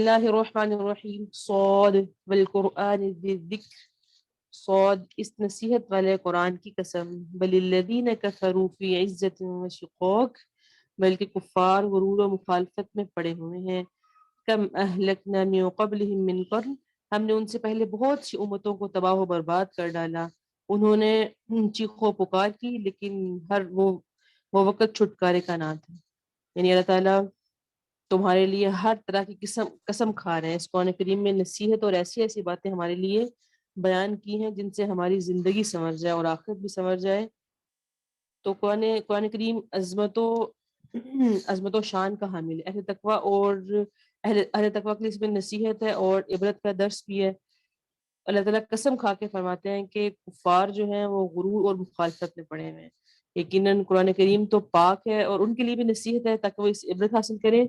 اللہ الرحمن الرحیم صاد والقرآن ذی الذکر صاد اس نصیحت والے قرآن کی قسم بل الذین کفروا فی عزت و شقاق بلکہ کفار غرور و مخالفت میں پڑے ہوئے ہیں کم اہلکنا من قبلہم من قرن ہم نے ان سے پہلے بہت سی امتوں کو تباہ و برباد کر ڈالا انہوں نے چیخ و پکار کی لیکن وہ وقت چھٹکارے کا نہ تھا یعنی اللہ تعالیٰ تمہارے لیے ہر طرح کی قسم کھا رہے ہیں اس قرآن کریم میں نصیحت اور ایسی ایسی باتیں ہمارے لیے بیان کی ہیں جن سے ہماری زندگی سمجھ جائے اور آخرت بھی سمجھ جائے تو قرآن کریم عظمت و شان کا حامل ہے اہل تقوی اور اہل تقوی کے لیے اس میں نصیحت ہے اور عبرت کا درس بھی ہے اللہ تعالیٰ قسم کھا کے فرماتے ہیں کہ کفار جو ہیں وہ غرور اور مخالفت میں پڑے ہوئے ہیں یقیناً قرآن کریم تو پاک ہے اور ان کے لیے بھی نصیحت ہے تاکہ وہ اس عبرت حاصل کریں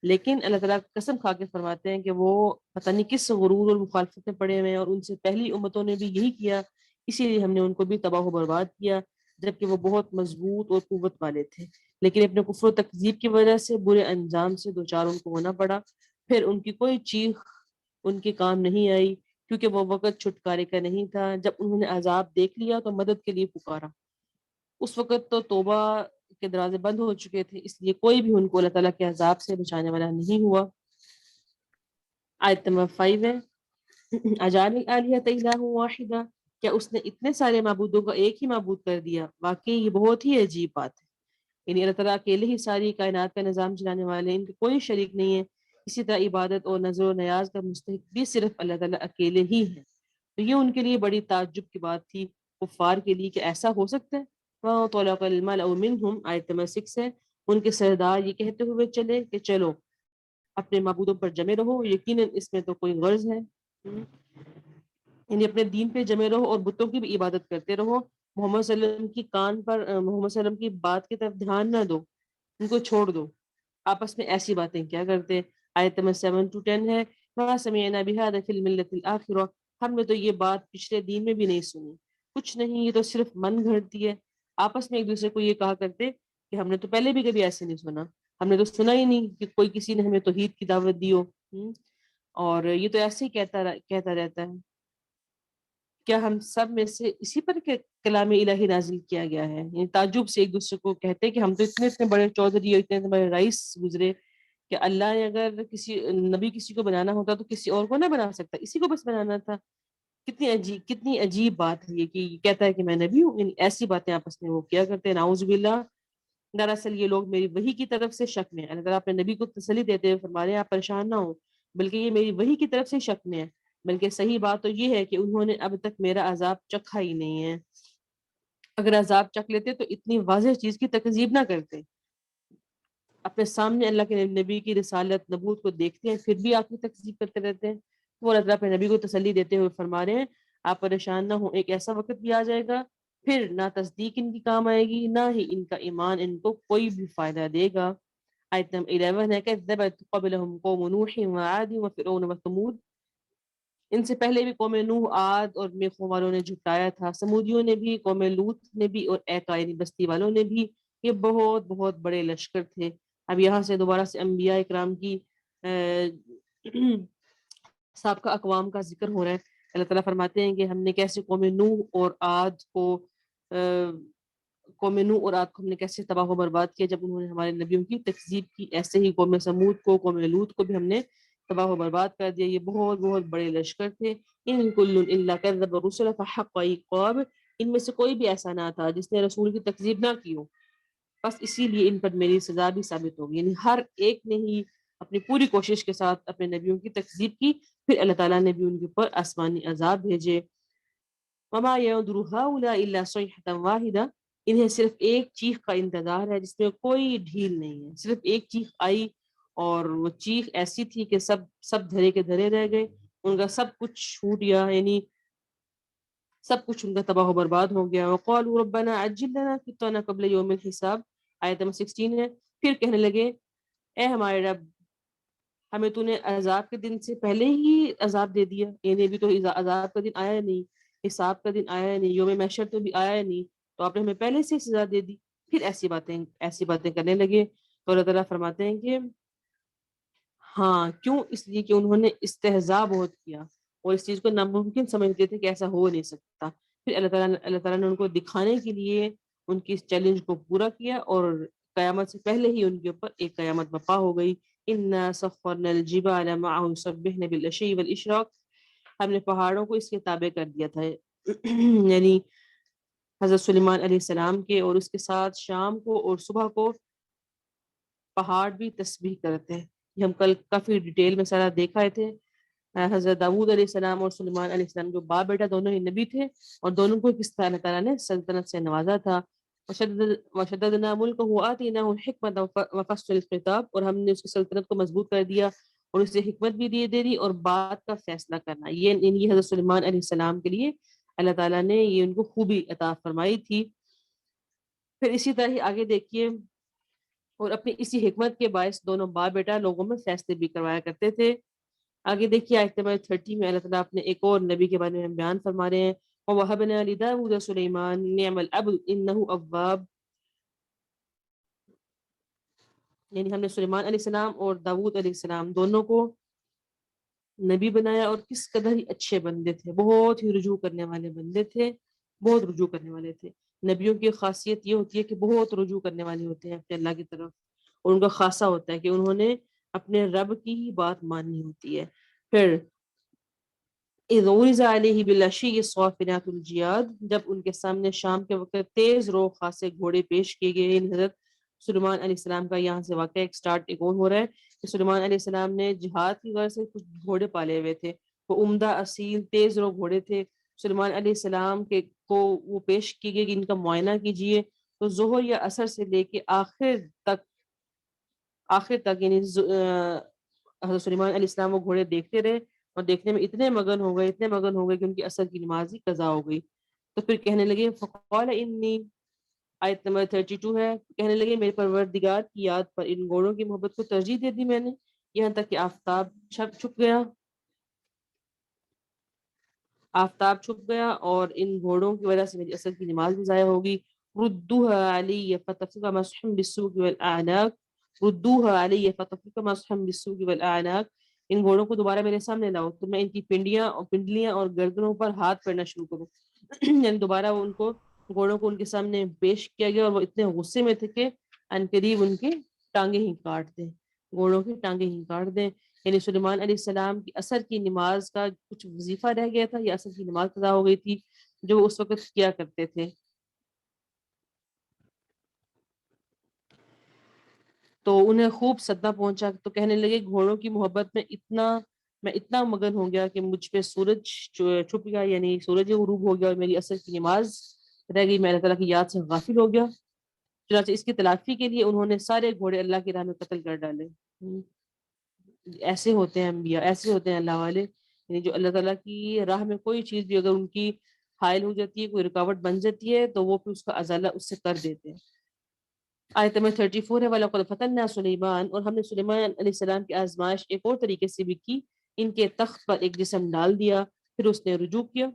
لیکن اللہ تعالیٰ قسم کھا کے فرماتے ہیں کہ وہ پتہ نہیں کس غرور اور مخالفت میں پڑے ہوئے ہیں اور ان سے پہلی امتوں نے بھی یہی کیا اسی لیے ہم نے ان کو بھی تباہ و برباد کیا جبکہ وہ بہت مضبوط اور قوت والے تھے لیکن اپنے کفر و تکذیب کی وجہ سے برے انجام سے دوچار ان کو ہونا پڑا پھر ان کی کوئی چیخ ان کے کام نہیں آئی کیونکہ وہ وقت چھٹکارے کا نہیں تھا جب انہوں نے عذاب دیکھ لیا تو مدد کے لیے پکارا اس وقت تو توبہ کے دروازے بند ہو چکے تھے اس لیے کوئی بھی ان کو اللہ تعالیٰ کے عذاب سے بچانے والا نہیں ہوا آیت نمبر 5 ہے اجعل الآلہۃ الہ واحدہ کیا اس نے اتنے سارے معبودوں کو ایک ہی معبود کر دیا واقعی یہ بہت ہی عجیب بات ہے یعنی اللہ تعالیٰ اکیلے ہی ساری کائنات کا نظام چلانے والے ہیں ان کے کوئی شریک نہیں ہے اسی طرح عبادت اور نظر و نیاز کا مستحق بھی صرف اللہ تعالیٰ اکیلے ہی ہے تو یہ ان کے لیے بڑی تعجب کی بات تھی کفار کے لیے کہ ایسا ہو سکتا ہے وَطَلَقَ الْمَلَأُ مِنْهُمْ آیت نمبر 6 ہے ان کے سردار یہ کہتے ہوئے چلے کہ چلو اپنے معبودوں پر جمے رہو یقیناً اس میں تو کوئی غرض ہے یعنی اپنے دین پہ جمے رہو اور بتوں کی بھی عبادت کرتے رہو محمد صلی اللہ علیہ وسلم کی کان پر محمد صلی اللہ علیہ وسلم کی بات کی طرف دھیان نہ دو ان کو چھوڑ دو آپس میں ایسی باتیں کیا کرتے آیت نمبر 7 to 10 ہے وَمَا سَمِعْنَا بِهَذَا فِي الْمِلَّةِ الْآخِرَةِ ہم نے تو یہ بات پچھلے دین میں بھی نہیں سنی کچھ نہیں یہ تو صرف من گھڑتی ہے آپس میں ایک دوسرے کو یہ کہا کرتے کہ ہم نے تو پہلے بھی کبھی ایسے نہیں سنا ہم نے تو سنا ہی نہیں کہ کوئی کسی نے ہمیں توحید کی دعوت دی ہو اور یہ تو ایسے ہی کہتا رہتا ہے کیا ہم سب میں سے اسی پر کلام الہی نازل کیا گیا ہے یعنی تعجب سے ایک دوسرے کو کہتے کہ ہم تو اتنے بڑے چودھری اور اتنے بڑے رئیس گزرے کہ اللہ نے اگر کسی کو بنانا ہوتا تو کسی اور کو نہ بنا سکتا اسی کو بس بنانا تھا کتنی عجیب بات ہے یہ کہ کہتا ہے کہ میں نبی ہوں یعنی ایسی باتیں آپس میں وہ کیا کرتے ہیں نعوذ باللہ دراصل یہ لوگ میری وحی کی طرف سے شک میں اگر آپ نے نبی کو تسلی دیتے ہوئے فرما رہے ہیں آپ پریشان نہ ہو بلکہ یہ میری وحی کی طرف سے شک میں ہے بلکہ صحیح بات تو یہ ہے کہ انہوں نے اب تک میرا عذاب چکھا ہی نہیں ہے اگر عذاب چکھ لیتے تو اتنی واضح چیز کی تکذیب نہ کرتے اپنے سامنے اللہ کے نبی کی رسالت نبوت کو دیکھتے ہیں پھر بھی آپ کی تکذیب کرتے رہتے ہیں وہ اللہ تعالیٰ اپنے نبی کو تسلی دیتے ہوئے فرما رہے ہیں آپ پریشان نہ ہو ایک ایسا وقت بھی آ جائے گا پھر نہ تصدیق ان کی کام آئے گی نہ ہی ان کا ایمان ان کو کوئی بھی فائدہ دے گا آیت نمبر 11 ہے كذبت قبلهم قوم نوح وعاد وفرعون وثمود ان سے پہلے بھی قوم نوح عاد اور میخوں والوں نے جھٹایا تھا سمودیوں نے بھی قوم لوط نے بھی اور ایکا یعنی بستی والوں نے بھی یہ بہت بہت بڑے لشکر تھے اب یہاں سے دوبارہ سے انبیاء اکرام کی سابقہ اقوام کا ذکر ہو رہا ہے اللہ تعالیٰ فرماتے ہیں کہ ہم نے کیسے قوم نوح اور عاد کو ہم نے کیسے تباہ و برباد کیا جب انہوں نے ہمارے نبیوں کی تکذیب کی ایسے ہی قوم سمود کو قوم لوط کو بھی ہم نے تباہ و برباد کر دیا یہ بہت بہت بڑے لشکر تھے ان کل الا کذب الرسل فحق عقاب ان میں سے کوئی بھی ایسا نہ تھا جس نے رسول کی تکذیب نہ کی ہو بس اسی لیے ان پر میری سزا بھی ثابت ہوگی یعنی ہر ایک نے ہی اپنی پوری کوشش کے ساتھ اپنے نبیوں کی تکذیب کی پھر اللہ تعالیٰ نے بھی ان کے اوپر آسمانی عذاب بھیجے وما ينظر هؤلاء الا صيحة واحدة انہیں صرف ایک چیخ کا انتظار ہے جس میں کوئی ڈھیل نہیں ہے صرف ایک چیخ آئی اور وہ چیخ ایسی تھی کہ سب دھرے کے دھرے رہ گئے ان کا سب کچھ چھوٹ گیا یعنی سب کچھ ان کا تباہ و برباد ہو گیا وقالوا ربنا عجل لنا قطنا قبل يوم الحساب آیت 16 ہے پھر کہنے لگے اے ہمارے رب ہمیں تو نے عذاب کے دن سے پہلے ہی عذاب دے دیا یعنی بھی تو عذاب کا دن آیا نہیں حساب کا دن آیا نہیں یوم محشر تو بھی آیا نہیں تو آپ نے ہمیں پہلے سے سزا دے دی پھر ایسی باتیں کرنے لگے تو اللہ تعالیٰ فرماتے ہیں کہ ہاں کیوں؟ اس لیے کہ انہوں نے استہزاء بہت کیا اور اس چیز کو ناممکن سمجھتے تھے کہ ایسا ہو نہیں سکتا. پھر اللہ تعالیٰ نے ان کو دکھانے کے لیے ان کی اس چیلنج کو پورا کیا اور قیامت سے پہلے ہی ان کے اوپر ایک قیامت برپا ہو گئی. اِنَّا سَخَّرْنَا الْجِبَالَ مَعَهُ يُسَبِّحْنَ بِالْعَشِيِّ وَالْإِشْرَاقِ. ہم نے پہاڑوں کو اس کے تابع کر دیا تھا یعنی حضرت سلیمان علیہ السلام کے، اور اس کے ساتھ شام کو اور صبح کو پہاڑ بھی تسبیح کرتے ہیں. یہ ہم کل کافی ڈیٹیل میں سارا دیکھا تھے. حضرت داؤد علیہ السلام اور سلیمان علیہ السلام جو باپ بیٹا دونوں ہی نبی تھے، اور دونوں کو کس طرح اللہ تعالیٰ نے سلطنت سے نوازا تھا. وشددنا ملکہ وآتیناہ الحکمۃ وفصل الخطاب، اور ہم نے اس کی سلطنت کو مضبوط کر دیا اور اسے حکمت بھی دے دی اور بات کا فیصلہ کرنا. یہ حضرت سلیمان علیہ السلام کے لیے اللہ تعالیٰ نے یہ ان کو خوبی عطا فرمائی تھی. پھر اسی طرح ہی آگے دیکھیے، اور اپنی اسی حکمت کے باعث دونوں باپ بیٹا لوگوں میں فیصلے بھی کروایا کرتے تھے. آگے دیکھیے آیت نمبر 30 میں اللہ تعالیٰ اپنے ایک اور نبی کے بارے میں بیان فرما رہے ہیں. وَوَهَبْنَا لِدَاوُودَ سُلَيْمَانَ نِعْمَ الْعَبْدُ إِنَّهُ أَوَّابٌ. یعنی ہم نے سلیمان علیہ السلام اور داؤد علیہ السلام دونوں کو نبی بنایا، اور کس قدر ہی اچھے بندے تھے، بہت ہی رجوع کرنے والے بندے تھے، بہت رجوع کرنے والے تھے. نبیوں کی خاصیت یہ ہوتی ہے کہ بہت رجوع کرنے والے ہوتے ہیں اپنے اللہ کی طرف، اور ان کا خاصہ ہوتا ہے کہ انہوں نے اپنے رب کی ہی بات ماننی ہوتی ہے. پھر اِذْ عُرِضَ عَلَيْهِ بِالْعَشِيِّ الصَّافِنَاتُ الْجِيَادُ، جب ان کے سامنے شام کے وقت تیز رو خاصے گھوڑے پیش کیے گئے. حضرت سلیمان علیہ السلام کا یہاں سے واقعہ ایک سٹارٹ ایک اور ہو رہا ہے کہ سلیمان علیہ السلام نے جہاد کی غرض سے کچھ گھوڑے پالے ہوئے تھے. وہ عمدہ اصیل تیز رو گھوڑے تھے. سلیمان علیہ السلام کے کو وہ پیش کی گئی کہ ان کا معائنہ کیجئے. تو ظہر یا عصر سے لے کے آخر تک یعنی حضرت سلیمان علیہ السلام وہ گھوڑے دیکھتے رہے، اور دیکھنے میں اتنے مگن ہو گئے کہ ان کی عصر کی نماز ہی قضا ہو گئی. تو پھر کہنے لگے فقال انی، آیت نمبر 32 ہے، کہنے لگے میرے پروردگار کی یاد پر ان گھوڑوں کی محبت کو ترجیح دے دی میں نے، یہاں تک کہ آفتاب چھپ گیا اور ان گھوڑوں کی وجہ سے میری عصر کی نماز بھی ضائع ہوگی. ردوها علی فتفک مسحم بالسوق والاعناق، ردوها علی فتفک مسحم بالسوق والاعناق. ان گھوڑوں کو دوبارہ میرے سامنے لاؤ تو میں ان کی پنڈلیاں اور گردنوں پر ہاتھ پھیرنا شروع کروں. یعنی دوبارہ ان کو گھوڑوں کو ان کے سامنے پیش کیا گیا، اور وہ اتنے غصے میں تھے کہ عنقریب ان کی ٹانگیں ہی کاٹ دیں، گھوڑوں کی ٹانگیں ہی کاٹ دیں. یعنی سلیمان علیہ السلام کی عصر کی نماز کا کچھ وظیفہ رہ گیا تھا، یا عصر کی نماز قضا ہو گئی تھی جو وہ اس وقت کیا کرتے تھے. تو انہیں خوب صدمہ پہنچا، تو کہنے لگے گھوڑوں کی محبت میں اتنا مگن ہو گیا کہ مجھ پہ سورج چھپ گیا، یعنی سورج غروب ہو گیا اور میری عصر کی نماز رہ گئی، میں اللہ تعالیٰ کی یاد سے غافل ہو گیا. چنانچہ اس کی تلافی کے لیے انہوں نے سارے گھوڑے اللہ کی راہ میں قتل کر ڈالے. ایسے ہوتے ہیں انبیاء، ایسے ہوتے ہیں اللہ والے، یعنی جو اللہ تعالیٰ کی راہ میں کوئی چیز بھی اگر ان کی حائل ہو جاتی ہے، کوئی رکاوٹ بن جاتی ہے، تو وہ پھر اس کا ازالہ اس سے کر دیتے ہیں. آیت نمبر 34 ہے وَلَقَدْ فَتَنَّا سُلَيْمَانَ، اور ہم نے سلیمان علیہ السلام کی آزمائش ایک اور طریقے سے بھی کی. ان کے تخت پر ایک جسم ڈال دیا، پھر اس نے رجوع کیا.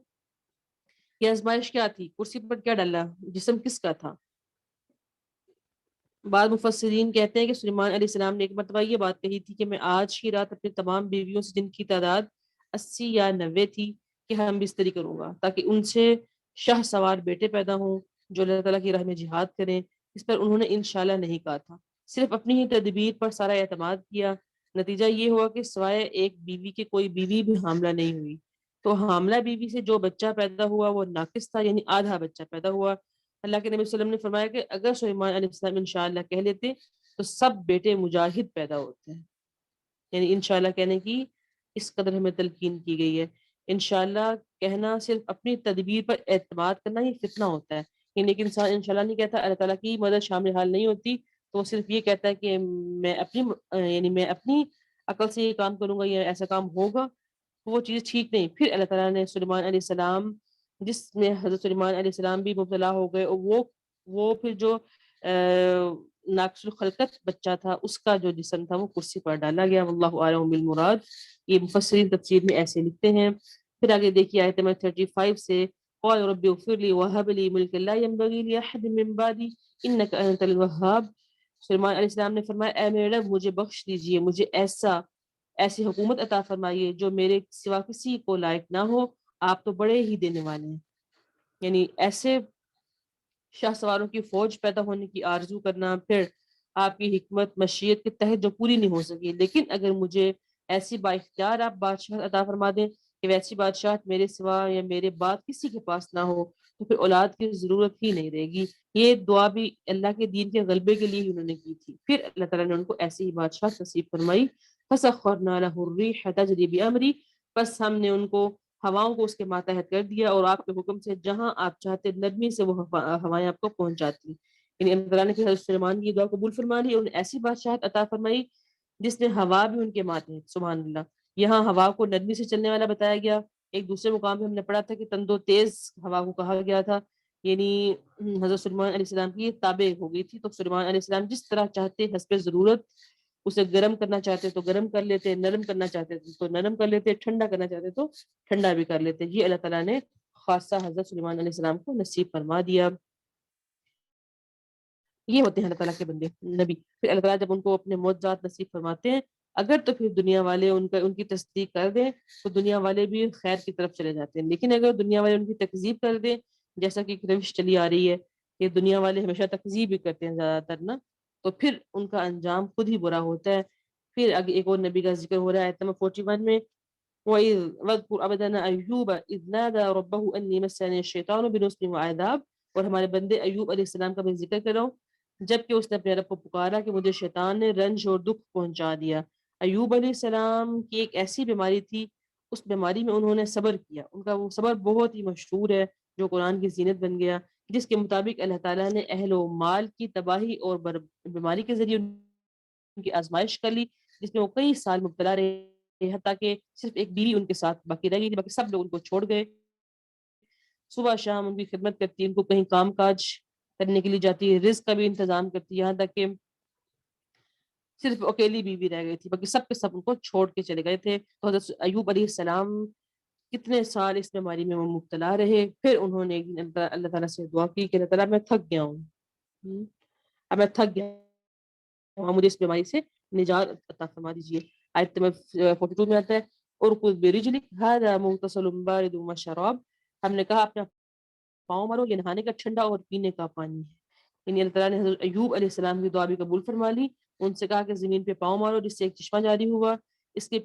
یہ آزمائش کیا تھی؟ کرسی پر کیا ڈالا؟ جسم کس کا تھا؟ بعض مفسرین کہتے ہیں کہ سلیمان علیہ السلام نے ایک مرتبہ یہ بات کہی تھی کہ میں آج کی رات اپنی تمام بیویوں سے، جن کی تعداد 80 یا 90 تھی، کہ ہم بستری کروں گا تاکہ ان سے شاہ سوار بیٹے پیدا ہوں جو اللہ تعالیٰ کی راہ میں جہاد کریں. اس پر انہوں نے انشاءاللہ نہیں کہا تھا، صرف اپنی ہی تدبیر پر سارا اعتماد کیا. نتیجہ یہ ہوا کہ سوائے ایک بیوی کے کوئی بیوی بھی حاملہ نہیں ہوئی. تو حاملہ بیوی سے جو بچہ پیدا ہوا وہ ناقص تھا، یعنی آدھا بچہ پیدا ہوا. اللہ کے نبی صلی اللہ علیہ وسلم نے فرمایا کہ اگر سلیمان علیہ السلام انشاءاللہ کہہ لیتے تو سب بیٹے مجاہد پیدا ہوتے ہیں. یعنی انشاءاللہ کہنے کی اس قدر ہمیں تلقین کی گئی ہے. انشاءاللہ کہنا صرف اپنی تدبیر پر اعتماد کرنا ہی فتنہ ہوتا ہے. یعنی ایک انسان انشاءاللہ نہیں کہتا، اللہ تعالیٰ کی مدد شامل حال نہیں ہوتی، تو وہ صرف یہ کہتا ہے کہ میں اپنی عقل سے یہ کام کروں گا یا ایسا کام ہوگا، وہ چیز ٹھیک نہیں. پھر اللہ تعالیٰ نے سلیمان علیہ السلام، جس میں حضرت سلیمان علیہ السلام بھی مبتلا ہو گئے، اور وہ پھر جو ناقص الخلقت بچہ تھا اس کا جو جسم تھا وہ کرسی پر ڈالا گیا. واللہ اعلم بالمراد. یہ مفسرین تفسیر میں ایسے لکھتے ہیں. پھر آگے دیکھیے آیت نمبر 35 سے قال رب اغفر لي وهب لي ملكا لا ينبغي لأحد من بعدي إنك أنت الوهاب. سلیمان علیہ السلام نے فرمایا اے میرے رب مجھے بخش دیجئے، مجھے ایسا ایسی حکومت عطا فرمائیے جو میرے سوا کسی کو لائق نہ ہو، آپ تو بڑے ہی دینے والے ہیں. یعنی ایسے شاہ سواروں کی فوج پیدا ہونے کی آرزو کرنا، پھر آپ کی حکمت مشیت کے تحت جو پوری نہیں ہو سکی، لیکن اگر مجھے ایسی با اختیار آپ بادشاہ عطا فرما دیں کہ ویسی بادشاہت میرے سوا یا میرے بعد کسی کے پاس نہ ہو، تو پھر اولاد کی ضرورت ہی نہیں رہے گی. یہ دعا بھی اللہ کے دین کے غلبے کے لیے ہی انہوں نے کی تھی. پھر اللہ تعالیٰ نے ان کو ایسی ہی بادشاہ نصیب فرمائی. فَسَخَّرْنَا لَهُ الرِّيحَ تَجْرِي بِأَمْرِهِ، بس ہم نے ان کو ہواؤں کو اس کے ماتحت کر دیا، اور آپ کے حکم سے جہاں آپ چاہتے نرمی سے وہ ہوائیں آپ کو پہنچاتی. یعنی اللہ تعالیٰ نے حضرت سلیمان کی دعا قبول فرما لی اور انہیں ایسی بادشاہت عطا فرمائی جس نے ہوا بھی ان کے ماتحت. سبحان اللہ. یہاں ہوا کو نرمی سے چلنے والا بتایا گیا. ایک دوسرے مقام پہ ہم نے پڑھا تھا کہ تندو تیز ہوا کو کہا گیا تھا. یعنی حضرت سلیمان علیہ السلام کی تابع ہو گئی تھی، تو سلیمان علیہ السلام جس طرح چاہتے حسب ضرورت اسے گرم کرنا چاہتے تو گرم کر لیتے، نرم کرنا چاہتے تو نرم کر لیتے، ٹھنڈا کرنا چاہتے تو ٹھنڈا بھی کر لیتے. یہ اللہ تعالیٰ نے خاصہ حضرت سلیمان علیہ السلام کو نصیب فرما دیا. یہ ہوتے ہیں اللہ تعالیٰ کے بندے نبی. پھر اللہ تعالیٰ جب ان کو اپنے معجزات نصیب فرماتے ہیں، اگر تو پھر دنیا والے ان کی تصدیق کر دیں تو دنیا والے بھی خیر کی طرف چلے جاتے ہیں، لیکن اگر دنیا والے ان کی تکذیب کر دیں، جیسا کہ ایک روش چلی آ رہی ہے کہ دنیا والے ہمیشہ تکذیب ہی کرتے ہیں زیادہ تر نا، تو پھر ان کا انجام خود ہی برا ہوتا ہے. پھر آگے ایک اور نبی کا ذکر ہو رہا ہے آیت نمبر 41 میں، وَإِذْ وَاذْكُرْ عَبْدَنَا أَيُّوبَ إِذْ نَادَى رَبَّهُ أَنِّي مَسَّنِيَ الشَّيْطَانُ بِنُصْبٍ وَعَذَابٍ. اور ہمارے بندے ایوب علیہ السلام کا بھی ذکر کر رہا ہوں، جبکہ اس نے اپنے رب کو پکارا کہ مجھے شیطان نے رنج اور دکھ پہنچا دیا. ایوب علیہ السلام کی ایک ایسی بیماری تھی، اس بیماری میں انہوں نے صبر کیا. ان کا وہ صبر بہت ہی مشہور ہے جو قرآن کی زینت بن گیا، جس کے مطابق اللہ تعالیٰ نے اہل و مال کی تباہی اور بیماری کے ذریعے ان کی آزمائش کر لی، جس میں وہ کئی سال مبتلا رہے، حتیٰ کہ صرف ایک بیوی ان کے ساتھ باقی رہ گئی تھی، باقی سب لوگ ان کو چھوڑ گئے. صبح شام ان کی خدمت کرتی، ان کو کہیں کام کاج کرنے کے لیے جاتی ہے، رزق کا بھی انتظام کرتی، یہاں تک کہ صرف اکیلی بیوی رہ گئی تھی، باقی سب کے سب ان کو چھوڑ کے چلے گئے تھے. تو حضرت ایوب علیہ السلام کتنے سال اس بیماری میں وہ مبتلا رہے. پھر انہوں نے ایک دن اللہ تعالیٰ سے دعا کی کہ اللہ تعالیٰ میں تھک گیا ہوں، اب میں تھک گیا ہوں، مجھے اس بیماری سے نجات عطا فرما دیجیے. آیت نمبر 42 میں آتا ہے، ارکض برجلک ھذا مغتسل بارد وشراب. ہم نے کہا اپنا پاؤں مارو، یہ نہانے کا ٹھنڈا اور پینے کا پانی ہے. یعنی اللہ تعالیٰ نے حضرت ایوب علیہ السلام کی دعا بھی قبول فرما لی. ان سے کہا کہ زمین پہ پاؤں مارو جس سے ایک چشمہ جاری ہوا، اس کے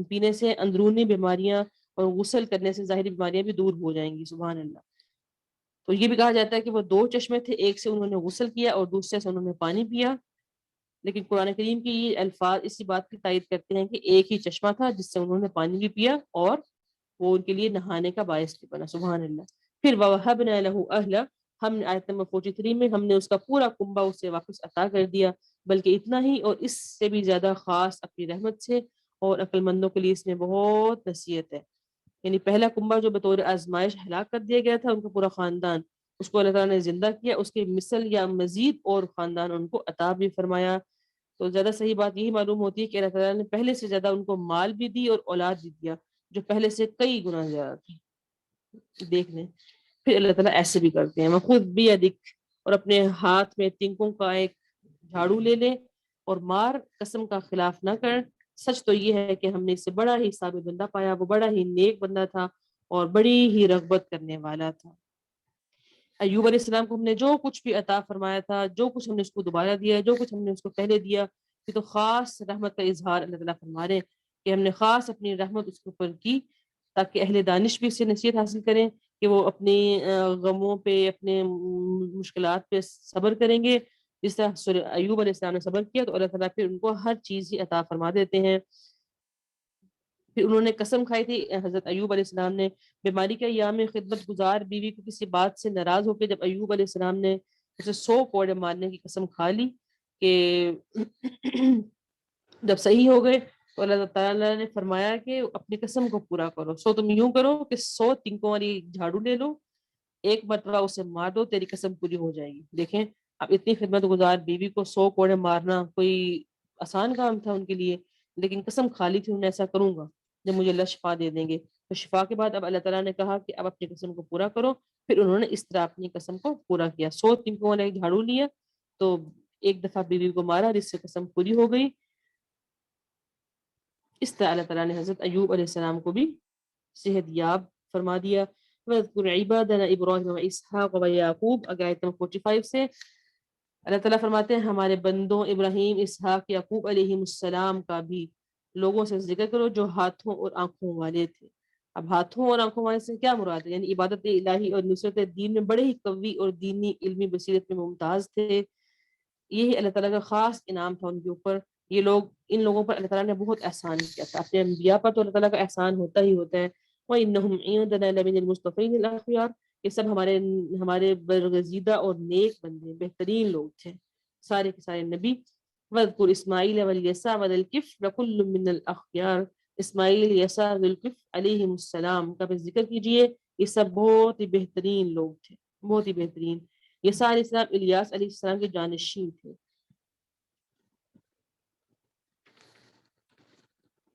پینے سے اندرونی بیماریاں اور غسل کرنے سے ظاہری بیماریاں بھی دور ہو جائیں گی. سبحان اللہ. تو یہ بھی کہا جاتا ہے کہ وہ 2 چشمے تھے، ایک سے انہوں نے غسل کیا اور دوسرے سے انہوں نے پانی پیا. لیکن قرآن کریم کی یہ الفاظ اسی بات کی تائید کرتے ہیں کہ ایک ہی چشمہ تھا جس سے انہوں نے پانی بھی پیا اور وہ ان کے لیے نہانے کا باعث بھی بنا. سبحان اللہ. پھر وَوَهَبْنَا لَهُ أَهْلًا، ہم نے آیت نمبر 43 میں ہم نے اس کا پورا کنبہ اسے واپس عطا کر دیا. بلکہ اتنا ہی اور اس سے بھی زیادہ خاص اپنی رحمت سے اور عقل مندوں کے لیے اس میں بہت نصیحت ہے. یعنی پہلا کنبہ جو بطور آزمائش ہلاک کر دیا گیا تھا، ان کا پورا خاندان، اس کو اللہ تعالیٰ نے زندہ کیا، اس کے مثل یا مزید اور خاندان ان کو عطا بھی فرمایا. تو زیادہ صحیح بات یہی معلوم ہوتی ہے کہ اللہ تعالیٰ نے پہلے سے زیادہ ان کو مال بھی دی اور اولاد بھی دیا، جو پہلے سے کئی گنا زیادہ تھی. دیکھ لیں. پھر اللہ تعالیٰ ایسے بھی کرتے ہیں، وہ خود بھی ادھک، اور اپنے ہاتھ میں تنکوں کا ایک جھاڑو لے لے اور مار، قسم کا خلاف نہ کر. سچ تو یہ ہے کہ ہم نے اس سے بڑا ہی ثابت بندہ پایا، وہ بڑا ہی نیک بندہ تھا اور بڑی ہی رغبت کرنے والا تھا. ایوب علیہ السلام کو ہم نے جو کچھ بھی عطا فرمایا تھا، جو کچھ ہم نے اس کو دوبارہ دیا، جو کچھ ہم نے اس کو پہلے دیا، یہ تو خاص رحمت کا اظہار اللہ تعالیٰ فرما رہے ہیں کہ ہم نے خاص اپنی رحمت اس کے اوپر کی تاکہ اہل دانش بھی اس سے نصیحت حاصل کریں کہ وہ اپنی غموں پہ، اپنے مشکلات پہ صبر کریں گے. جس طرح ایوب علیہ السلام نے صبر کیا تو اللہ تعالیٰ پھر ان کو ہر چیز ہی عطا فرما دیتے ہیں. پھر انہوں نے قسم کھائی تھی حضرت ایوب علیہ السلام نے بیماری کے ایام میں خدمت گزار بیوی کو کسی بات سے ناراض ہو کے جب ایوب علیہ السلام نے اسے 100 کوڑے مارنے کی قسم کھا لی کہ جب صحیح ہو گئے تو اللہ تعالیٰ نے فرمایا کہ اپنی قسم کو پورا کرو. سو تم یوں کرو کہ 100 تنکوں والی جھاڑو لے لو، ایک مرتبہ اسے مار دو، تیری قسم پوری ہو جائے گی. دیکھیں اب اتنی خدمت گزار بیوی کو 100 کوڑے مارنا کوئی آسان کام تھا ان کے لیے، لیکن قسم کھا لی تھی انہیں ایسا کروں گا جب مجھے اللہ شفا دے دیں گے. تو شفا کے بعد اب اللہ تعالیٰ نے کہا کہ اب اپنی قسم کو پورا کرو. پھر انہوں نے اس طرح اپنی قسم کو پورا کیا، 100 تنکوں والا ایک جھاڑو لیا تو ایک دفعہ بیوی کو مارا جس سے قسم پوری ہو گئی. اس طرح اللہ تعالیٰ نے حضرت ایوب علیہ السلام کو بھی صحت یاب فرما دیا. وَاذْكُرْ عِبَادَنَا إِبْرَاهِيمَ وَإِسْحَاقَ وَيَعْقُوبَ آیت نمبر 45 سے اللہ تعالیٰ فرماتے ہیں ہمارے بندوں ابراہیم، اسحاق، یعقوب علیہ السلام کا بھی لوگوں سے ذکر کرو جو ہاتھوں اور آنکھوں والے تھے. اب ہاتھوں اور آنکھوں والے سے کیا مراد ہے؟ یعنی عبادت الہی اور نصرت دین میں بڑے ہی قوی اور دینی علمی بصیرت میں ممتاز تھے. یہی اللہ تعالیٰ کا خاص انعام تھا ان کے اوپر. یہ لوگ، ان لوگوں پر اللہ تعالیٰ نے بہت احسان کیا تھا. اپنے انبیاء پر تو اللہ تعالیٰ کا احسان ہوتا ہی ہوتا ہے. وَإِنَّهُمْ عِندَنَا لَمِنَ الْمُصْطَفَيْنِ الْأَخْيَارِ. یہ سب ہمارے برگزیدہ اور نیک بندے، بہترین لوگ تھے سارے کے سارے نبی. وَاذْكُرْ إِسْمَاعِيلَ وَالْيَسَعَ وَذَا الْكِفْلِ وَكُلٌّ مِّنَ الْأَخْيَارِ. اسماعیل، یسع، ذوالکفل علیہم السلام کا بھی ذکر کیجئے. یہ سب بہت ہی بہترین لوگ تھے، بہت ہی بہترین. یسع علیہ السلام الیاس علیہ السلام کے جانشین تھے.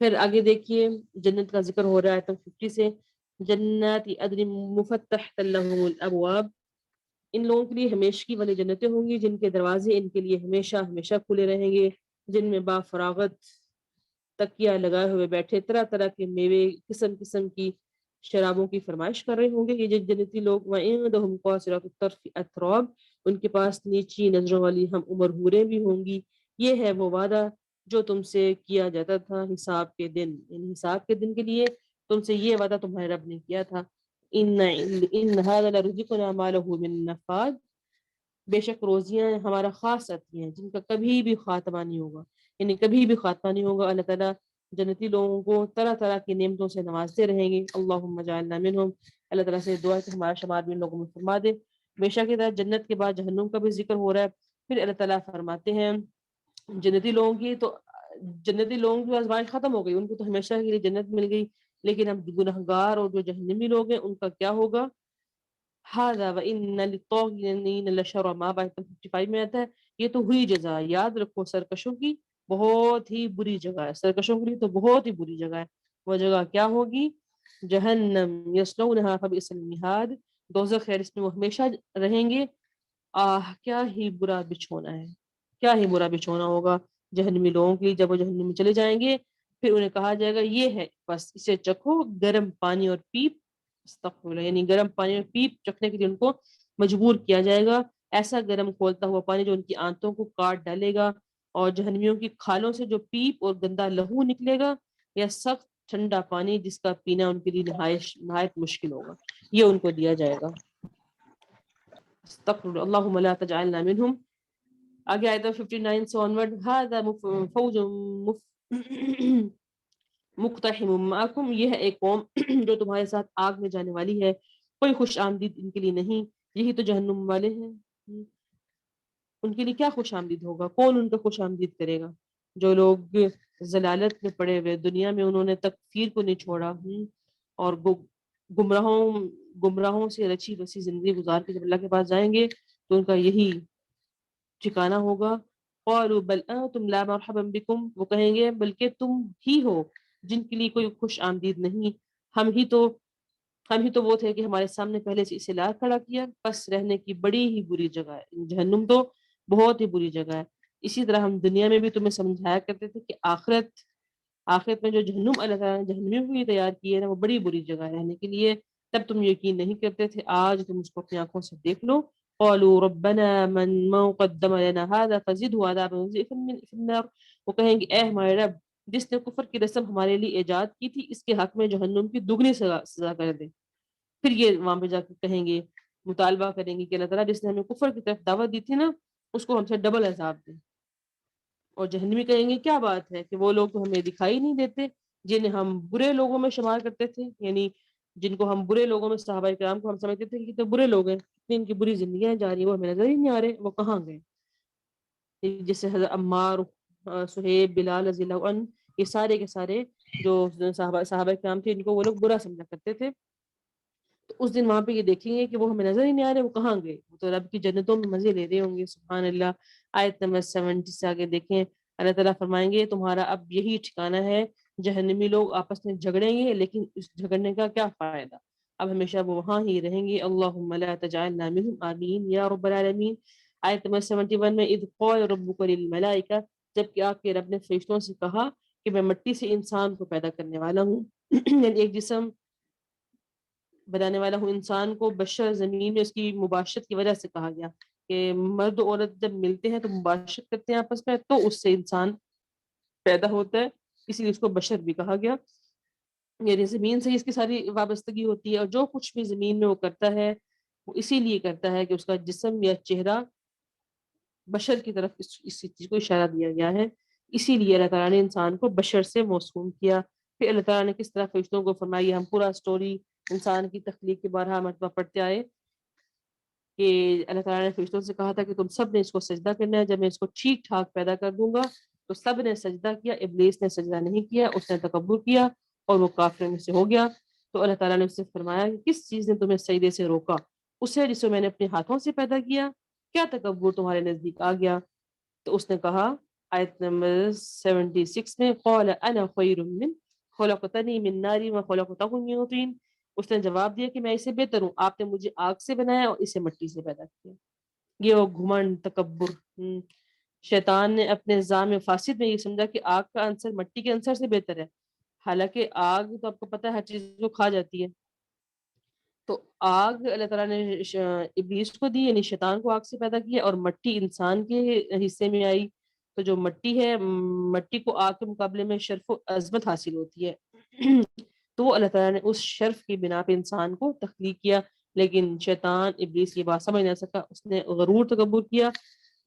پھر آگے دیکھیے جنت کا ذکر ہو رہا ہے آیت 50 سے. جنات عدن مفتحۃ لهم الابواب. ان لوگوں کے لیے ہمیشگی والی جنتیں ہوں گی جن کے دروازے ان کے لیے ہمیشہ ہمیشہ کھلے رہیں گے، جن میں با فراغت تکیا لگائے ہوئے بیٹھے طرح طرح کے میوے، قسم قسم کی شرابوں کی فرمائش کر رہے ہوں گے. یہ جنتی لوگ وَعِندَهُمْ قَاصِرَاتُ الطَّرْفِ أَتْرَابٌ. ان کے پاس نیچی نظروں والی ہم عمر حوریں بھی ہوں گی. یہ ہے وہ وعدہ جو تم سے کیا جاتا تھا حساب کے دن، یعنی حساب کے دن کے لیے تم سے یہ وعدہ تمہارے رب نے کیا تھا. ان هذا لرزقنا ما له من نفاد. بے شک روزیاں ہمارا خاص آتی ہیں جن کا کبھی بھی خاتمہ نہیں ہوگا، یعنی کبھی بھی خاتمہ نہیں ہوگا. اللہ تعالیٰ جنتی لوگوں کو طرح طرح کی نعمتوں سے نوازتے رہیں گے. اللہم اجعلنا منہم. اللہ تعالیٰ سے دعا ہے کہ ہمارا شمار بھی ان لوگوں میں فرما دے. بے شک جنت کے بعد جہنم کا بھی ذکر ہو رہا ہے. پھر اللہ تعالیٰ فرماتے ہیں جنتی لوگوں کی تو جنتی لوگوں کی آزمائش ختم ہو گئی، ان کو تو ہمیشہ کے لیے جنت مل گئی، لیکن اب گنہگار اور جو جہنمی لوگ ہیں ان کا کیا ہوگا؟ هذا وَإِنَّ لِلطَّاغِينَ لَشَرَّ مَآبٍ 55 میں آتا ہے. یہ تو ہوئی جزا، یاد رکھو سرکشوں کی بہت ہی بری جگہ ہے. سرکشوں کے لیے تو بہت ہی بری جگہ ہے. وہ جگہ کیا ہوگی؟ جہنم یصلونها فبئس المہاد. دوزخ ہے، اس میں وہ ہمیشہ رہیں گے. کیا ہی برا بچھونا ہے، کیا ہی برا بچھونا ہوگا جہنمی لوگوں کی. جب وہ جہنم میں چلے جائیں گے پھر انہیں کہا جائے گا یہ ہے بس اسے چکھو گرم پانی اور پیپ. استغفر، یعنی گرم پانی اور پیپ چکھنے کے لیے ان کو مجبور کیا جائے گا. ایسا گرم کھولتا ہوا پانی جو ان کی آنتوں کو کاٹ ڈالے گا، اور جہنمیوں کی کھالوں سے جو پیپ اور گندا لہو نکلے گا، یا سخت ٹھنڈا پانی جس کا پینا ان کے لیے نہایت مشکل ہوگا، یہ ان کو دیا جائے گا. استغفر اللہم لا تجعلنا منہم. آگے آیت 59 سے آنورڈ. هذا فوج مقتحم معکم. یہ ہے ایک قوم جو تمہارے ساتھ آگ میں جانے والی ہے، کوئی خوش آمدید ان کے لیے نہیں. یہی تو جہنم والے ہیں، ان کے لیے کیا خوش آمدید ہوگا؟ کون ان کا خوش آمدید کرے گا؟ جو لوگ ضلالت میں پڑے ہوئے، دنیا میں انہوں نے تکفیر کو نہیں چھوڑا، اور گمراہوں سے رچی بسی زندگی گزار کے جب اللہ کے پاس جائیں گے تو ان کا یہی ٹھکانہ ہوگا. قالوا بل انتم لا مرحبا بكم. وہ کہیں گے بلکہ تم ہی ہو جن کے لیے کوئی خوش آمدید نہیں. ہم ہی تو وہ تھے کہ ہمارے سامنے پہلے سے اسے لا کھڑا کیا. بس رہنے کی بڑی ہی بری جگہ ہے جہنم، تو بہت ہی بری جگہ ہے. اسی طرح ہم دنیا میں بھی تمہیں سمجھایا کرتے تھے کہ آخرت میں جو جہنم اللہ تعالیٰ نے جہنمیوں کو بھی تیار کی ہے نا، وہ بڑی بری جگہ ہے رہنے کے لیے. تب تم یقین نہیں کرتے تھے، آج تم اس کو اپنی آنکھوں سے دیکھ لو. قالوا ربنا من قدم لنا هذا فزده عذابا ضعفا في النار. وہ کہیں گے اے ہمارے رب، جس نے کفر کی رسم ہمارے لیے ایجاد کی تھی اس کے حق میں جہنم کی دگنی سزا کر دے. پھر یہ وہاں پہ جا کے کہیں گے، مطالبہ کریں گے کہ اللہ تعالیٰ جس نے ہمیں کفر کی طرف دعوت دی تھی نا، اس کو ہم سے ڈبل عذاب دے. اور جہنمی کہیں گے کیا بات ہے کہ وہ لوگ تو ہمیں دکھائی نہیں دیتے جنہیں ہم برے لوگوں میں شمار کرتے تھے، یعنی جن کو ہم برے لوگوں میں صحابہ کرام کو ہم سمجھتے تھے کہ تو برے لوگ ہیں، ان کی بری زندگیاں جا رہی ہیں، وہ ہمیں نظر ہی نہیں آ رہے، وہ کہاں گئے. جیسے حضرت عمار، صہیب، بلال رضی اللہ عنہ، یہ سارے کے سارے جو صحابہ کرام تھے ان کو وہ لوگ برا سمجھا کرتے تھے. تو اس دن وہاں پہ یہ دیکھیں گے کہ وہ ہمیں نظر ہی نہیں آ رہے، وہ کہاں گئے. وہ تو رب کی جنتوں میں مزے لے رہے ہوں گے. سبحان اللہ. آیت نمبر 70 سے آگے دیکھیں، اللہ تعالیٰ فرمائیں گے تمہارا اب یہی ٹھکانہ ہے. جہنمی لوگ آپس میں جھگڑیں گے لیکن اس جھگڑنے کا کیا فائدہ، اب ہمیشہ وہ وہاں ہی رہیں گے. اللہم لا تجعلنا منہم آمین یا رب العالمین. آیت نمبر 71 میں اذ قال ربک للملائکہ. جب کہ آپ کے رب نے فرشتوں سے کہا کہ میں مٹی سے انسان کو پیدا کرنے والا ہوں یعنی ایک جسم بنانے والا ہوں انسان کو. بشر زمین میں اس کی مباشرت کی وجہ سے کہا گیا کہ مرد و عورت جب ملتے ہیں تو مباشرت کرتے ہیں آپس میں, تو اس سے انسان پیدا ہوتا ہے, اسی لیے اس کو بشر بھی کہا گیا. یعنی زمین سے اس کی ساری وابستگی ہوتی ہے, اور جو کچھ بھی زمین میں وہ کرتا ہے وہ اسی لیے کرتا ہے کہ اس کا جسم یا چہرہ بشر کی طرف اس چیز کو اشارہ دیا گیا ہے. اسی لیے اللہ تعالیٰ نے انسان کو بشر سے موسوم کیا. پھر اللہ تعالیٰ نے کس طرح فرشتوں کو فرمایا, ہم پورا سٹوری انسان کی تخلیق کے 12 مرتبہ پڑھتے آئے کہ اللہ تعالیٰ نے فرشتوں سے کہا تھا کہ تم سب نے اس کو سجدہ کرنا ہے, جب میں اس کو ٹھیک ٹھاک پیدا کر دوں گا. تو سب نے سجدہ کیا, ابلیس نے سجدہ نہیں کیا, اس نے تکبر کیا اور وہ کافروں میں سے ہو گیا. تو اللہ تعالیٰ نے اس سے فرمایا کہ کس چیز نے تمہیں سجدے سے روکا؟ اسے جسے میں نے اپنے ہاتھوں سے پیدا کیا. کیا تکبر تمہارے نزدیک آ گیا؟ تو اس نے کہا آیت نمبر 76 میں, قال انا خیر من خلقتنی من نار وخلقتہ من طین. اس نے جواب دیا کہ میں اسے بہتر ہوں, آپ نے مجھے آگ سے بنایا اور اسے مٹی سے پیدا کیا. یہ وہ گھمنڈ تکبر. شیطان نے اپنے نظام فاسد میں یہ سمجھا کہ آگ کا عنصر مٹی کے عنصر سے بہتر ہے, حالانکہ آگ تو آپ کو پتہ ہے ہر چیز کو کھا جاتی ہے. تو آگ اللہ تعالیٰ نے ابلیس کو دی, یعنی شیطان کو آگ سے پیدا کیا, اور مٹی انسان کے حصے میں آئی. تو جو مٹی ہے, مٹی کو آگ کے مقابلے میں شرف و عظمت حاصل ہوتی ہے. تو وہ اللہ تعالیٰ نے اس شرف کی بنا پہ انسان کو تخلیق کیا, لیکن شیطان ابلیس یہ بات سمجھ نہ سکا, اس نے غرور تکبر کیا,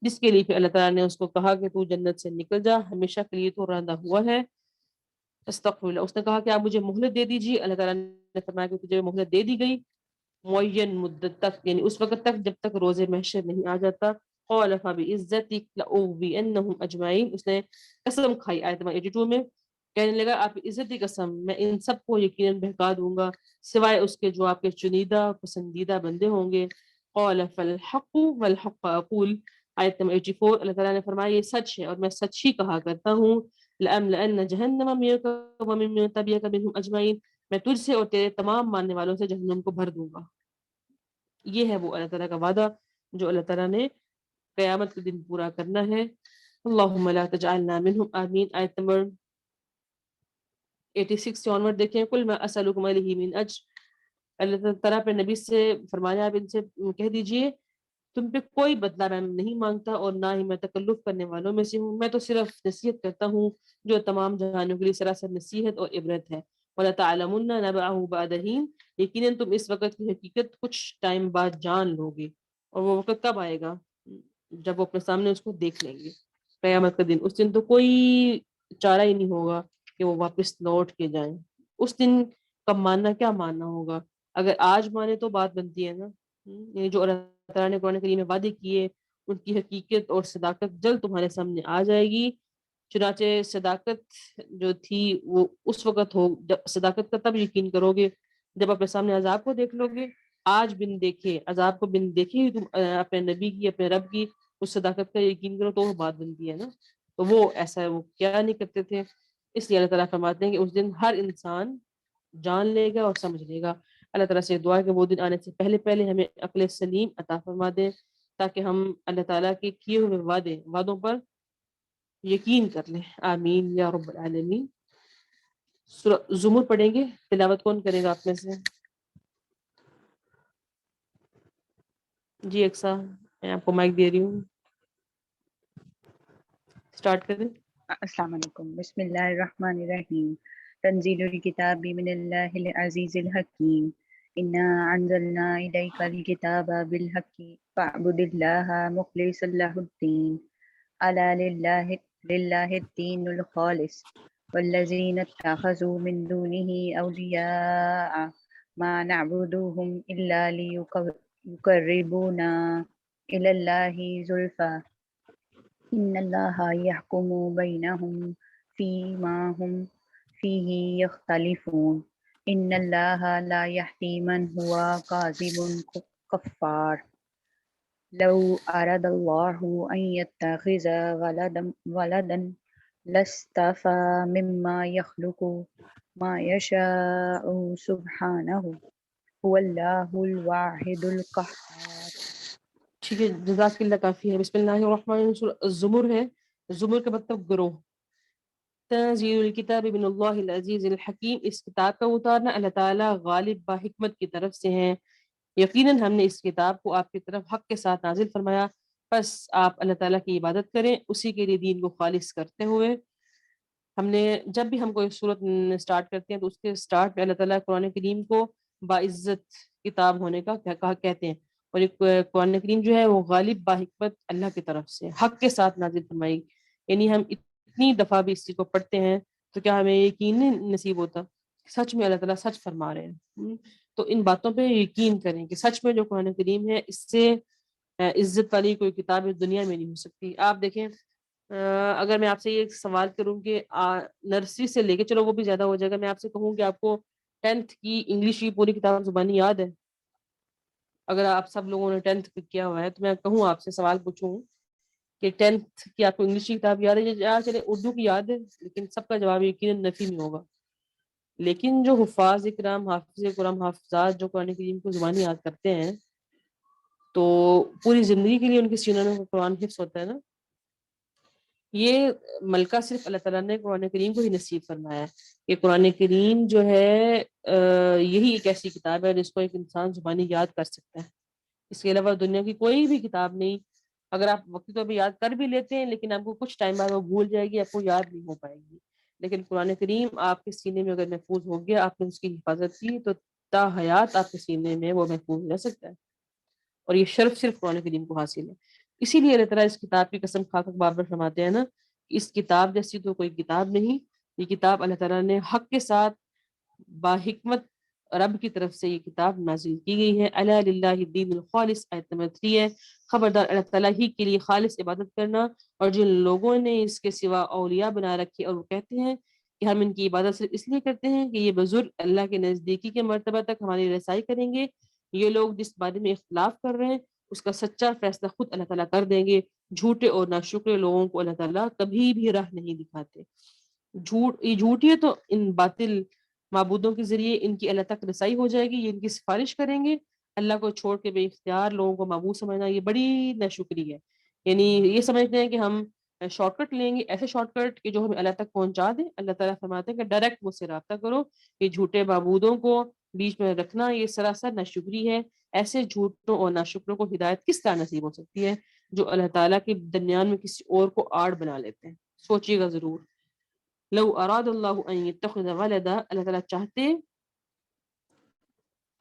جس کے لیے پھر اللہ تعالیٰ نے اس کو کہا کہ تو جنت سے نکل جا, ہمیشہ کے لیے تو راندا ہوا ہے. استغفر اللہ. اس نے کہا کہ آپ مجھے مہلت دے دیجیے. اللہ تعالیٰ نے فرمایا کہ تجھے مہلت دے دی گئی معین مدت تک, یعنی اس وقت تک جب تک روز محشر نہیں آ جاتا. قال فبعزتک لأغوینہم اجمعین. اس نے قسم کھائی آیت نمبر 82 میں, کہنے لگا آپ کی عزت کی قسم, میں ان سب کو یقیناً بہکا دوں گا سوائے اس کے جو آپ کے چنیدہ پسندیدہ بندے ہوں گے. قال فالحق والحق اقول. آیت نمبر 84, اللہ تعالیٰ نے فرمایا یہ سچ ہے اور میں سچ ہی کہا کرتا ہوں. لأملأن جہنم منک ومن تبعک منہم اجمعین. میں تجھ سے اور تیرے تمام ماننے والوں سے جہنم کو بھر دوں گا. یہ ہے وہ اللہ تعالیٰ کا وعدہ جو اللہ تعالیٰ نے قیامت کے دن پورا کرنا ہے. اللہم لا تجعلنا منہم, آمین. آیت نمبر 86 سے آنورڈ دیکھیں. قل ما اسألکم علیہ من اجر. اللہ تعالیٰ پہ نبی سے فرمایا آپ ان سے کہہ دیجئے تم پہ کوئی بدلہ میں نہیں مانگتا اور نہ ہی میں تکلف کرنے والوں میں سے ہوں, میں تو صرف نصیحت کرتا ہوں جو تمام جہانوں کے لیے سراسر نصیحت اور عبرت ہے. وَلَتَعْلَمُنَّ نَبَأَهُ بَعْدَ حِینٍ. یقیناً تم اس وقت کی حقیقت کچھ ٹائم بعد جان لو گے. اور وہ وقت کب آئے گا؟ جب وہ اپنے سامنے اس کو دیکھ لیں گے, قیامت کا دن. اس دن تو کوئی چارہ ہی نہیں ہوگا کہ وہ واپس لوٹ کے جائیں. اس دن کا ماننا کیا ماننا ہوگا؟ اگر آج مانے تو بات بنتی ہے نا. یہ جو اللہ تعالیٰ نے قرآن کریم میں وعدے کیے ان کی حقیقت اور صداقت جلد تمہارے سامنے آ جائے گی. چنانچہ صداقت جو تھی وہ اس وقت ہو, جب صداقت کا تب یقین کرو گے جب اپنے سامنے عذاب کو دیکھ لو گے. آج بن دیکھے عذاب کو بن دیکھے ہی تم اپنے نبی کی اپنے رب کی اس صداقت کا یقین کرو تو وہ بات بنتی ہے نا. تو وہ ایسا ہے, وہ کیا نہیں کرتے تھے. اس لیے اللہ تعالیٰ فرماتے ہیں کہ اس دن ہر انسان جان لے گا اور سمجھ لے گا. اللہ تعالیٰ سے دعا ہے کہ وہ دن آنے سے پہلے پہلے ہمیں عقل سلیم عطا فرما دے تاکہ ہم اللہ تعالیٰ کے کیے ہوئے وعدوں پر یقین کر لیں. آمین یا رب العالمین. سورہ زمر پڑھیں گے, تلاوت کون کرے گا آپ میں سے؟ جی اکسا, میں آپ کو مائک دے رہی ہوں, سٹارٹ کریں. السلام علیکم. بسم اللہ الرحمن الرحیم. تنزیل الکتاب من اللہ العزیز الحکیم. انا انزلنا الیک الکتاب بالحق فاعبد اللہ مخلصا لہ الدین الا للہ الدین الخالص والذین اتخذوا من دونه اولیاء ما نعبدوهم الا لیقربونا الی اللہ زلفی ان اللہ یحکم بینہم فیما ہم فیہ یختلفون ان اللہ لا یہدی من هو کاذب کفار. لو اراد اللہ ان یتخذ ولدا لاصطفى مما يخلق ما يشاء سبحانہ هو اللہ الواحد القہار. ٹھیک ہے, جزاک اللہ, کافی ہے. بسم اللہ الرحمن الرحیم. سورہ الزمر ہے. زمر کا مطلب گروہ. تنزیل الکتاب من اللہ العزیز الحکیم، اس کتاب کا اتارنا اللہ تعالیٰ غالب با حکمت کی طرف سے ہیں، یقیناً ہم نے اس کتاب کو آپ کی طرف حق کے ساتھ نازل فرمایا، بس آپ اللہ تعالیٰ کی عبادت کریں اسی کے لیے دین کو خالص کرتے ہوئے۔ ہم نے جب بھی ہم کوئی صورت سٹارٹ کرتے ہیں تو اس کے سٹارٹ پہ اللہ تعالیٰ قرآن کریم کو باعزت کتاب ہونے کا کہتے ہیں، اور ایک قرآن کریم جو ہے وہ غالب با حکمت اللہ کی طرف سے حق کے ساتھ نازل فرمائی، یعنی ہم اتنی دفعہ بھی اس چیز کو پڑھتے ہیں تو کیا ہمیں یقین نہیں نصیب ہوتا سچ میں اللہ تعالیٰ سچ فرما رہے ہیں؟ تو ان باتوں پہ یقین کریں کہ سچ میں جو قرآن کریم ہے اس سے عزت والی کوئی کتاب اس دنیا میں نہیں ہو سکتی۔ آپ دیکھیں اگر میں آپ سے یہ سوال کروں کہ نرسری سے لے کے، چلو وہ بھی زیادہ ہو جائے گا، میں آپ سے کہوں کہ آپ کو 10th کی انگلش کی پوری کتاب زبانی یاد ہے؟ اگر آپ سب لوگوں نے 10th کیا ہوا ہے تو میں کہوں آپ سے سوال پوچھوں کہ 10th کی آپ کو انگلش کی کتاب یاد ہے یا چلے اردو کی یاد ہے، لیکن سب کا جواب یقیناً نفی میں ہوگا۔ لیکن جو حفاظ اکرام، حافظ قرآن، حافظات جو قرآن کریم کو زبانی یاد کرتے ہیں تو پوری زندگی کے لیے ان کے سینوں میں قرآن حفظ ہوتا ہے نا۔ یہ ملکہ صرف اللہ تعالیٰ نے قرآن کریم کو ہی نصیب فرمایا ہے کہ قرآن کریم جو ہے یہی ایک ایسی کتاب ہے جس کو ایک انسان زبانی یاد کر سکتا ہے، اس کے علاوہ دنیا کی کوئی بھی کتاب نہیں۔ اگر آپ وقتی طور پہ یاد کر بھی لیتے ہیں لیکن آپ کو کچھ ٹائم بعد وہ بھول جائے گی، آپ کو یاد نہیں ہو پائے گی، لیکن قرآن کریم آپ کے سینے میں اگر محفوظ ہو گیا، آپ نے اس کی حفاظت کی تو تا حیات آپ کے سینے میں وہ محفوظ رہ سکتا ہے، اور یہ شرف صرف قرآن کریم کو حاصل ہے۔ اسی لیے اللہ تعالیٰ اس کتاب کی قسم کھا کر بار بار فرماتے ہیں نا، اس کتاب جیسی تو کوئی کتاب نہیں، یہ کتاب اللہ تعالیٰ نے حق کے ساتھ با حکمت رب کی طرف سے یہ کتاب نازل کی گئی ہے۔ الا للہ الدین الخالص، آیت نمبر 3 ہے، خبردار اللہ تعالیٰ ہی کے لیے خالص عبادت کرنا، اور جن لوگوں نے اس کے سوا اولیاء بنا رکھے اور وہ کہتے ہیں کہ ہم ان کی عبادت صرف اس لیے کرتے ہیں کہ یہ بزرگ اللہ کے نزدیکی کے مرتبہ تک ہماری رسائی کریں گے، یہ لوگ جس بارے میں اختلاف کر رہے ہیں اس کا سچا فیصلہ خود اللہ تعالیٰ کر دیں گے۔ جھوٹے اور ناشکرے لوگوں کو اللہ تعالیٰ کبھی بھی راہ نہیں دکھاتے۔ یہ جھوٹی ہے تو ان باطل معبودوں کے ذریعے ان کی اللہ تک رسائی ہو جائے گی، یہ ان کی سفارش کریں گے۔ اللہ کو چھوڑ کے بے اختیار لوگوں کو معبود سمجھنا یہ بڑی ناشکری ہے، یعنی یہ سمجھتے ہیں کہ ہم شارٹ کٹ لیں گے، ایسے شارٹ کٹ کہ جو ہمیں اللہ تک پہنچا دیں۔ اللہ تعالیٰ فرماتے ہیں کہ ڈائریکٹ مجھ سے رابطہ کرو، یہ جھوٹے معبودوں کو بیچ میں رکھنا یہ سراسر ناشکری ہے۔ ایسے جھوٹوں اور ناشکروں کو ہدایت کس طرح نصیب ہو سکتی ہے جو اللہ تعالیٰ کے درمیان میں کسی اور کو آڑ بنا لیتے ہیں؟ سوچیے گا ضرور۔ لو اراد اللہ ان یتخذ ولدا، اللہ تعالیٰ چاہتے،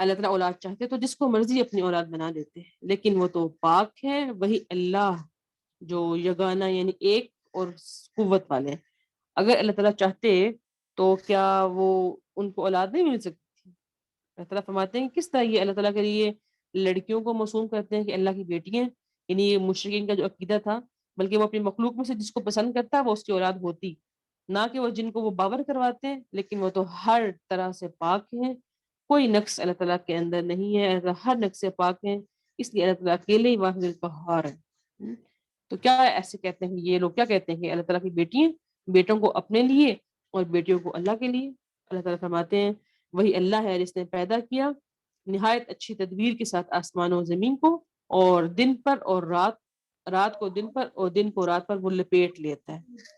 اللہ تعالیٰ اولاد چاہتے تو جس کو مرضی اپنی اولاد بنا دیتے، لیکن وہ تو پاک ہے، وہی اللہ جو یگانہ یعنی ایک اور قوت والے ہیں۔ اگر اللہ تعالیٰ چاہتے تو کیا وہ ان کو اولاد نہیں مل سکتی تھی؟ اللہ تعالیٰ فرماتے ہیں کس طرح یہ اللہ تعالیٰ کے لیے لڑکیوں کو موسوم کرتے ہیں کہ اللہ کی بیٹی ہیں، یعنی یہ مشرکین کا جو عقیدہ تھا، بلکہ وہ اپنی مخلوق میں سے جس کو پسند کرتا وہ اس کی اولاد ہوتی، نہ کہ وہ جن کو وہ باور کرواتے ہیں، لیکن وہ تو ہر طرح سے پاک ہیں، کوئی نقص اللہ تعالیٰ کے اندر نہیں ہے، اللہ تعالیٰ ہر نقص سے پاک ہیں، اس لیے اللہ تعالیٰ اکیلے ہی واحد القہار ہے۔ تو کیا ایسے کہتے ہیں، یہ لوگ کیا کہتے ہیں کہ اللہ تعالیٰ کی بیٹی ہیں، بیٹوں کو اپنے لیے اور بیٹیوں کو اللہ کے لیے۔ اللہ تعالیٰ فرماتے ہیں وہی اللہ ہے جس نے پیدا کیا نہایت اچھی تدبیر کے ساتھ آسمان و زمین کو، اور دن پر اور رات کو دن پر اور دن کو رات پر وہ لپیٹ لیتا ہے۔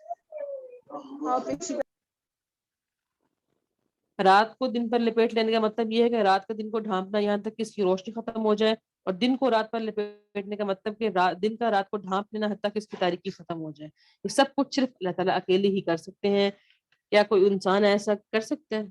رات کو دن پر لپیٹ لینے کا مطلب یہ ہے کہ رات کا دن کو ڈھانپنا یہاں تک کہ اس کی روشنی ختم ہو جائے، اور دن کو رات پر لپیٹنے کا مطلب کہ دن کا رات کو ڈھانپ لینا حتیٰ کہ اس کی تاریکی ختم ہو جائے۔ یہ سب کچھ صرف اللہ تعالیٰ اکیلے ہی کر سکتے ہیں، کیا کوئی انسان ایسا کر سکتا ہے؟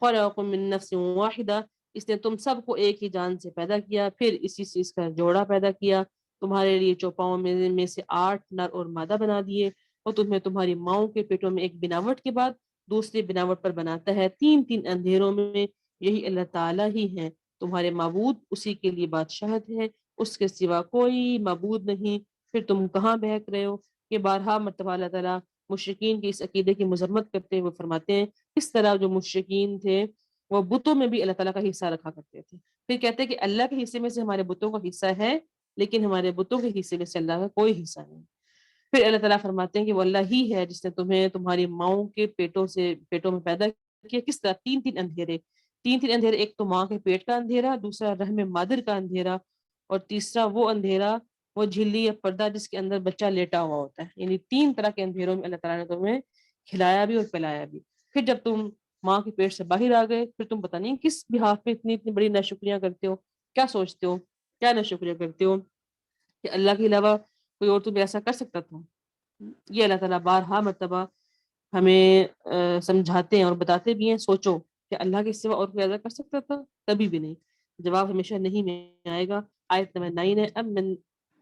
خلقکم من نفس واحدہ، اس نے تم سب کو ایک ہی جان سے پیدا کیا، پھر اسی سے اس کا جوڑا پیدا کیا، تمہارے لیے چوپاؤں میں سے 8 نر اور مادہ بنا دیے، اور تمہیں تمہاری ماؤں کے پیٹوں میں ایک بناوٹ کے بعد دوسری بناوٹ پر بناتا ہے، 3 اندھیروں میں، یہی اللہ تعالیٰ ہی ہے تمہارے معبود، اسی کے لیے بادشاہت ہے، اس کے سوا کوئی معبود نہیں، پھر تم کہاں بہک رہے ہو؟ کہ بارہا مرتبہ اللہ تعالیٰ مشرکین کی اس عقیدے کی مذمت کرتے ہوئے فرماتے ہیں اس طرح جو مشرکین تھے وہ بتوں میں بھی اللہ تعالیٰ کا حصہ رکھا کرتے تھے، پھر کہتے ہیں کہ اللہ کے حصے میں سے ہمارے بتوں کا حصہ ہے، لیکن ہمارے بتوں کے حصے میں سے اللہ کا کوئی حصہ نہیں۔ پھر اللہ تعالیٰ فرماتے ہیں کہ وہ اللہ ہی ہے جس نے تمہیں تمہاری ماؤں کے پیٹوں میں پیدا کیا، کس طرح 3 اندھیرے، ایک تو ماں کے پیٹ کا اندھیرا، دوسرا رحم مادر کا اندھیرا، اور تیسرا وہ اندھیرا وہ جھلی یا پردہ جس کے اندر بچہ لیٹا ہوا ہوتا ہے. یعنی 3 طرح کے اندھیروں میں اللہ تعالیٰ نے تمہیں کھلایا بھی اور پلایا بھی. پھر جب تم ماں کے پیٹ سے باہر آ گئے, پھر تم پتہ نہیں کس بحاف پہ اتنی بڑی ناشکریاں کرتے ہو, کیا سوچتے ہو, کیا ناشکریاں کرتے ہو کہ اللہ کے علاوہ کوئی اور تمہیں ایسا کر سکتا تھا. یہ اللہ تعالیٰ بارہا مرتبہ ہمیں سمجھاتے ہیں اور بتاتے بھی ہیں, سوچو کہ اللہ کے سوا اور کوئی ایسا کر سکتا تھا؟ کبھی بھی نہیں. جواب ہمیشہ نہیں میں آئے گا. آیت نمبر 9 ہے,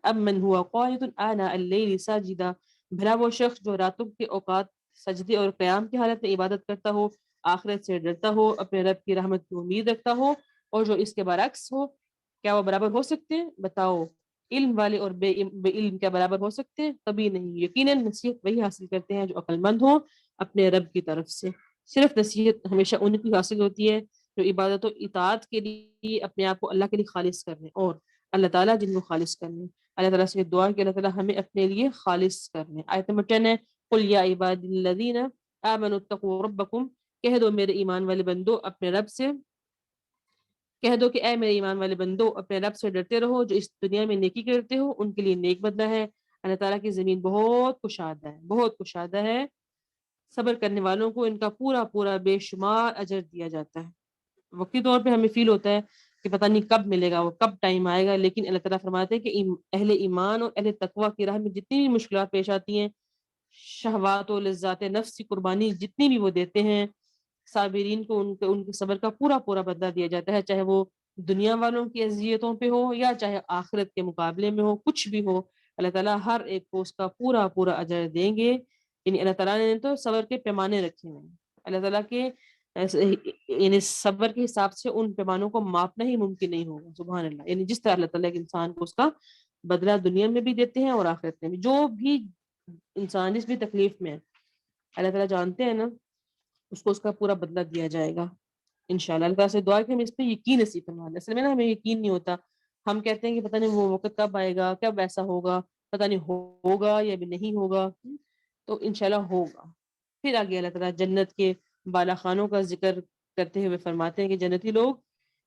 اب من ہوا قانت آناء اللیل ساجدا, بھلا وہ شخص جو راتوں کے اوقات سجدے اور قیام کی حالت میں عبادت کرتا ہو, آخرت سے ڈرتا ہو, اپنے رب کی رحمت کی امید رکھتا ہو, اور جو اس کے برعکس ہو, کیا وہ برابر ہو سکتے ہیں؟ بتاؤ. علم والے اور بے علم کیا برابر ہو سکتے ہیں؟ کبھی نہیں. یقیناً نصیحت وہی حاصل کرتے ہیں جو عقل مند ہوں اپنے رب کی طرف سے. صرف نصیحت ہمیشہ ان کی حاصل ہوتی ہے جو عبادت و اطاعت کے لیے اپنے آپ کو اللہ کے لیے خالص کر لیں, اور اللہ تعالیٰ جن کو خالص کر لیں. اللہ تعالیٰ سے دعا کہ اللہ تعالیٰ ہمیں اپنے لیے خالص کر لیں. آیت نمبر 10 ہے, قل یا عبادی الذین آمنوا اتقوا ربکم, کہہ دو میرے ایمان والے بندو اپنے رب سے, کہہ دو کہ اے میرے ایمان والے بندو اپنے رب سے ڈرتے رہو, جو اس دنیا میں نیکی کرتے ہو ان کے لیے نیک بدلہ ہے. اللہ تعالیٰ کی زمین بہت کشادہ ہے, بہت کشادہ ہے. صبر کرنے والوں کو ان کا پورا پورا بے شمار اجر دیا جاتا ہے. وقتی طور پہ ہمیں فیل ہوتا ہے کہ پتہ نہیں کب ملے گا, وہ کب ٹائم آئے گا, لیکن اللہ تعالیٰ فرماتے ہیں کہ اہل ایمان اور اہل تقوی کی راہ میں جتنی بھی مشکلات پیش آتی ہیں, شہوات و لذات نفس کی قربانی جتنی بھی وہ دیتے ہیں, صابرین کو ان کے صبر کا پورا پورا بدلہ دیا جاتا ہے, چاہے وہ دنیا والوں کی اذیتوں پہ ہو یا چاہے آخرت کے مقابلے میں ہو, کچھ بھی ہو, اللہ تعالیٰ ہر ایک کو اس کا پورا پورا اجر دیں گے. یعنی اللہ تعالیٰ نے تو صبر کے پیمانے رکھے ہیں. اللہ تعالیٰ کے یعنی صبر کے حساب سے ان پیمانوں کو ماپنا ہی ممکن نہیں ہوگا. سبحان اللہ. یعنی جس طرح اللہ تعالیٰ کے انسان کو اس کا بدلہ دنیا میں بھی دیتے ہیں اور آخرت میں بھی. جو بھی انسان جس بھی تکلیف میں ہے اللہ تعالیٰ جانتے ہیں نا, اس کو اس کا پورا بدلہ دیا جائے گا انشاءاللہ. اللہ تعالیٰ سے دعا کہ ہمیں اس پہ یقین نصیب فرما دے. اصل میں نا ہمیں یقین نہیں ہوتا, ہم کہتے ہیں کہ پتہ نہیں وہ وقت کب آئے گا, کب ایسا ہوگا, پتہ نہیں ہوگا یا بھی نہیں ہوگا. تو انشاءاللہ ہوگا. پھر آگے اللہ تعالیٰ جنت کے بالا خانوں کا ذکر کرتے ہوئے فرماتے ہیں کہ جنتی لوگ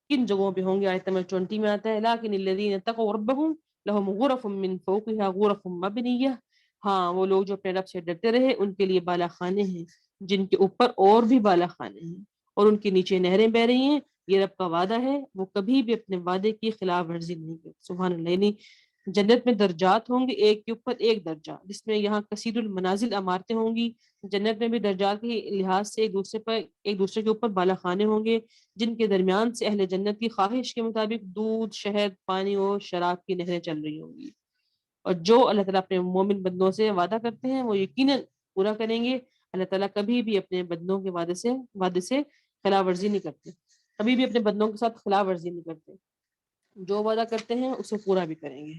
کن جگہوں پہ ہوں گے. آیت نمبر 20 میں آتا ہے, لیکن الذین اتقوا ربهم لهم غرف من فوقها غرف مبنیہ, ہاں وہ لوگ جو اپنے رب سے ڈرتے رہے ان کے لیے بالا خانے ہیں جن کے اوپر اور بھی بالا خانے ہیں, اور ان کے نیچے نہریں بہ رہی ہیں. یہ رب کا وعدہ ہے, وہ کبھی بھی اپنے وعدے کی خلاف ورزی نہیں کرتے. سبحان اللہ. یعنی جنت میں درجات ہوں گے, ایک کے اوپر ایک درجہ, جس میں یہاں کثیر المنازل عمارتیں ہوں گی, جنت میں بھی درجات کے لحاظ سے ایک دوسرے کے اوپر بالا خانے ہوں گے, جن کے درمیان سے اہل جنت کی خواہش کے مطابق دودھ, شہد, پانی اور شراب کی نہریں چل رہی ہوں گی. اور جو اللہ تعالیٰ اپنے مومن بندوں سے وعدہ کرتے ہیں وہ یقیناً پورا کریں گے. اللہ تعالیٰ کبھی بھی اپنے بندوں کے وعدے سے خلاف ورزی نہیں کرتے, کبھی بھی اپنے بندوں کے ساتھ خلاف ورزی نہیں کرتے. جو وعدہ کرتے ہیں اسے پورا بھی کریں گے.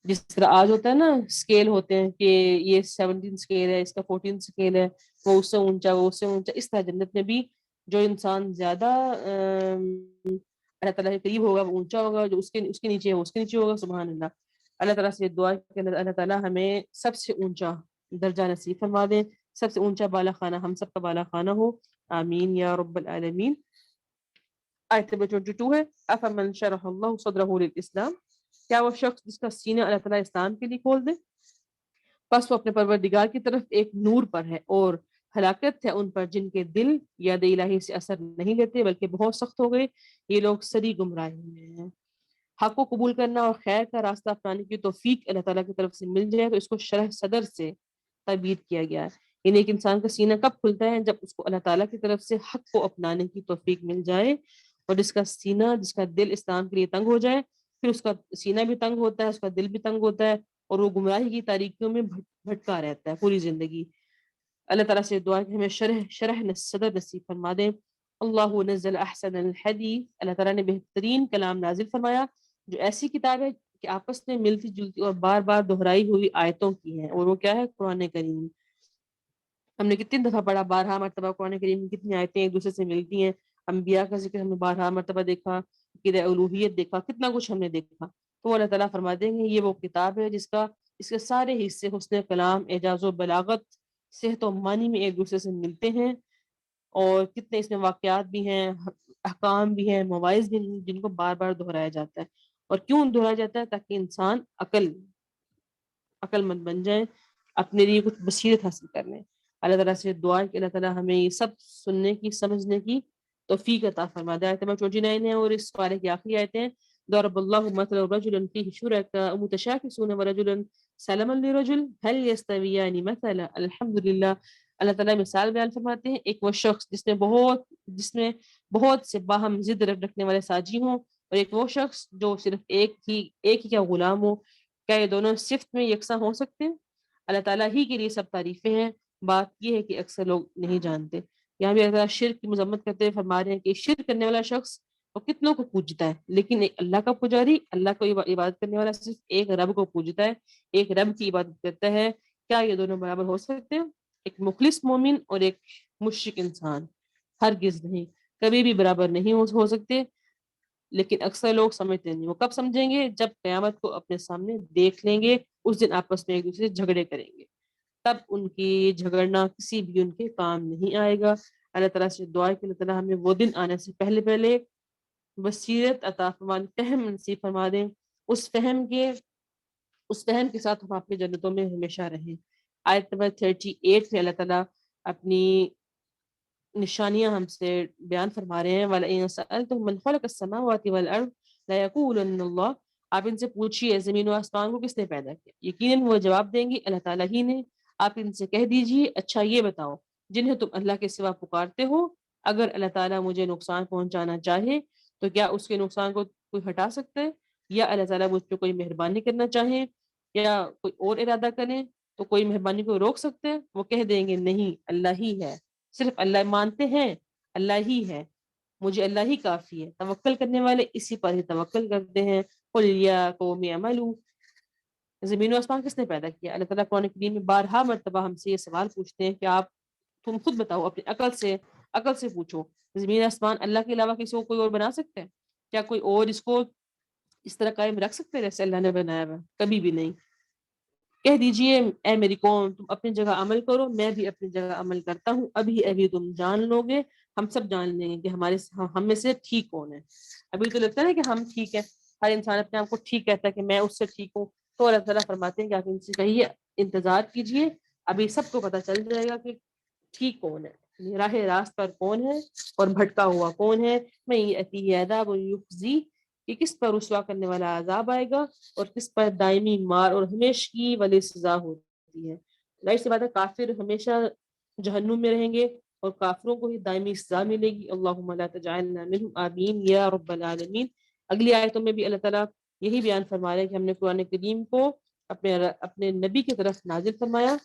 جس طرح آج ہوتا ہے نا, اسکیل ہوتے ہیں کہ یہ 17 اسکیل ہے, اس کا 14 اسکیل ہے, وہ اس سے اونچا, وہ اس سے اونچا. اس طرح جنت میں بھی جو انسان زیادہ اللہ تعالیٰ کے قریب ہوگا وہ اونچا ہوگا, جو اس کے نیچے ہے اس کے نیچے ہوگا. سبحان اللہ. اللہ تعالیٰ سے دعا کہ اللہ تعالیٰ ہمیں سب سے اونچا درجہ نصیب فرما دیں, سب سے اونچا بالا خانہ ہم سب کا بالا خانہ ہو. آمین یا رب العالمین. آیت نمبر 22 ہے, افمن شرح اللہ صدرہ للاسلام, کیا وہ شخص جس کا سینہ اللہ تعالیٰ اسلام کے لیے کھول دے, بس وہ اپنے پروردگار کی طرف ایک نور پر ہے, اور ہلاکت ہے ان پر جن کے دل یاد الہی سے اثر نہیں لیتے بلکہ بہت سخت ہو گئے. یہ لوگ سری گمراہی میں ہیں. حق کو قبول کرنا اور خیر کا راستہ اپنانے کی توفیق اللہ تعالیٰ کی طرف سے مل جائے تو اس کو شرح صدر سے تعبیر کیا گیا ہے. یعنی ایک انسان کا سینہ کب کھلتا ہے؟ جب اس کو اللہ تعالیٰ کی طرف سے حق کو اپنانے کی توفیق مل جائے, اور جس کا سینہ, جس کا دل اسلام کے لیے تنگ ہو جائے, پھر اس کا سینہ بھی تنگ ہوتا ہے, اس کا دل بھی تنگ ہوتا ہے, اور وہ گمراہی کی تاریکیوں میں بھٹکا رہتا ہے پوری زندگی. اللہ تعالیٰ سے دعا کہ ہمیں شرح صدر نصیب فرما دیں. اللہ نزل احسن الحدیث, اللہ تعالیٰ نے بہترین کلام نازل فرمایا جو ایسی کتاب ہے کہ آپس میں ملتی جلتی اور بار بار دہرائی ہوئی آیتوں کی ہے, اور وہ کیا ہے؟ قرآن کریم. ہم نے کتنی دفعہ پڑھا, 12 مرتبہ قرآن کریم میں کتنی آیتیں ایک دوسرے سے ملتی ہیں. انبیاء کا ذکر ہم نے 12 مرتبہ دیکھا, عقیدہ الوہیت دیکھا, کتنا کچھ ہم نے دیکھا. تو اللہ تعالیٰ فرما دیں گے یہ وہ کتاب ہے جس کے سارے حصے حسن کلام, اعجاز و بلاغت, صحت و معنی میں ایک دوسرے سے ملتے ہیں, اور کتنے اس میں واقعات بھی ہیں, احکام بھی ہیں, مواعظ بھی ہیں جن کو بار بار دہرایا جاتا ہے. اور کیوں دہرایا جاتا ہے؟ تاکہ انسان عقل مند بن جائے، اپنے لیے کچھ بصیرت حاصل کر لیں۔ اللہ تعالیٰ سے دعا ہے کہ اللہ تعالیٰ ہمیں یہ سب سننے کی، سمجھنے کی توفیق عطا فرما دے۔ آیت نمبر 29 ہے اور اس پارے کی آخری آیتیں ہیں۔ ضرب اللہ مثلا رجلا فيه شركاء متشاكسون ورجلا سلما لرجل هل يستويان مثلا الحمد للہ۔ اللہ تعالیٰ مثال بیان فرماتے ہیں، ایک وہ شخص جس میں بہت سے باہم ضد رکھنے والے ساجی ہوں، اور ایک وہ شخص جو صرف ایک ہی کا غلام ہو، کیا یہ دونوں صفت میں یکساں ہو سکتے ہیں؟ اللہ تعالیٰ ہی کے لیے سب تعریفیں ہیں، بات یہ ہے کہ اکثر لوگ نہیں جانتے۔ یہاں بھی اللہ تعالیٰ شرک کی مذمت کرتے ہوئے فرما رہے ہیں کہ شرک کرنے والا شخص وہ کتنوں کو پوجتا ہے، لیکن ایک اللہ کا پجاری، اللہ کو عبادت کرنے والا صرف ایک رب کو پوجتا ہے، ایک رب کی عبادت کرتا ہے۔ کیا یہ دونوں برابر ہو سکتے ہیں؟ ایک مخلص مومن اور ایک مشرک انسان ہرگز نہیں، کبھی بھی برابر نہیں ہو سکتے۔ لیکن اکثر لوگ سمجھتے نہیں۔ وہ کب سمجھیں گے؟ جب قیامت کو اپنے سامنے دیکھ لیں گے، اس دن آپس میں ایک دوسرے سے جھگڑے کریں گے، تب ان کی جھگڑنا کسی بھی ان کے کام نہیں آئے گا۔ اللہ تعالیٰ سے دعا ہے کہ اللہ تعالیٰ ہمیں وہ دن آنے سے پہلے بصیرت عطا فرما، فہم نصیب فرما دیں، اس فہم کے ساتھ ہم اپنی جنتوں میں ہمیشہ رہیں۔ آیت نمبر 38 میں اللہ تعالیٰ اپنی نشانیاں ہم سے بیان فرما رہے ہیں۔ وَلَئِن سَأَلْتُم مَّنْ خَلَقَ السَّمَاوَاتِ وَالْأَرْضَ لَيَقُولُنَّ اللَّهُ۔ آپ ان سے پوچھیے زمین و آسمان کو کس نے پیدا کیا؟ یقیناً وہ جواب دیں گے اللہ تعالیٰ ہی نے۔ آپ ان سے کہہ دیجیے اچھا یہ بتاؤ، جنہیں تم اللہ کے سوا پکارتے ہو، اگر اللہ تعالیٰ مجھے نقصان پہنچانا چاہے تو کیا اس کے نقصان کو کوئی ہٹا سکتا ہے؟ یا اللہ تعالیٰ مجھ پہ کوئی مہربانی کرنا چاہے یا کوئی اور ارادہ کرے تو کوئی مہربانی کو روک سکتے ہیں؟ وہ کہہ دیں گے نہیں، اللہ ہی ہے، صرف اللہ مانتے ہیں، اللہ ہی ہے، مجھے اللہ ہی کافی ہے۔ توکل کرنے والے اسی پر ہی توکل کرتے ہیں۔ قُلْ یَا قَوْمِ اعْمَلُوا۔ زمین و آسمان کس نے پیدا کیا؟ اللہ تعالیٰ قرآن کریم میں بارہا مرتبہ ہم سے یہ سوال پوچھتے ہیں کہ تم خود بتاؤ، اپنی عقل سے پوچھو، زمین آسمان اللہ کے علاوہ کسی کو کوئی اور بنا سکتا ہے؟ کیا کوئی اور اس کو اس طرح قائم رکھ سکتے ہیں جیسے اللہ نے بنایا ہوا؟ کبھی بھی نہیں۔ کہہ دیجئے اے میری قوم، تم اپنی جگہ عمل کرو، میں بھی اپنی جگہ عمل کرتا ہوں، ابھی تم جان لو گے، ہم سب جان لیں گے کہ ہم میں سے ٹھیک کون ہے۔ ابھی تو لگتا ہے کہ ہم ٹھیک ہے، ہر انسان اپنے آپ کو ٹھیک کہتا ہے کہ میں اس سے ٹھیک ہوں، تو اللہ تعالیٰ فرماتے ہیں کہ آپ ان سے کہیے انتظار کیجئے، ابھی سب کو پتہ چل جائے گا کہ ٹھیک کون ہے، راہ راست پر کون ہے اور بھٹکا ہوا کون ہے۔ میں یأتیہ عذاب یخزی، کہ کس پر رسوا کرنے والا عذاب آئے گا اور کس پر دائمی مار اور ہمیشگی والی سزا ہوتی ہے۔ ظاہر سی بات ہے کافر ہمیشہ جہنم میں رہیں گے اور کافروں کو ہی دائمی سزا ملے گی۔ اللہم لا تجعلنا منہم، آمین یا رب العالمین۔ اگلی آیتوں میں بھی اللہ تعالیٰ یہی بیان فرما رہے ہیں کہ ہم نے قرآن کریم کو اپنے نبی کی طرف نازل فرمایا۔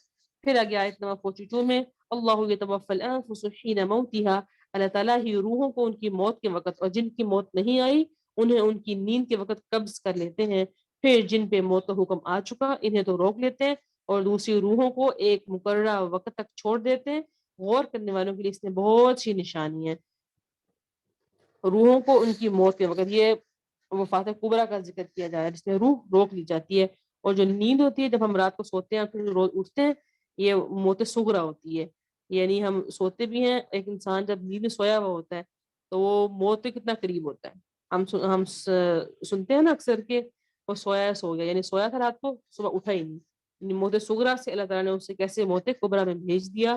پھر آگے آیت نمبر 42 میں اللہ یتوفی الانفس حین موتہا، اللہ تعالیٰ ہی روحوں کو ان کی موت کے وقت، اور جن کی موت نہیں آئی انہیں ان کی نیند کے وقت قبض کر لیتے ہیں، پھر جن پہ موت کا حکم آ چکا انہیں تو روک لیتے ہیں اور دوسری روحوں کو ایک مقررہ وقت تک چھوڑ دیتے ہیں۔ غور کرنے والوں کے لیے اس میں بہت سی نشانی ہے۔ روحوں کو ان کی موت کے وقت، یہ وفات کبریٰ کا ذکر کیا جا رہا ہے جس میں روح روک لی جاتی ہے، اور جو نیند ہوتی ہے جب ہم رات کو سوتے ہیں پھر روز اٹھتے ہیں، یہ موت صغریٰ ہوتی ہے۔ یعنی ہم سوتے بھی ہیں، ایک انسان جب نیند میں سویا ہوا ہوتا ہے تو وہ موت کے کتنا قریب ہوتا ہے۔ ہم سنتے ہیں نا اکثر کہ وہ سو گیا، یعنی سویا تھا رات کو، صبح اٹھا ہی نہیں، یعنی موت صغریٰ سے اللہ تعالیٰ نے اسے کیسے موت کبریٰ میں بھیج دیا۔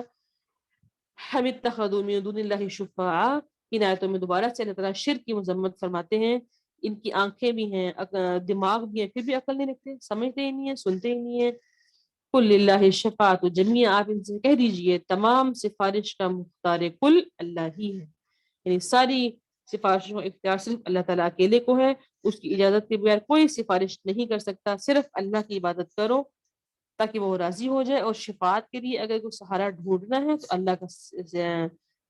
ہم اتخذوا من دون اللہ شفعاء، ان آیتوں میں دوبارہ سے اللہ تعالیٰ شرک کی مذمت فرماتے ہیں۔ ان کی آنکھیں بھی ہیں، دماغ بھی ہیں، پھر بھی عقل نہیں رکھتے، سمجھتے ہی نہیں ہیں، سنتے ہی نہیں ہیں۔ قل للہ الشفاعۃ جمیعا، آپ ان سے کہہ دیجئے تمام سفارش کا مختار کل اللہ ہی ہے، یعنی ساری سفارشوں کا اختیار صرف اللہ تعالیٰ اکیلے کو ہے، اس کی اجازت کے بغیر کوئی سفارش نہیں کر سکتا۔ صرف اللہ کی عبادت کرو تاکہ وہ راضی ہو جائے، اور شفاعت کے لیے اگر کوئی سہارا ڈھونڈنا ہے تو اللہ کا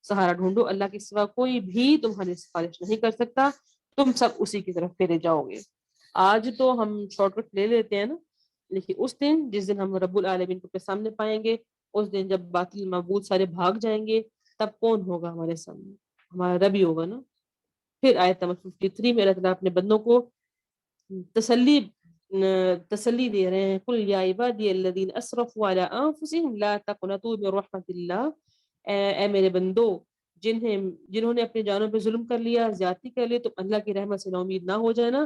سہارا ڈھونڈو، اللہ کے سوا کوئی بھی تمہاری سفارش نہیں کر سکتا، تم سب اسی کی طرف پھیرے جاؤ گے۔ آج تو ہم شارٹ کٹ لے لیتے ہیں نا، لیکن اس دن جس دن ہم رب العالمین کو اپنے سامنے پائیں گے، اس دن جب باطل معبود سارے بھاگ جائیں گے، تب کون ہوگا ہمارے سامنے؟ ہمارا رب ہی ہوگا نا۔ پھر آیت نمبر 53 میں اللہ تعالیٰ اپنے بندوں کو تسلی دے رہے ہیں۔ قل یا عبادی الذین اسرفوا علی انفسہم لا تقنطوا من رحمت اللہ، اے میرے بندو جنہوں نے اپنی جانوں پہ ظلم کر لیا، زیادتی کر لی، تم اللہ کی رحمت سے نا امید نہ ہو جانا۔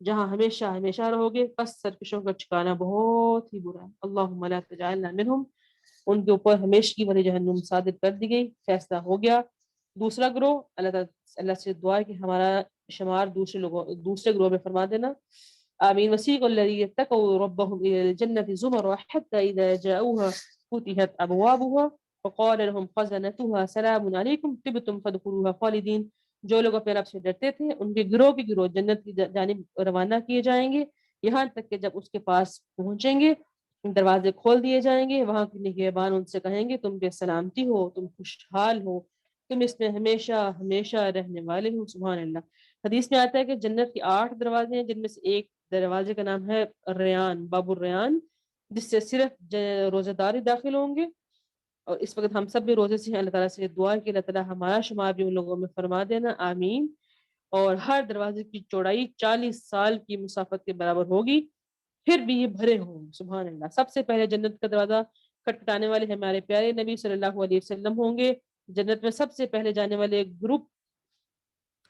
جہاں ہمیشہ ہمیشہ رہو گے، پس سرکشوں کا ٹھکانہ بہت ہی برا ہے۔ اللہم لا تجعلنا منہم، ان کے اوپر ہمیشہ والی جہنم صادر کر دی گئی، فیصلہ ہو گیا۔ دوسرا گروہ، اللہ سے دعا ہے کہ ہمارا شمار دوسرے گروہ میں فرما دینا، آمین۔ وسیق الذین اتقوا ربهم الى الجنة زمرا حتى اذا جاءوها فتحت ابوابها وقال لهم خزنتها سلام علیکم طبتم فادخلوها خالدین۔ جو لوگ اپنے رب سے ڈرتے تھے ان کے گروہ جنت کی جانب روانہ کیے جائیں گے، یہاں تک کہ جب اس کے پاس پہنچیں گے دروازے کھول دیے جائیں گے، وہاں کے نگہبان ان سے کہیں گے تم پہ سلامتی ہو، تم خوشحال ہو، تم اس میں ہمیشہ ہمیشہ رہنے والے ہو۔ سبحان اللہ۔ حدیث میں آتا ہے کہ جنت کے 8 دروازے ہیں، جن میں سے ایک دروازے کا نام ہے ریان، باب الریان، جس سے صرف روزہ دار ہی داخل ہوں گے۔ اور اس وقت ہم سب بھی روزے سے ہیں، اللہ تعالیٰ سے دعا ہے کہ اللہ تعالیٰ ہمارا شمار بھی ان لوگوں میں فرما دینا، آمین۔ اور ہر دروازے کی چوڑائی 40 سال کی مسافت کے برابر ہوگی، پھر بھی یہ بھرے ہوں۔ سبحان اللہ۔ سب سے پہلے جنت کا دروازہ کھٹکھٹانے والے ہمارے پیارے نبی صلی اللہ علیہ وسلم ہوں گے۔ جنت میں سب سے پہلے جانے والے گروپ،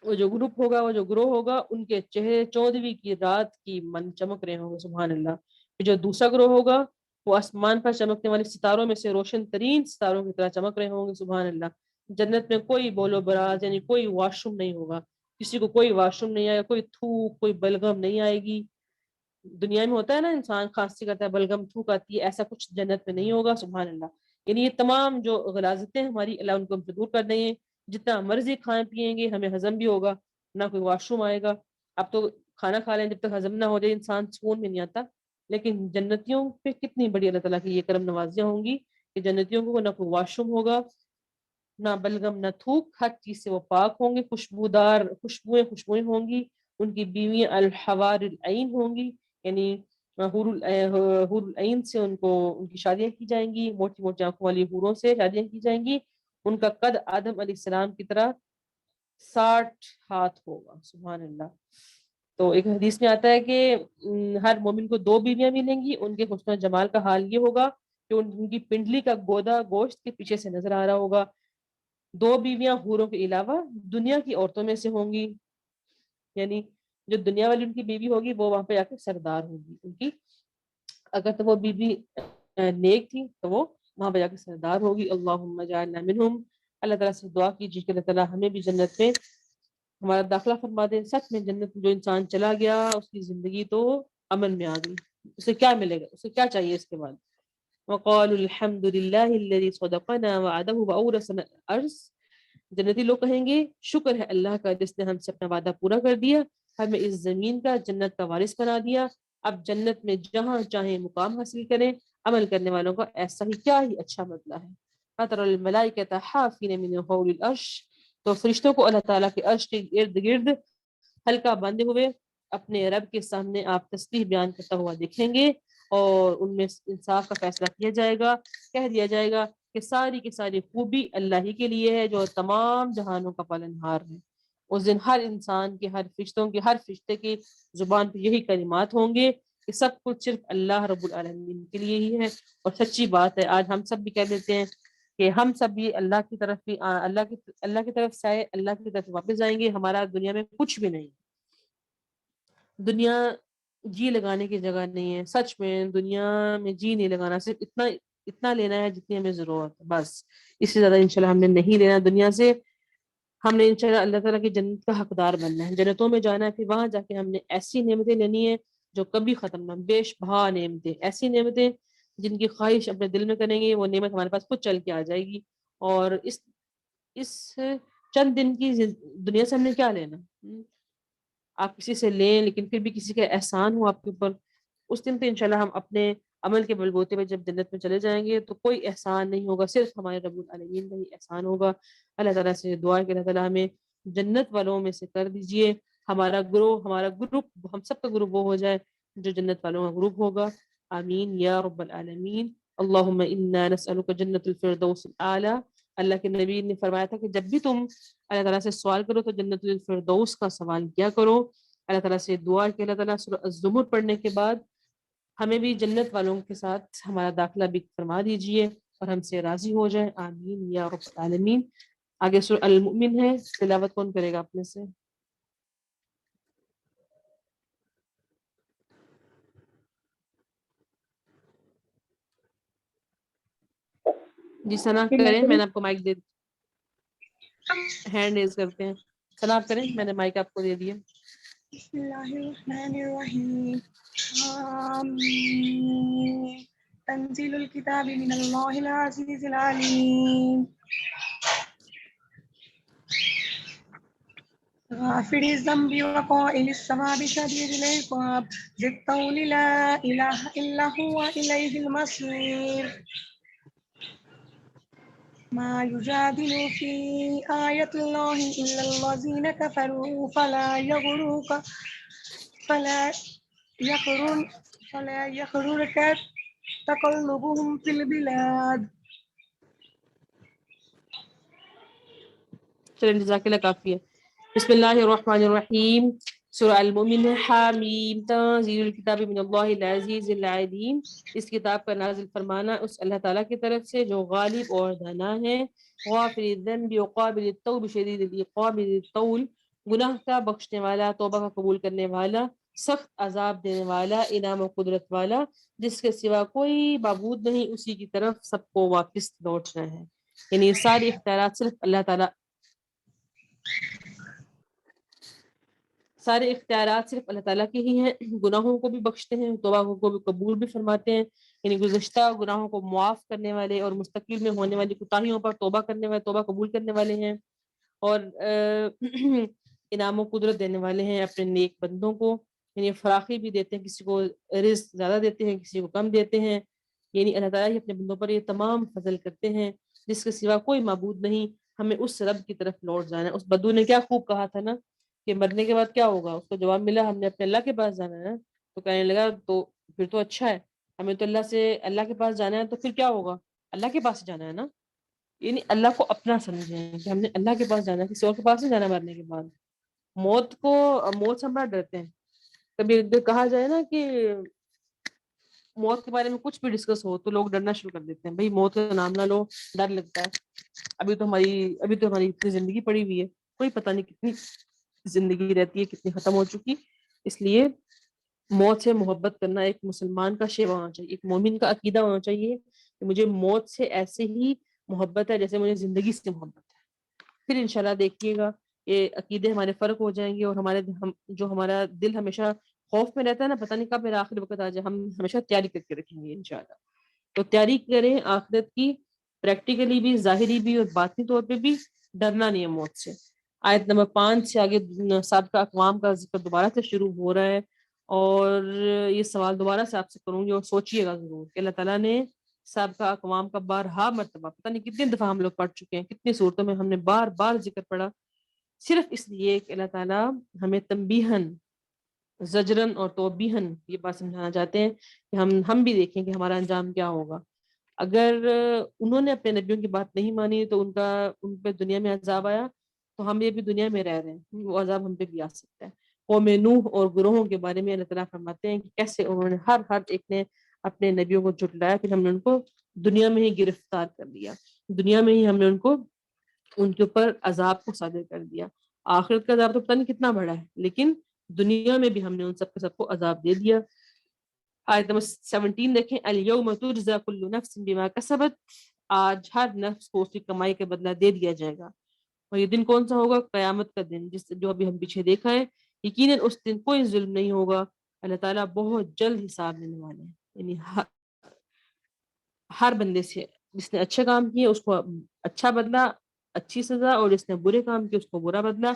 وہ جو گروہ ہوگا ان کے چہرے 14ویں کی رات کی من چمک رہے ہوں گے۔ سبحان اللہ۔ جو دوسرا گروہ ہوگا وہ آسمان پر چمکنے والے ستاروں میں سے روشن ترین ستاروں کی طرح چمک رہے ہوں گے۔ سبحان اللہ۔ جنت میں کوئی بولو براز یعنی کوئی واش روم نہیں ہوگا، کسی کو کوئی واش روم نہیں آئے گا، کوئی تھوک کوئی بلغم نہیں آئے گی۔ دنیا میں ہوتا ہے نا انسان کھانسی کرتا ہے، بلغم تھوک آتی ہے، ایسا کچھ جنت میں نہیں ہوگا۔ سبحان اللہ۔ یعنی یہ تمام جو غلاظتیں ہماری، اللہ ان کو ہم سے دور کر دیں گے، جتنا مرضی کھائیں پیئیں گے ہمیں ہضم بھی ہوگا، نہ کوئی واش روم آئے گا۔ اب تو کھانا کھا لیں جب تک ہضم نہ ہو جائے انسان سکون میں نہیں آتا، لیکن جنتیوں پہ کتنی بڑی اللہ تعالیٰ کی یہ کرم نوازیاں ہوں گی کہ جنتیوں کو نہ کوئی واش روم ہوگا، نہ بلغم نہ تھوک، ہر چیز سے وہ پاک ہوں گے، خوشبودار خوشبوئیں ہوں گی۔ ان کی بیویاں الحوار العین ہوں گی، یعنی حور العین سے ان کی شادیاں کی جائیں گی، موٹی موٹی آنکھوں والی حوروں سے شادیاں کی جائیں گی۔ ان کا قد آدم علیہ السلام کی طرح 60 ہاتھ ہوگا۔ سبحان اللہ۔ تو ایک حدیث میں آتا ہے کہ ہر مومن کو 2 بیویاں ملیں گی، ان کے حسن و جمال کا حال یہ ہوگا کہ ان کی پنڈلی کا گودا گوشت کے پیچھے سے نظر آ رہا ہوگا۔ 2 بیویاں حوروں کے علاوہ دنیا کی عورتوں میں سے ہوں گی، یعنی جو دنیا والی ان کی بیوی ہوگی وہ وہاں پہ جا کے سردار ہوگی ان کی، اگر تو وہ بیوی نیک تھی تو وہ وہاں پہ جا کے سردار ہوگی۔ اللہم اجعلنا منہم۔ اللہ تعالیٰ سے دعا کیجیے کہ اللہ تعالیٰ ہمیں بھی جنت میں ہمارا داخلہ فرما دے۔ سچ میں جنت میں جو انسان چلا گیا اس کی زندگی تو امن میں آ گئی، اسے کیا ملے گا، اسے کیا چاہیے اس کے بعد؟ وقالوا الحمد للہ الذی صدقنا وعدہ وأورثنا الارض۔ جنتی لوگ کہیں گے شکر ہے اللہ کا جس نے ہم سے اپنا وعدہ پورا کر دیا، ہمیں اس زمین کا جنت کا وارث بنا دیا، اب جنت میں جہاں چاہیں مقام حاصل کریں۔ عمل کرنے والوں کا ایسا ہی کیا ہی اچھا بدلہ ہے۔ فَتَرَى الْمَلَائِكَةَ حَافِينَ مِنْ حَوْلِ الْعَرْشِ۔ تو فرشتوں کو اللہ تعالیٰ کے عرش کے ارد گرد حلقہ باندھے ہوئے اپنے رب کے سامنے آپ تسبیح بیان کرتا ہوا دیکھیں گے، اور ان میں انصاف کا فیصلہ کیا جائے گا، کہہ دیا جائے گا کہ ساری کی ساری خوبی اللہ ہی کے لیے ہے جو تمام جہانوں کا پالنہار ہے۔ اس دن ہر انسان کے، ہر فرشتوں کے، ہر فرشتے کی زبان پہ یہی کلمات ہوں گے کہ سب کچھ صرف اللہ رب العالمین کے لیے ہی ہے۔ اور سچی بات ہے، آج ہم سب بھی کہہ دیتے ہیں کہ ہم سب بھی اللہ کی طرف بھی اللہ کی طرف سے آئے، اللہ کی طرف واپس آئیں گے، ہمارا دنیا میں کچھ بھی نہیں۔ دنیا جی لگانے کی جگہ نہیں ہے، سچ میں دنیا میں جی نہیں لگانا، صرف اتنا لینا ہے جتنی ہمیں ضرورت ہے، بس اس سے زیادہ انشاءاللہ ہم نے نہیں لینا دنیا سے۔ ہم نے انشاءاللہ اللہ تعالیٰ کی جنت کا حقدار بننا ہے، جنتوں میں جانا ہے، پھر وہاں جا کے ہم نے ایسی نعمتیں لینی ہے جو کبھی ختم نہ، بیش بہا نعمتیں، ایسی نعمتیں جن کی خواہش اپنے دل میں کریں گے وہ نعمت ہمارے پاس خود چل کے آ جائے گی۔ اور اس چند دن کی دنیا سے ہم نے کیا لینا؟ آپ کسی سے لیں لیکن پھر بھی کسی کا احسان ہو آپ کے اوپر، اس دن پہ انشاءاللہ ہم اپنے عمل کے بلبوتے پہ جب جنت میں چلے جائیں گے تو کوئی احسان نہیں ہوگا، صرف ہمارے رب العالمین کا ہی احسان ہوگا۔ اللہ تعالیٰ سے دعا ہے کہ اللہ تعالیٰ ہمیں جنت والوں میں سے کر دیجئے، ہمارا گروپ ہم سب کا گروپ وہ ہو جائے جو جنت والوں کا گروپ ہوگا، آمین یا رب العالمین۔ اللہم انا نسألک جنت الفردوس الاعلی۔ اللہ کے نبی نے فرمایا تھا کہ جب بھی تم اللہ تعالیٰ سے سوال کرو تو جنت الفردوس کا سوال کیا کرو۔ اللہ تعالیٰ سے دعا کہ اللہ تعالیٰ سورہ الزمر پڑھنے کے بعد ہمیں بھی جنت والوں کے ساتھ ہمارا داخلہ بھی فرما دیجئے اور ہم سے راضی ہو جائے، آمین یا رب العالمین۔ آگے سورہ المؤمن ہے، تلاوت کون کرے گا اپنے سے؟ جی ثنا کریں, میں نے آپ کو مائک دے, ہینڈ ریز کرتے ہیں. ثنا آپ کریں, میں نے مائک آپ کو دے دیا. بسم اللہ الرحمن الرحیم. آمین. تنزیل الکتاب من اللہ العزیز العلیم. غافر الذنب وقائل الثواب شديد العقاب ذي الطول لا إله إلا هو إليه المصير. ما يجادل في آية الله إلا الذين كفروا فلا يغررك تقلبهم في البلاد. چلیں جزاک اللہ, کافی ہے. بسم اللہ الرحمن الرحیم. سورہ المؤمن. حامیم. تنزیل الکتاب من اللہ العزیز العلیم. اس کتاب کا نازل فرمانا اس اللہ تعالیٰ کی طرف سے جو غالب اور دانا ہے. غافر الذنب وقابل التوب شدید العقاب ذی الطول. گناہ کا بخشنے والا, توبہ کا قبول کرنے والا, سخت عذاب دینے والا, انعام و قدرت والا, جس کے سوا کوئی معبود نہیں, اسی کی طرف سب کو واپس لوٹنا ہے. یعنی ساری اختیارات صرف اللہ تعالیٰ اللہ تعالیٰ کے ہی ہیں. گناہوں کو بھی بخشتے ہیں, توبہ کو بھی قبول بھی فرماتے ہیں. یعنی گزشتہ گناہوں کو معاف کرنے والے اور مستقبل میں ہونے والی کوتاہیوں پر توبہ کرنے والے, توبہ قبول کرنے والے ہیں. اور انعام و قدرت دینے والے ہیں اپنے نیک بندوں کو. یعنی فراخی بھی دیتے ہیں, کسی کو رزق زیادہ دیتے ہیں, کسی کو کم دیتے ہیں. یعنی اللہ تعالیٰ ہی اپنے بندوں پر یہ تمام فضل کرتے ہیں جس کے سوا کوئی معبود نہیں. ہمیں اس رب کی طرف لوٹ جانا ہے. اس بدو نے کیا خوب کہا تھا نا کہ مرنے کے بعد کیا ہوگا. اس کو جواب ملا ہم نے اپنے اللہ کے پاس جانا ہے. تو کہنے لگا تو پھر تو اچھا ہے, ہمیں تو اللہ کے پاس جانا ہے, تو پھر کیا ہوگا, اللہ کے پاس جانا ہے نا. یعنی اللہ کو اپنا سمجھیں کہ ہم نے اللہ کے پاس جانا ہے, کسی اور کے پاس نہیں جانا. مرنے کے بعد موت سے ہم بڑا ڈرتے ہیں. کبھی کہا جائے نا کہ موت کے بارے میں کچھ بھی ڈسکس ہو تو لوگ ڈرنا شروع کر دیتے ہیں. بھائی موت کا نام نہ لو, ڈر لگتا ہے. ابھی تو ہماری اتنی زندگی پڑی ہوئی ہے, کوئی پتہ نہیں کتنی زندگی رہتی ہے, کتنی ختم ہو چکی. اس لیے موت سے محبت کرنا ایک مسلمان کا شیوا ہونا چاہیے, ایک مومن کا عقیدہ ہونا چاہیے کہ مجھے موت سے ایسے ہی محبت ہے جیسے مجھے زندگی سے محبت ہے. پھر انشاءاللہ دیکھیے گا یہ عقیدے ہمارے فرق ہو جائیں گے, اور جو ہمارا دل ہمیشہ خوف میں رہتا ہے نا, پتہ نہیں کب میرا آخری وقت آ جائے, ہم ہمیشہ تیاری کر کے رکھیں گے انشاءاللہ. تو تیاری کریں آخرت کی, پریکٹیکلی بھی, ظاہری بھی اور باطنی طور پہ بھی. ڈرنا نہیں ہے موت سے. آیت نمبر 5 سے آگے سابقہ اقوام کا ذکر دوبارہ سے شروع ہو رہا ہے. اور یہ سوال دوبارہ سے آپ سے کروں گی, اور سوچئے گا ضرور کہ اللہ تعالیٰ نے سابقہ اقوام کا بارہا مرتبہ, پتہ نہیں کتنے دفعہ ہم لوگ پڑھ چکے ہیں, کتنی صورتوں میں ہم نے بار بار ذکر پڑھا, صرف اس لیے کہ اللہ تعالیٰ ہمیں تنبیہن, زجرن اور توبیہن یہ بات سمجھانا چاہتے ہیں کہ ہم بھی دیکھیں کہ ہمارا انجام کیا ہوگا. اگر انہوں نے اپنے نبیوں کی بات نہیں مانی تو ان پہ دنیا میں عذاب آیا, تو ہم یہ بھی دنیا میں رہ رہے ہیں, وہ عذاب ہم پہ بھی آ سکتا ہے. قوم نوح اور گروہوں کے بارے میں اللہ تعالیٰ فرماتے ہیں کہ کیسے انہوں نے ہر ایک نے اپنے نبیوں کو جھٹلایا, پھر ہم نے ان کو دنیا میں ہی گرفتار کر لیا, دنیا میں ہی ہم نے ان کے اوپر عذاب کو صادر کر دیا. آخرت کا عذاب تو پتہ نہیں کتنا بڑا ہے, لیکن دنیا میں بھی ہم نے ان سب کو عذاب دے دیا. آیت نمبر 17 دیکھیں, الیوم تجزی کل نفس بما کسبت, آج ہر نفس کو اس کی کمائی کا بدلہ دے دیا جائے گا. اور یہ دن کون سا ہوگا, قیامت کا دن, جو ابھی ہم پیچھے دیکھا ہے. یقیناً اس دن کوئی ظلم نہیں ہوگا, اللہ تعالیٰ بہت جلد حساب لینے والے ہیں. یعنی ہر بندے سے جس نے اچھے کام کیے اس کو اچھا بدلہ, اچھی سزا, اور جس نے برے کام کیے اس کو برا بدلہ.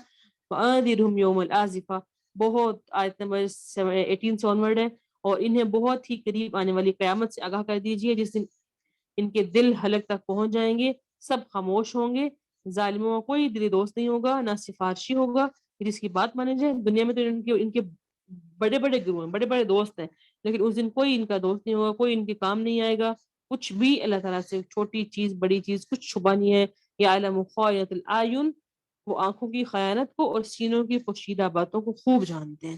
وَأَنذِرْهُمْ يَوْمَ الْآزِفَةِ, بہت آیت نمبر 18 سے آنورڈ ہے. اور انہیں بہت ہی قریب آنے والی قیامت سے آگاہ کر دیجئے, جس دن ان کے دل حلق تک پہنچ جائیں گے, سب خاموش ہوں گے, ظالموں کا کوئی دلی دوست نہیں ہوگا, نہ سفارشی ہوگا جس کی بات مانے جائے. دنیا میں تو ان کے بڑے بڑے گروہ ہیں, بڑے بڑے دوست ہیں, لیکن اس دن کوئی ان کا دوست نہیں ہوگا, کوئی ان کے کام نہیں آئے گا. کچھ بھی اللہ تعالیٰ سے چھوٹی چیز بڑی چیز کچھ چھپا نہیں ہے. یعلم خائنۃ الاعین, وہ آنکھوں کی خیانت کو اور سینوں کی پوشیدہ باتوں کو خوب جانتے ہیں.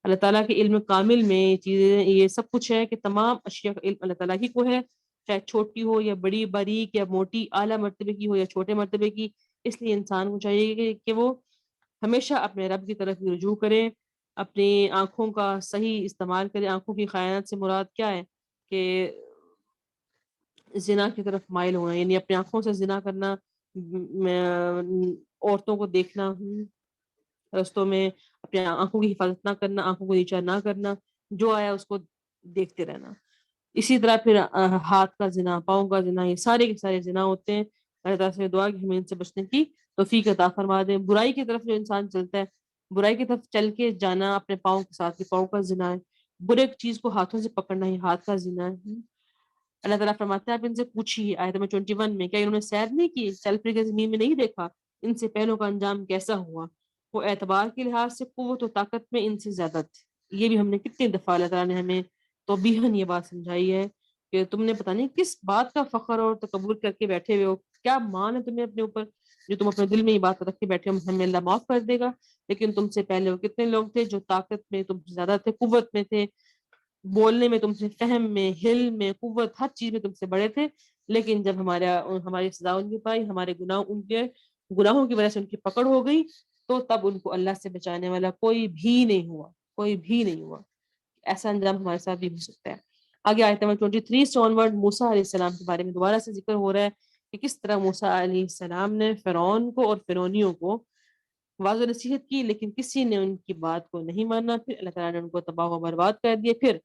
اللہ تعالیٰ کے علم کامل میں یہ چیزیں, یہ سب کچھ ہے کہ تمام اشیاء کا علم اللہ تعالیٰ ہی کو ہے, چاہے چھوٹی ہو یا بڑی, باریک یا موٹی, اعلیٰ مرتبے کی ہو یا چھوٹے مرتبے کی. اس لیے انسان کو چاہیے کہ وہ ہمیشہ اپنے رب کی طرف رجوع کرے, اپنی آنکھوں کا صحیح استعمال کرے. آنکھوں کی خیانت سے مراد کیا ہے کہ زنا کی طرف مائل ہونا، یعنی اپنی آنکھوں سے زنا کرنا، عورتوں کو دیکھنا، رستوں میں اپنی آنکھوں کی حفاظت نہ کرنا، آنکھوں کو نیچا نہ کرنا، جو آیا اس کو دیکھتے رہنا. اسی طرح پھر ہاتھ کا زنا، پاؤں کا زنا، یہ سارے کے سارے زنا ہوتے ہیں. اللہ تعالیٰ سے دعا کہ ہمیں ان سے بچنے کی توفیق عطا فرما دیں. برائی کی طرف جو انسان چلتا ہے، برائی کی طرف چل کے جانا اپنے پاؤں کے ساتھ، پاؤں کا زنا ہے. برے چیز کو ہاتھوں سے پکڑنا ہی ہاتھ کا زنا ہے. اللہ تعالیٰ فرماتے ہیں آپ ان سے پوچھیے آیت نمبر 21 میں، کیا انہوں نے سیر نہیں کی، چل پھر کے زمین میں نہیں دیکھا ان سے پہلوں کا انجام کیسا ہوا، وہ اعتبار کے لحاظ سے قوت و طاقت میں ان سے زیادہ تھے. یہ بھی ہم نے کتنی دفعہ اللہ تعالیٰ نے ہمیں توبیہن یہ بات سمجھائی ہے کہ تم نے پتہ نہیں کس بات کا فخر اور تکبر کر کے بیٹھے ہوئے ہو، کیا مان ہے تمہیں اپنے اوپر جو تم اپنے دل میں یہ بات رکھ کے بیٹھے ہو ہمیں اللہ معاف کر دے گا. لیکن تم سے پہلے وہ کتنے لوگ تھے جو طاقت میں تم سے زیادہ تھے، قوت میں تھے، بولنے میں تم سے، فہم میں، حلم میں، قوت، ہر چیز میں تم سے بڑے تھے. لیکن جب ہماری سزا ان کی پائی، ہمارے گناہوں کی وجہ سے ان کی پکڑ ہو گئی، تو تب ان کو اللہ سے بچانے والا کوئی بھی نہیں ہوا، کوئی بھی نہیں ہوا. ایسا انجام ہمارے ساتھ بھی ہو سکتا ہے. آگے آیت نمبر 23 سے آنورڈ موسیٰ علیہ السلام کے بارے میں دوبارہ سے ذکر ہو رہا ہے کہ کس طرح موسیٰ علیہ السلام نے فرعون کو اور فرعونیوں کو واضح نصیحت کی، لیکن کسی نے ان کی بات کو نہیں مانا. پھر اللہ تعالیٰ نے ان کو تباہ و برباد کر دیا. پھر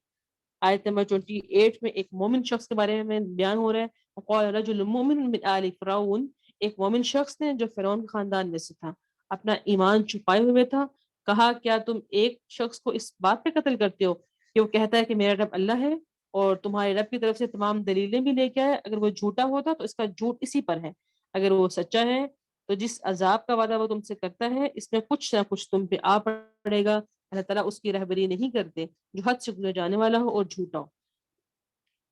آیت نمبر 28 میں ایک مومن شخص کے بارے میں بیان ہو رہا ہے. وقال رجل مومن من آل فرعون، ایک مومن شخص نے جو فرعون کے خاندان میں سے تھا، اپنا ایمان چھپائے ہوئے تھا. کہا کیا تم ایک شخص کو اس بات پہ قتل کرتے ہو کہ وہ کہتا ہے کہ میرا رب اللہ ہے اور تمہارے رب کی طرف سے تمام دلیلیں بھی لے کے آئے؟ اگر وہ جھوٹا ہوتا تو اس کا جھوٹ اسی پر ہے، اگر وہ سچا ہے تو جس عذاب کا وعدہ وہ تم سے کرتا ہے اس میں کچھ نہ کچھ تم پہ آ پڑے گا. اللہ تعالیٰ اس کی رہبری نہیں کرتے جو حد سے گزر جانے والا ہو اور جھوٹا ہو.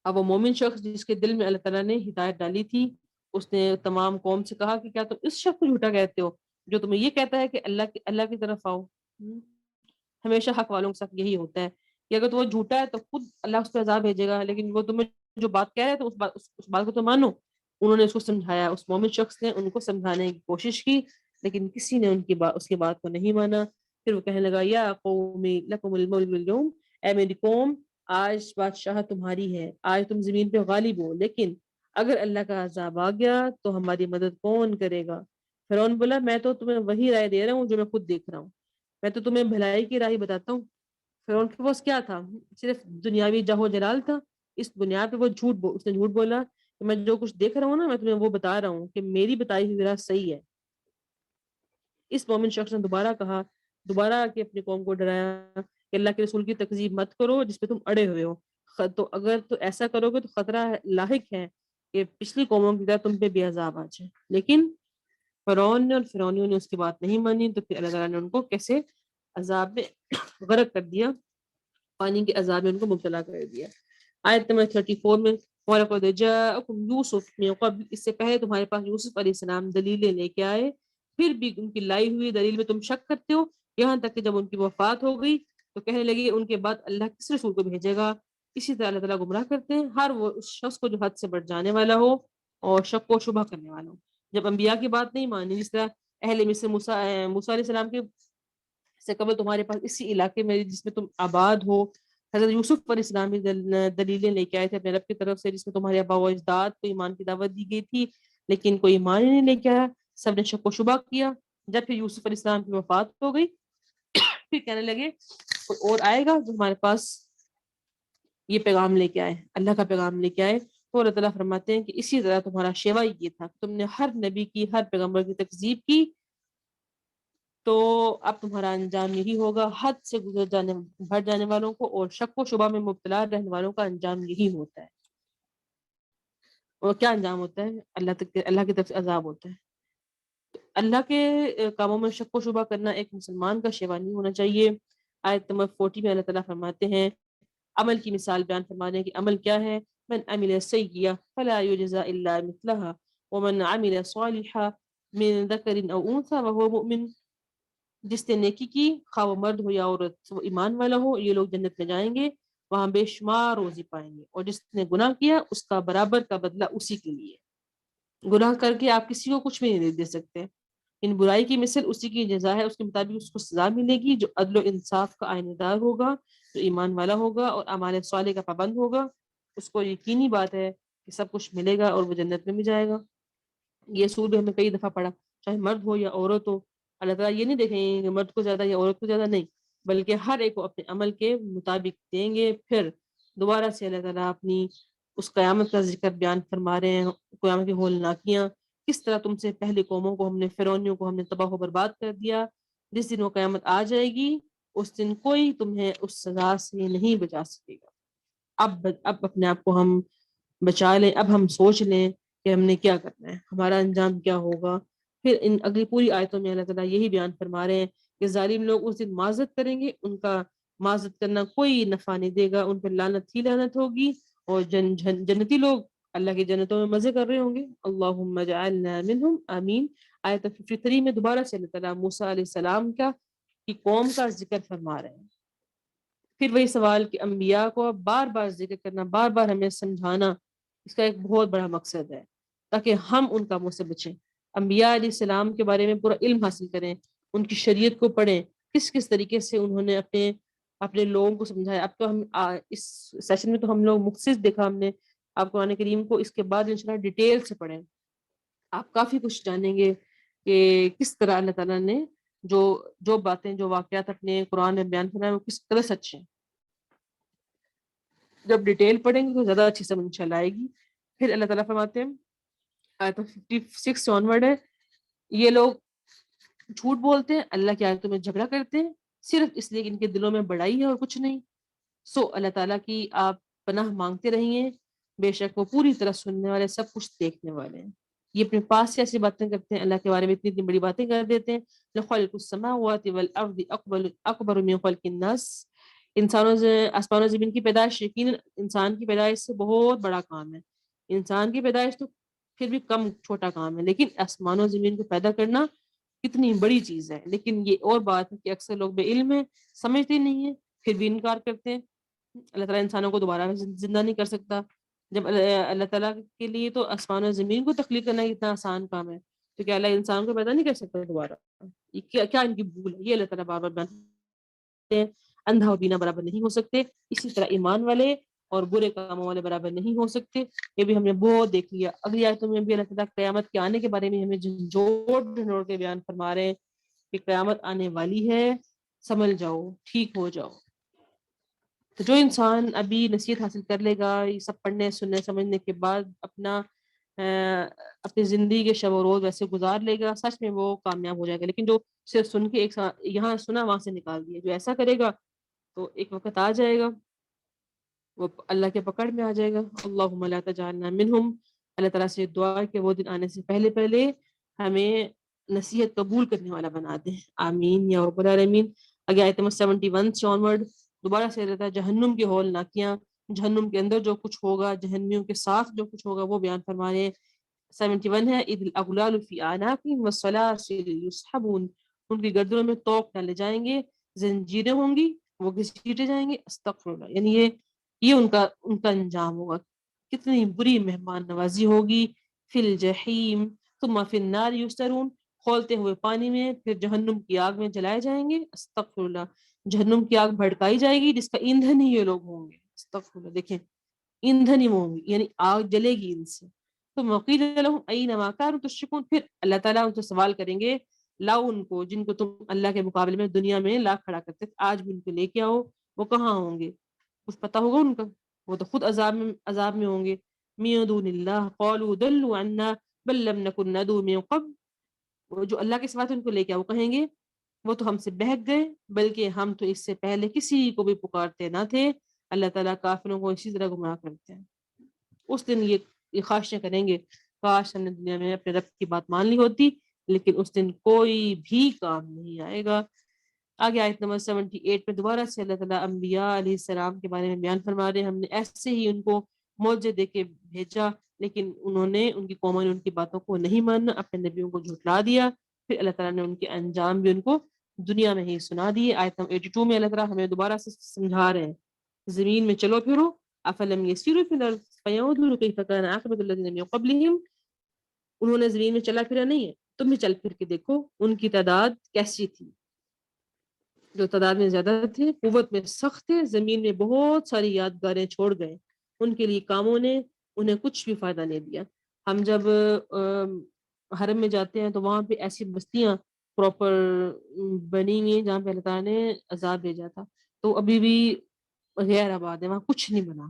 اب وہ مومن شخص جس کے دل میں اللہ تعالیٰ نے ہدایت ڈالی تھی، اس نے تمام قوم سے کہا کہ کیا تم اس شخص کو جھوٹا کہتے ہو جو تمہیں یہ کہتا ہے کہ اللہ کی طرف آؤ. ہمیشہ حق والوں کے ساتھ یہی ہوتا ہے کہ اگر تو وہ جھوٹا ہے تو خود اللہ اس پہ عذاب بھیجے گا، لیکن وہ تمہیں جو بات کہہ رہے ہیں تو اس بات کو تو مانو. انہوں نے اس کو سمجھایا، اس مومن شخص نے ان کو سمجھانے کی کوشش کی، لیکن کسی نے اس کی بات کو نہیں مانا. پھر وہ کہنے لگا یا قومی لکم الملک اليوم، اے میری قوم آج بادشاہ تمہاری ہے، آج تم زمین پہ غالب ہو، لیکن اگر اللہ کا عذاب آ گیا تو ہماری مدد کون کرے گا؟ فرعون بولا میں تو تمہیں وہی رائے دے رہا ہوں جو میں خود دیکھ رہا ہوں، میں تو تمہیں بھلائی کی راہ بتاتا ہوں. فرعون کے پاس کیا تھا؟ صرف دنیاوی جاہ و جلال تھا. اس بنیاد پہ وہ اس نے جھوٹ بولا کہ میں جو کچھ دیکھ رہا ہوں نا میں تمہیں وہ بتا رہا ہوں کہ میری بتائی ہوئی راہ صحیح ہے. اس مومن شخص نے دوبارہ آ کے اپنی قوم کو ڈرایا کہ اللہ کے رسول کی تکذیب مت کرو جس پہ تم اڑے ہوئے ہو. تو اگر تو ایسا کرو گے تو خطرہ لاحق ہے کہ پچھلی قوموں کی طرح تم پہ بھی عذاب آ جائے. لیکن فرعون نے اور فرعونیوں نے اس کی بات نہیں مانی، تو پھر اللہ تعالیٰ نے ان کو کیسے عذاب میں غرق کر دیا، پانی کے عذاب میں ان کو مبتلا کر دیا. آیت نمبر 34 میں وَلَقَدْ جَاءَكُمْ يُوسُفُ مِن قَبْلُ، اس سے پہلے تمہارے پاس یوسف علیہ السلام دلیلیں لے کے آئے، پھر بھی ان کی لائی ہوئی دلیل میں تم شک کرتے ہو. یہاں تک کہ جب ان کی وفات ہو گئی تو کہنے لگی ان کے بعد اللہ کس رسول کو بھیجے گا. اسی طرح اللہ تعالیٰ گمراہ کرتے ہیں ہر وہ اس شخص کو جو حد سے بڑھ جانے والا ہو اور شک و شبہ کرنے والا ہو. جب انبیاء کی بات نہیں مانی، جس طرح اہل مصر موسیٰ علیہ السلام کے سے قبل تمہارے پاس اسی علاقے میں جس میں تم آباد ہو حضرت یوسف علیہ السلام کی دلیلیں لے کے آئے تھے اپنے رب کی طرف سے، جس میں تمہارے ابا و اجداد کو ایمان کی دعوت دی گئی تھی، لیکن کوئی ایمان ہی نہیں لے کے آیا، سب نے شک و شبہ کیا. جب پھر یوسف علیہ السلام کی وفات ہو گئی پھر کہنے لگے کوئی اور آئے گا جو ہمارے پاس یہ پیغام لے کے آئے، اللہ کا پیغام لے کے آئے. تو اللہ تعالیٰ فرماتے ہیں کہ اسی طرح تمہارا شیوا یہ تھا، تم نے ہر نبی کی، ہر پیغمبر کی تکذیب کی، تو اب تمہارا انجام یہی ہوگا. حد سے بڑھ جانے والوں کو اور شک و شبہ میں مبتلا رہنے والوں کا انجام یہی ہوتا ہے. اور کیا انجام ہوتا ہے؟ اللہ کی طرف سے عذاب ہوتا ہے. اللہ کے کاموں میں شک و شبہ کرنا ایک مسلمان کا شیوا نہیں ہونا چاہیے. آیت نمبر 40 میں اللہ تعالیٰ فرماتے ہیں عمل کی مثال بیان فرمانے کہ عمل کیا ہے. من عمل سیئہ فلا یجزا الا مثلہا ومن عمل صالحا من ذکر او انثی وہو مؤمن، جس نے نیکی کی خواہ وہ مرد ہو یا عورت وہ ایمان والا ہو، یہ لوگ جنت میں جائیں گے، وہاں بے شمار روزی پائیں گے. اور جس نے گناہ کیا اس کا برابر کا بدلہ اسی کے لیے. گناہ کر کے آپ کسی کو کچھ بھی نہیں دے سکتے. ان برائی کی مثل اسی کی جزا ہے، اس کے مطابق اس کو سزا ملے گی جو عدل و انصاف کا آئینہ دار ہوگا، جو ایمان والا ہوگا اور اعمال صالح کا پابند ہوگا. اس کو یقینی بات ہے کہ سب کچھ ملے گا اور وہ جنت میں بھی جائے گا. یہ اصول بھی ہمیں کئی دفعہ پڑھا, چاہے مرد ہو یا عورت ہو. اللہ تعالیٰ یہ نہیں دیکھیں گے کہ مرد کو زیادہ یا عورت کو زیادہ, نہیں, بلکہ ہر ایک کو اپنے عمل کے مطابق دیں گے. پھر دوبارہ سے اللہ تعالیٰ اپنی اس قیامت کا ذکر بیان فرما رہے ہیں, قیامت کی ہولناکیاں, کس طرح تم سے پہلے قوموں کو ہم نے, فرعونیوں کو ہم نے تباہ و برباد کر دیا. جس دن وہ قیامت آ جائے گی اس دن کوئی تمہیں اس سزا سے نہیں بچا سکے گا. اب اپنے آپ کو ہم بچا لیں, اب ہم سوچ لیں کہ ہم نے کیا کرنا ہے, ہمارا انجام کیا ہوگا. پھر ان اگلی پوری آیتوں میں اللہ تعالیٰ یہی بیان فرما رہے ہیں کہ ظالم لوگ اس دن معذرت کریں گے, ان کا معذرت کرنا کوئی نفع نہیں دے گا, ان پر لعنت ہی لعنت ہوگی. اور جنتی لوگ اللہ کی جنتوں میں مزے کر رہے ہوں گے. اللہم اجعلنا منہم, آمین. آیت 53 میں دوبارہ سے اللہ تعالیٰ موسیٰ علیہ السلام کی قوم کا ذکر فرما رہے ہیں. پھر وہی سوال کہ انبیاء کو بار بار ذکر کرنا, بار بار ہمیں سمجھانا, اس کا ایک بہت بڑا مقصد ہے تاکہ ہم ان کاموں سے بچیں. انبیاء علیہ السلام کے بارے میں پورا علم حاصل کریں, ان کی شریعت کو پڑھیں, کس کس طریقے سے انہوں نے اپنے لوگوں کو سمجھایا. اب تو ہم اس سیشن میں تو ہم لوگ مختصر دیکھا ہم نے, آپ قرآن کریم کو اس کے بعد انشاءاللہ ڈیٹیل سے پڑھیں, آپ کافی کچھ جانیں گے کہ کس طرح اللہ تعالیٰ نے جو باتیں, جو واقعات اپنے قرآن میں بیان کرنا ہے وہ کس طرح سچے ہیں. جب ڈیٹیل پڑھیں گے تو زیادہ اچھی سمجھ انشاءاللہ آئے گی. پھر اللہ تعالیٰ فرماتے ہیں آیت 56 سے آنورڈ ہے, یہ لوگ جھوٹ بولتے ہیں, اللہ کی آیتوں میں جھگڑا کرتے ہیں, صرف اس لیے کہ ان کے دلوں میں بڑائی ہے اور کچھ نہیں. سو اللہ تعالیٰ کی آپ پناہ مانگتے رہیے, بے شک وہ پوری طرح سننے والے, سب کچھ دیکھنے والے ہیں. یہ اپنے پاس سے ایسی باتیں کرتے ہیں, اللہ کے بارے میں اتنی اتنی بڑی باتیں کر دیتے ہیں. لخلق السماوات والارض اکبر من خلق الناس, انسانوں سے آسمان و زمین کی پیدائش یقیناً انسان کی پیدائش سے بہت بڑا کام ہے. انسان کی پیدائش تو پھر بھی کم چھوٹا کام ہے, لیکن آسمان و زمین کو پیدا کرنا کتنی بڑی چیز ہے. لیکن یہ اور بات ہے کہ اکثر لوگ بے علم ہیں, سمجھتے نہیں ہیں, پھر بھی انکار کرتے ہیں. اللہ تعالیٰ انسانوں کو دوبارہ زندہ نہیں کر سکتا. جب اللہ تعالیٰ کے لیے تو آسمان و زمین کو تخلیق کرنا اتنا آسان کام ہے, تو کیا اللہ انسان کو پیدا نہیں کر سکتا دوبارہ؟ یہ کیا ان کی بھول ہے؟ یہ اللہ تعالیٰ بار بار بیان, اندھا اور بینا برابر نہیں ہو سکتے, اسی طرح ایمان والے اور برے کاموں والے برابر نہیں ہو سکتے. یہ بھی ہم نے بہت دیکھ لیا. اگلی آیتوں میں بھی اللہ تعالیٰ قیامت کے آنے کے بارے میں ہمیں جھنجھوڑ کے بیان فرما رہے ہیں کہ قیامت آنے والی ہے, سمجھ جاؤ, ٹھیک ہو جاؤ. تو جو انسان ابھی نصیحت حاصل کر لے گا, یہ سب پڑھنے سننے سمجھنے کے بعد اپنی زندگی کے شب و روز ویسے گزار لے گا, سچ میں وہ کامیاب ہو جائے گا. لیکن جو صرف سن کے یہاں سنا وہاں سے نکال دیا, جو ایسا کرے گا تو ایک وقت آ جائے گا وہ اللہ کے پکڑ میں آ جائے گا. اللہم لا تجعلنا منہم, اللہ تعالیٰ سے دعا کہ وہ دن آنے سے پہلے ہمیں نصیحت قبول کرنے والا بنا دیں, آمین یا رب العالمین. آگے آیت نمبر 71 سے آنورڈ دوبارہ سے رہتا ہے جہنم کی ہولناکیاں, جہنم کے اندر جو کچھ ہوگا, جہنمیوں کے ساتھ جو کچھ ہوگا وہ بیان فرما رہے ہیں. 71 ہے اذ الاغلال فی اعناقہم والسلاسل یسحبون, ان کی گردنوں میں توق ڈالے جائیں گے, زنجیریں ہوں گی, وہ گھسیٹے جائیں گے. استغفر اللہ, یعنی یہ ان کا انجام ہوگا. کتنی بری مہمان نوازی ہوگی. فی الجحیم ثم فی النار یسجرون, کھولتے ہوئے پانی میں, پھر جہنم کی آگ میں جلائے جائیں گے. استغفر اللہ, جہنم کی آگ بھڑکائی جائے گی جس کا ایندھن ہی یہ لوگ ہوں گے. استغفر اللہ, دیکھیں ایندھن ہی وہ ہوں گے, یعنی آگ جلے گی ان سے. تو وقیل لهم این ما كانوا تشركون, پھر اللہ تعالیٰ ان سے سوال کریں گے, لاؤ ان کو جن کو تم اللہ کے مقابلے میں دنیا میں لا کھڑا کرتے, آج بھی ان کو لے کے آؤ, وہ کہاں ہوں گے؟ کچھ پتہ ہوگا ان کا؟ وہ تو خود عذاب میں ہوں گے. من دون اللہ قالوا ضلوا عنا بل لم نكن ندعو من قبل, وہ جو اللہ کے سوا ان کو لے کے آؤ, وہ کہیں گے وہ تو ہم سے بہک گئے, بلکہ ہم تو اس سے پہلے کسی کو بھی پکارتے نہ تھے. اللہ تعالیٰ کافروں کو اسی طرح گمراہ کرتے ہیں. اس دن یہ خواہشیں کریں گے, کاش ہم نے دنیا میں اپنے رب کی بات مان لی ہوتی, لیکن اس دن کوئی بھی کام نہیں آئے گا. آگے آیت نمبر 78 میں دوبارہ سے اللہ تعالیٰ انبیاء علیہ السلام کے بارے میں بیان فرما رہے ہیں, ہم نے ایسے ہی ان کو معجزے دے کے بھیجا, لیکن انہوں نے, ان کی قوموں نے ان کی باتوں کو نہیں مانا, اپنے نبیوں کو جھٹلا دیا. پھر اللہ تعالیٰ نے ان کے انجام بھی ان کو دنیا میں ہی سنا دیے. آیت نمبر 82 میں اللہ تعالیٰ ہمیں دوبارہ سے سمجھا رہے ہیں, زمین میں چلو پھرو, افلم یسیروا فی الارض فینظروا کیف کان عاقبۃ الذین من قبلہم, انہوں نے زمین میں چلا پھرا نہیں ہے, تم بھی چل پھر کے دیکھو ان کی تعداد کیسی تھی. جو تعداد میں زیادہ تھے, قوت میں سخت تھے, زمین میں بہت ساری یادگاریں چھوڑ گئے. ان کے لیے کاموں نے انہیں کچھ بھی فائدہ نہیں دیا. ہم جب حرم میں جاتے ہیں تو وہاں پہ ایسی بستیاں پراپر بنی ہوئی ہیں جہاں پہ اللہ تعالیٰ نے عذاب بھیجا تھا, تو ابھی بھی غیر آباد ہے, وہاں کچھ نہیں بنا.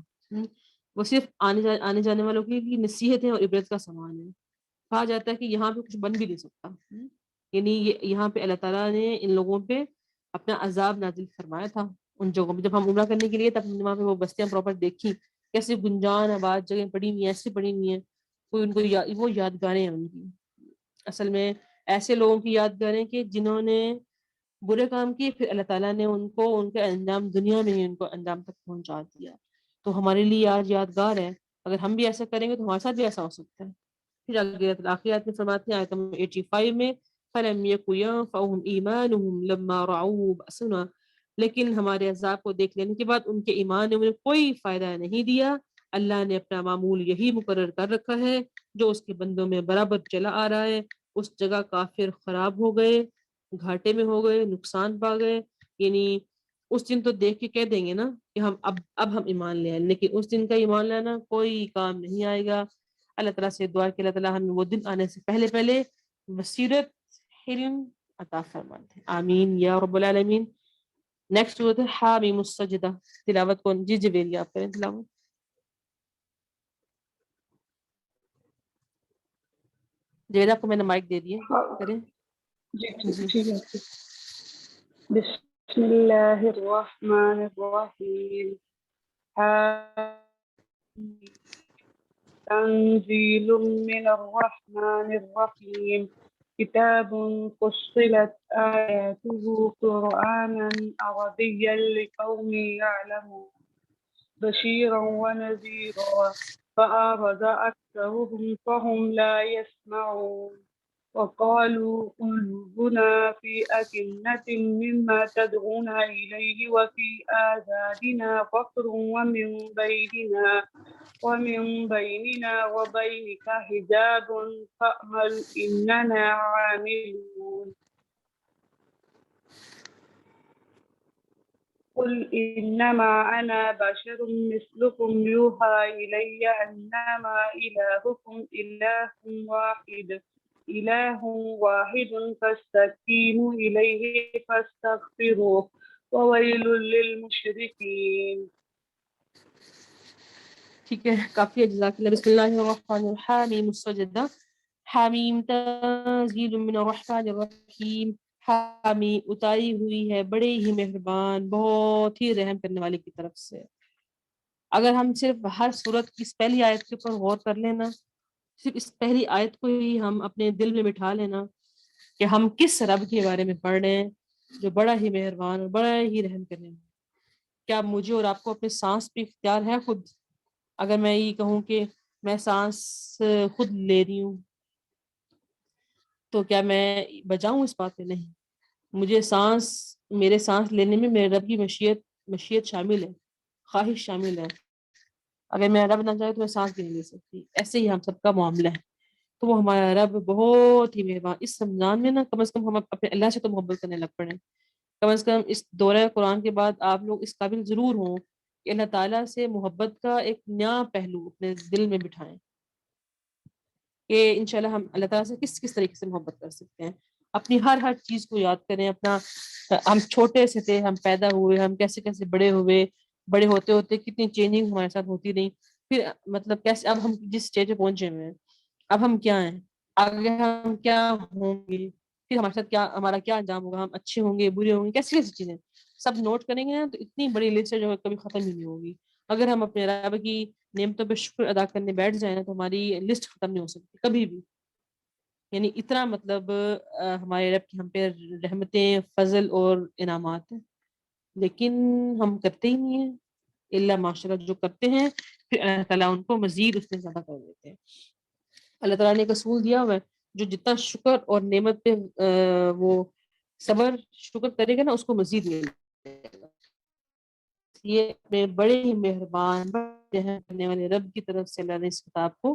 وہ صرف آنے جانے والوں کے لیے نصیحت ہے اور عبرت کا سامان ہے. کہا جاتا ہے کہ یہاں پہ کچھ بن بھی نہیں سکتا, یعنی یہاں پہ اللہ تعالیٰ نے ان لوگوں پہ اپنا عذاب نازل فرمایا تھا ان جگہوں پہ. جب ہم عمرہ کرنے کے لیے تب ہم نے وہاں پہ وہ بستیاں پراپر دیکھی, کیسے گنجان آباد جگہ پڑی ہوئی ہیں, ایسی پڑی ہوئی ہیں, کوئی ان کو وہ یادگاریں ہیں ان کی. اصل میں ایسے لوگوں کی یادگاریں کہ جنہوں نے برے کام کیے, پھر اللہ تعالیٰ نے ان کو ان کے انجام دنیا میں ہی ان کو انجام تک پہنچا دیا. تو ہمارے لیے آج یادگار ہے. اگر ہم بھی ایسا کریں گے تو ہمارے ساتھ بھی ایسا ہو سکتا ہے. پھر آخرات میں فرماتے ہیں آیت نمبر 85 میں فَلَمْ يَكُ يَنْفَعُهُمْ إِيمَانُهُمْ لَمَّا رَأَوْا بَأْسَنَا, لیکن ہمارے عذاب کو دیکھ لینے کے بعد ان کے ایمان نے انہیں کوئی فائدہ نہیں دیا. اللہ نے اپنا معمول یہی مقرر کر رکھا ہے جو اس کے بندوں میں برابر چلا آ رہا ہے. اس جگہ کافر خراب ہو گئے, گھاٹے میں ہو گئے, نقصان پا گئے. یعنی اس دن تو دیکھ کے کہہ دیں گے نا کہ ہم اب ہم ایمان لے آئے, لیکن اس دن کا ایمان لانا کوئی کام نہیں آئے گا. اللہ تعالیٰ سے دعا کہ اللہ تعالیٰ ہمیں وہ دن آنے سے پہلے پہلے بصیرت علم عطا فرما دے. آمین یا رب العالمین. نیکسٹ ہوتا ہے حامیم السجدہ. تلاوت کون جی جبیری آپ کریں تلاوت. جیدہ کو میں نے مائک دے دیے, کریں. جی جی ٹھیک ہے. بسم اللہ الرحمن الرحیم. تنزیل من الرحمن الرحیم. كتاب فصلت آياته قرآنا عربيا لقوم يعلمون بشيرا ونذيرا فأعرض أكثرهم فهم لا يسمعون وقالوا قلوبنا في أكنة مما تدعونا إليه وفي آذاننا وقر ومن بيننا وبينك حجاب فأمل إننا عاملون. قل إنما أنا بشر مثلكم يوحى إلي أنما إلهكم إله واحد فاستقيموا إليه فاستغفروه وويل للمشركين. ٹھیک ہے, کافی ہے. جزاک اللہ. بسم اللہ الرحمن الرحیم. السجدہ. حامیم تنزیل من الرحمن الرحیم. حامیم اتاری ہوئی ہے بڑے ہی مہربان بہت ہی رحم کرنے والے کی طرف سے. اگر ہم صرف ہر سورت کی اس پہلی آیت کے اوپر غور کر لینا, صرف اس پہلی آیت کو ہی ہم اپنے دل میں بٹھا لینا کہ ہم کس رب کے بارے میں پڑھ رہے ہیں جو بڑا ہی مہربان اور بڑا ہی رحم کرنے والا. کیا مجھے اور آپ کو اپنے سانس پہ اختیار ہے خود؟ اگر میں یہ کہوں کہ میں سانس خود لے رہی ہوں تو کیا میں بجاؤں اس بات پہ؟ نہیں. مجھے میرے سانس لینے میں میرے رب کی مشیت شامل ہے, خواہش شامل ہے. اگر میرا رب نہ چاہے تو میں سانس بھی نہیں لے سکتی. ایسے ہی ہم سب کا معاملہ ہے. تو وہ ہمارا رب بہت ہی مہربان. اس رمضان میں نا کم از کم ہم اپنے اللہ سے تو محبت کرنے لگ پڑے. کم از کم اس دورہ قرآن کے بعد آپ لوگ اس قابل ضرور ہوں کہ اللہ تعالیٰ سے محبت کا ایک نیا پہلو اپنے دل میں بٹھائیں کہ انشاءاللہ ہم اللہ تعالیٰ سے کس طریقے سے محبت کر سکتے ہیں. اپنی ہر چیز کو یاد کریں. اپنا ہم چھوٹے سے تھے, ہم پیدا ہوئے, ہم کیسے کیسے بڑے ہوئے, بڑے ہوتے ہوتے کتنی چینجنگ ہمارے ساتھ ہوتی رہی, پھر مطلب کیسے اب ہم جس اسٹیج پہ پہنچے ہوئے ہیں, اب ہم کیا ہیں, آگے ہم کیا ہوں گے, پھر ہمارے ساتھ ہمارا کیا انجام ہوگا, ہم اچھے ہوں گے برے ہوں گے, کیسی کیسی چیزیں سب نوٹ کریں گے نا تو اتنی بڑی لسٹ ہے جو کبھی ختم ہی نہیں ہوگی. اگر ہم اپنے رب کی نعمتوں پہ شکر ادا کرنے بیٹھ جائیں نا تو ہماری لسٹ ختم نہیں ہو سکتی کبھی بھی. یعنی اتنا مطلب ہمارے رب کی ہم پہ رحمتیں, فضل اور انعامات ہیں, لیکن ہم کرتے ہی نہیں ہیں. اللہ ماشاءاللہ جو کرتے ہیں پھر اللہ تعالیٰ ان کو مزید اس سے زیادہ کر دیتے ہیں. اللہ تعالیٰ نے ایک اصول دیا ہوا ہے, جو جتنا شکر اور نعمت پہ وہ صبر شکر کرے گا نا اس کو مزید ملے گا. یہ اپنے بڑے ہی مہربان بڑے رحم کرنے والے رب کی طرف سے اللہ نے اس کتاب کو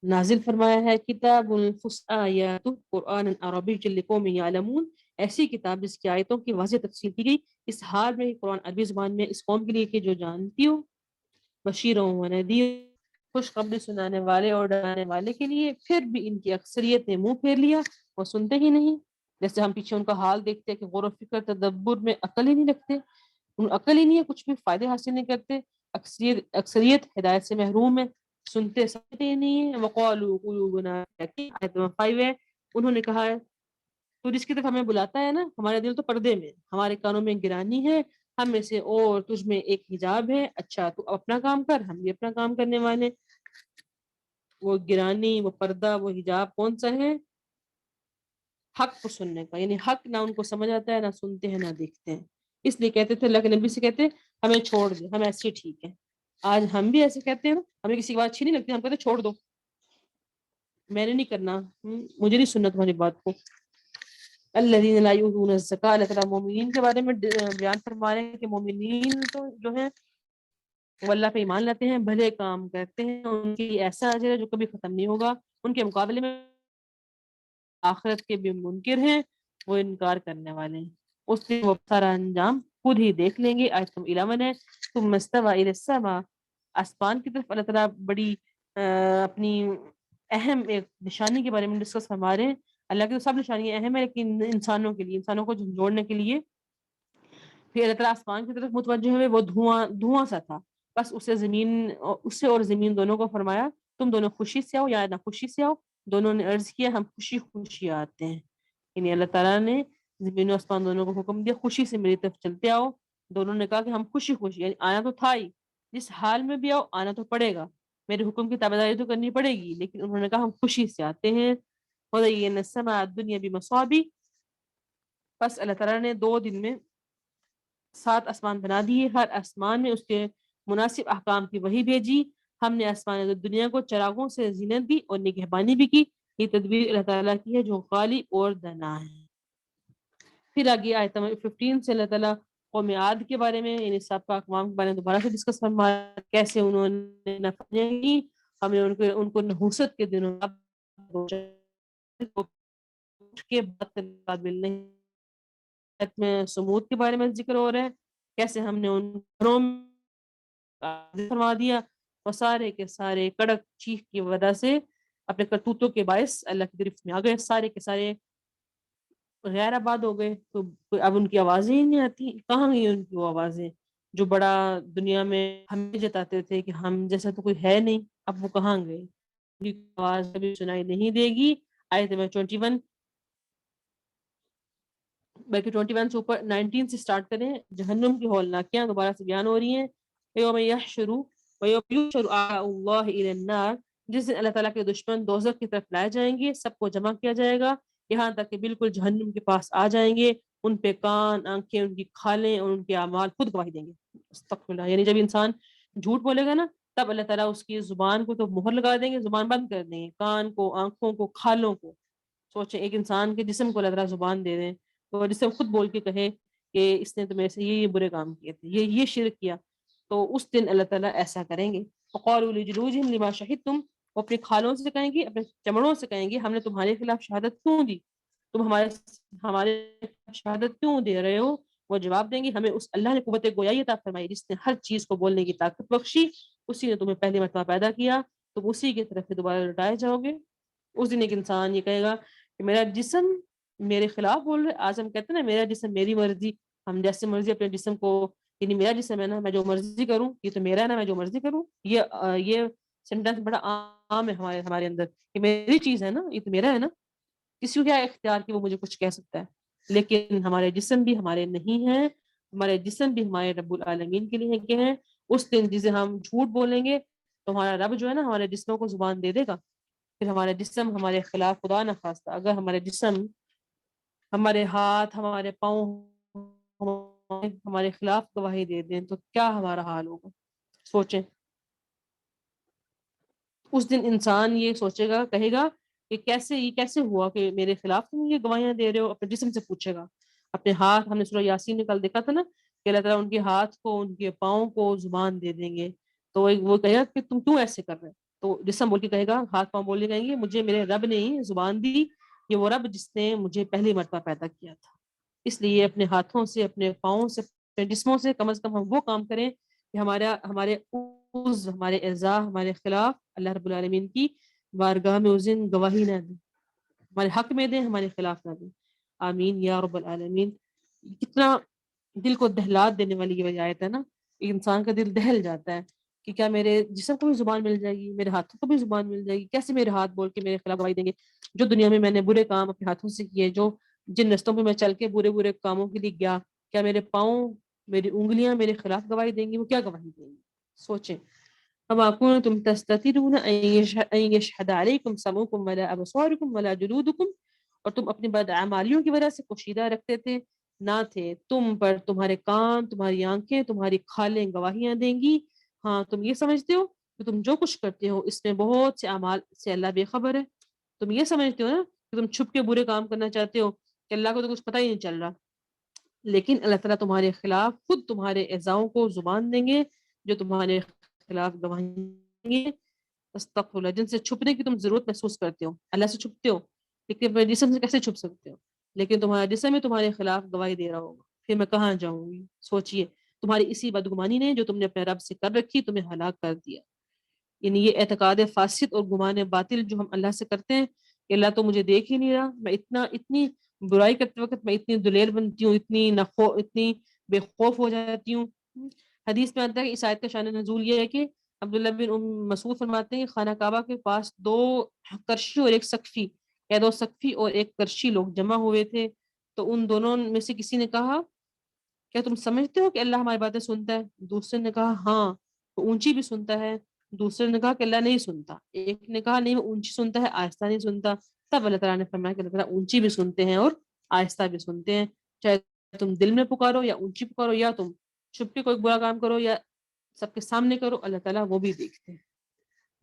نازل فرمایا ہے. کتاب فصلت آیات قرآن عربی لقوم یعلمون. ایسی کتاب جس کی آیتوں کی واضح تفصیل کی گئی اس حال میں قرآن عربی زبان میں اس قوم کے لیے کہ جو جانتی ہو. بشیر و نذیر, خوشخبری سنانے والے اور ڈرانے والے کے لیے، پھر بھی ان کی اکثریت نے منہ پھیر لیا، وہ سنتے ہی نہیں۔ جیسے ہم پیچھے ان کا حال دیکھتے ہیں کہ غور و فکر تدبر میں عقل ہی نہیں رکھتے، ان عقل ہی نہیں ہے، کچھ بھی فائدے حاصل نہیں کرتے، اکثریت ہدایت سے محروم ہے، سنتے سمجھتے ہی نہیں ہے۔ وقالوا قلوبنا آیت نمبر 5 ہے، انہوں نے کہا ہے تو جس کی طرف ہمیں بلاتا ہے نا، ہمارے دل تو پردے میں، ہمارے کانوں میں گرانی ہے، ہم میں سے اور تجھ میں ایک حجاب ہے، اچھا تو اپنا کام کر، ہم بھی اپنا کام کرنے والے۔ وہ گرانی، وہ پردہ، وہ حجاب کون سا ہے؟ حق کو سننے کا، یعنی حق نہ ان کو سمجھ آتا ہے، نہ سنتے ہیں نہ دیکھتے ہیں، اس لیے کہتے تھے اللہ کے نبی سے، کہتے ہمیں چھوڑ دے، ہم ایسے ہی ٹھیک ہیں۔ آج ہم بھی ایسے کہتے ہیں نا، ہمیں کسی کی بات اچھی نہیں لگتی، ہم کہتے چھوڑ دو، میں نے نہیں کرنا، مجھے نہیں سننا تمہاری بات کو۔ الذین لا یؤتون الزکاۃ، اللہ تعالیٰ مومنین کے بارے میں بیان فرما رہے ہیں کہ مومنین تو جو ہیں وہ اللہ پہ ایمان لاتے ہیں، بھلے کام کرتے ہیں، ان کی ایسا اجر ہے جو کبھی ختم نہیں ہوگا، ان کے مقابلے میں آخرت کے بھی منکر ہیں، وہ انکار کرنے والے ہیں، اس دن وہ سارا انجام خود ہی دیکھ لیں گے۔ آیت 11 ہے، ثم استوى الى السماء، آسمان کی طرف اللہ تعالیٰ بڑی اپنی اہم ایک نشانی کے بارے میں ڈسکس فرما رہے ہیں۔ اللہ کی تو سب نشانیاں اہم ہیں، لیکن انسانوں کے لیے، انسانوں کو جوڑنے کے لیے پھر اللہ تعالیٰ آسمان کی طرف متوجہ ہوئے، وہ دھواں سا تھا، بس اسے اور زمین دونوں کو فرمایا تم دونوں خوشی سے آؤ یا نہ خوشی سے آؤ۔ دونوں نے عرض کیا ہم خوشی خوشی آتے ہیں، یعنی اللہ تعالیٰ نے زمین و آسمان دونوں کو حکم دیا خوشی سے میری طرف چلتے آؤ۔ دونوں نے کہا کہ ہم خوشی خوشی، یعنی آنا تو تھا ہی، جس حال میں بھی آؤ آنا تو پڑے گا، میرے حکم کی تابعداری تو کرنی پڑے گی، لیکن انہوں نے کہا ہم خوشی سے آتے ہیں۔ وَزَيَّنَّا السَّمَاءَ الدُّنْيَا بِمَصَابِيحَ، بس اللہ تعالیٰ نے 2 دن میں 7 آسمان بنا دیے، ہر آسمان میں اس کے مناسب احکام کی وحی بھیجی، ہم نے آسمان دنیا کو چراغوں سے زینت دی اور نگہبانی بھی کی، یہ تدبیر اللہ تعالیٰ کی ہے جو غالب اور دانا ہے۔ پھر آگے آیت 15 سے اللہ تعالیٰ قوم عاد کے بارے میں، یعنی سابقہ اقوام کے بارے میں دوبارہ سے ڈسکس فرمایا، کیسے انہوں نے نافرمانی کی، ہم نے ان کو نحوست کے دنوں کے قابل نہیں میں سمود کے بارے میں ذکر ہو رہا ہے، کیسے ہم نے ان گھروں میں فرما دیا، اور سارے کے سارے کڑک چیخ کی وجہ سے اپنے کرتوتوں کے باعث اللہ کی گرفت میں آ گئے، سارے کے سارے غیر آباد ہو گئے، تو اب ان کی آوازیں ہی نہیں آتی، کہاں گئی ان کی وہ آوازیں جو بڑا دنیا میں ہمیں جتاتے تھے کہ ہم جیسا تو کوئی ہے نہیں، اب وہ کہاں گئے، ان کی آواز کبھی سنائی نہیں دے گی۔ آیت نمبر 21 بلکہ 21 سے اوپر 19 سے سٹارٹ کریں، جہنم کی ہولناکیاں دوبارہ سے بیان ہو رہی ہیں۔ یوم یحشر ویوم یحشر اعداء اللہ الی النار، جس دن اللہ تعالیٰ کے دشمن دوزخ کی طرف لائے جائیں گے، سب کو جمع کیا جائے گا، یہاں تک کہ بالکل جہنم کے پاس آ جائیں گے، ان پہ کان، آنکھیں، ان کی کھالیں اور ان کے اعمال خود گواہی دیں گے۔ استغفر اللہ، یعنی جب انسان جھوٹ بولے گا نا، تب اللہ تعالیٰ اس کی زبان کو تو مہر لگا دیں گے، زبان بند کر دیں گے، کان کو، آنکھوں کو، کھالوں کو۔ سوچیں ایک انسان کے جسم کو اللہ تعالیٰ زبان دے دیں، تو جسم خود بول کے کہے کہ اس نے تمہیں سے یہ برے کام کیے تھے، یہ شرک کیا، تو اس دن اللہ تعالیٰ ایسا کریں گے۔ وقالوا لجلودهم لما شہدتم، وہ اپنے کھالوں سے کہیں گے، اپنے چمڑوں سے کہیں گے ہم نے تمہارے خلاف شہادت کیوں دی، تم ہمارے شہادت کیوں دے رہے ہو؟ وہ جواب دیں گے ہمیں اس اللہ نے قوت گویائی عطا فرمائی جس نے ہر چیز کو بولنے کی طاقت بخشی، اسی نے تمہیں پہلی مرتبہ پیدا کیا، تم اسی کی طرف دوبارہ لوٹائے جاؤ گے۔ اس دن ایک انسان یہ کہے گا کہ میرا جسم میرے خلاف بول رہے، آج ہم کہتے ہیں نا میرا جسم میری مرضی، ہم جیسے مرضی اپنے جسم کو، یعنی میرا جسم ہے نا، میں جو مرضی کروں، یہ تو میرا ہے نا، میں جو مرضی کروں، یہ سینٹینس بڑا عام ہے ہمارے اندر کہ میری چیز ہے نا، یہ تو میرا ہے نا، کسی کو کیا اختیار کہ وہ مجھے کچھ کہہ سکتا ہے۔ لیکن ہمارے جسم بھی ہمارے نہیں ہیں، ہمارے جسم بھی ہمارے رب العالمین کے لیے کے ہیں۔ اس دن جسے ہم جھوٹ بولیں گے تو ہمارا رب جو ہے نا ہمارے جسموں کو زبان دے دے گا، پھر ہمارے جسم ہمارے خلاف، خدا نہ خواستہ اگر ہمارے جسم، ہمارے ہاتھ، ہمارے پاؤں ہمارے خلاف گواہی دے دیں تو کیا ہمارا حال ہوگا، سوچیں۔ اس دن انسان یہ سوچے گا، کہے گا کہ یہ کیسے ہوا کہ میرے خلاف تم یہ گواہیاں دے رہے ہو، اپنے جسم سے پوچھے گا، اپنے ہاتھ، ہم نے سورہ یاسین میں کل دیکھا تھا نا کہ اللہ تعالیٰ ان کے ہاتھ کو، ان کے پاؤں کو زبان دے دیں گے، تو وہ کہے گا کہ تم کیوں ایسے کر رہے، تو جسم بول کے کہے گا، ہاتھ پاؤں بول کے کہیں گے مجھے میرے رب نے ہی زبان دی، یہ وہ رب جس نے مجھے پہلی مرتبہ پیدا کیا تھا، اس لیے اپنے ہاتھوں سے، اپنے پاؤں سے، اپنے جسموں سے کم از کم ہم وہ کام کریں کہ ہمارے لفظ ہمارے اعضاء ہمارے خلاف اللہ رب العالمین کی بارگاہ میں اس دن گواہی نہ دیں، ہمارے حق میں دیں، ہمارے خلاف نہ دیں۔ آمین یا رب العالمین۔ کتنا دل کو دہلا دینے والی یہ وجہ آیت ہے نا، ایک انسان کا دل دہل جاتا ہے کہ کیا میرے جسم کو بھی زبان مل جائے گی، میرے ہاتھوں کو بھی زبان مل جائے گی؟ کیسے میرے ہاتھ بول کے میرے خلاف گواہی دیں گے؟ جو دنیا میں میں نے برے کام اپنے ہاتھوں سے کیے، جو جن رستوں پہ میں چل کے برے برے کاموں کے لیے گیا، کیا میرے پاؤں میری انگلیاں میرے خلاف گواہی دیں گی؟ وہ کیا گواہی دیں گی؟ سوچیں۔ وما كنتم تستترون ان يشهد عليكم سمعكم ولا ابصاركم ولا جلودكم، اور تم اپنی بدعمالیوں کی وجہ سے پوشیدہ رکھتے تھے، نہ تھے تم پر تمہارے کان، تمہاری آنکھیں، تمہاری کھالیں گواہیاں دیں گی۔ ہاں تم یہ سمجھتے ہو کہ تم جو کچھ کرتے ہو اس میں بہت سے اعمال سے اللہ بے خبر ہے؟ تم یہ سمجھتے ہو نا کہ تم چھپ کے برے کام کرنا چاہتے ہو کہ اللہ کو تو کچھ پتہ ہی نہیں چل رہا، لیکن اللہ تعالیٰ تمہارے خلاف خود تمہارے اعضاؤں کو زبان دیں گے جو تمہارے خلاف گواہی دیں گے۔ استغفر اللہ، جن سے چھپنے کی تم ضرورت محسوس کرتے ہو، اللہ سے چھپتے ہو لیکن اپنے جسم سے کیسے چھپ سکتے ہو؟ لیکن تمہارا جسم میں تمہارے خلاف گواہی دے رہا ہوگا، پھر میں کہاں جاؤں گی؟ سوچئے، تمہاری اسی بدگمانی نے جو تم نے اپنے رب سے کر رکھی تمہیں ہلاک کر دیا۔ یعنی یہ اعتقاد فاسد اور گمان باطل جو ہم اللہ سے کرتے ہیں کہ اللہ تو مجھے دیکھ ہی نہیں رہا، میں اتنی برائی کرتے وقت میں اتنی دلیر بنتی ہوں، اتنی بے خوف ہو جاتی ہوں۔ حدیث میں آتا ہے کہ اس آیت کا شان نزول یہ ہے کہ عبداللہ بن مسعود فرماتے ہیں کہ خانہ کعبہ کے پاس 2 کرشی اور 1 سقفی، یا 2 سقفی اور 1 کرشی لوگ جمع ہوئے تھے، تو ان دونوں میں سے کسی نے کہا کیا تم سمجھتے ہو کہ اللہ ہماری باتیں سنتا ہے؟ دوسرے نے کہا ہاں وہ اونچی بھی سنتا ہے۔ دوسرے نے کہا کہ اللہ نہیں سنتا۔ ایک نے کہا نہیں وہ اونچی سنتا ہے آہستہ نہیں سنتا۔ تب اللہ تعالیٰ نے فرمایا کہ اللہ تعالیٰ اونچی بھی سنتے ہیں اور آہستہ بھی سنتے ہیں، چاہے تم دل میں پکارو یا اونچی پکارو، یا تم چھپ کے کوئی برا کام کرو یا سب کے سامنے کرو، اللہ تعالیٰ وہ بھی دیکھتے ہیں۔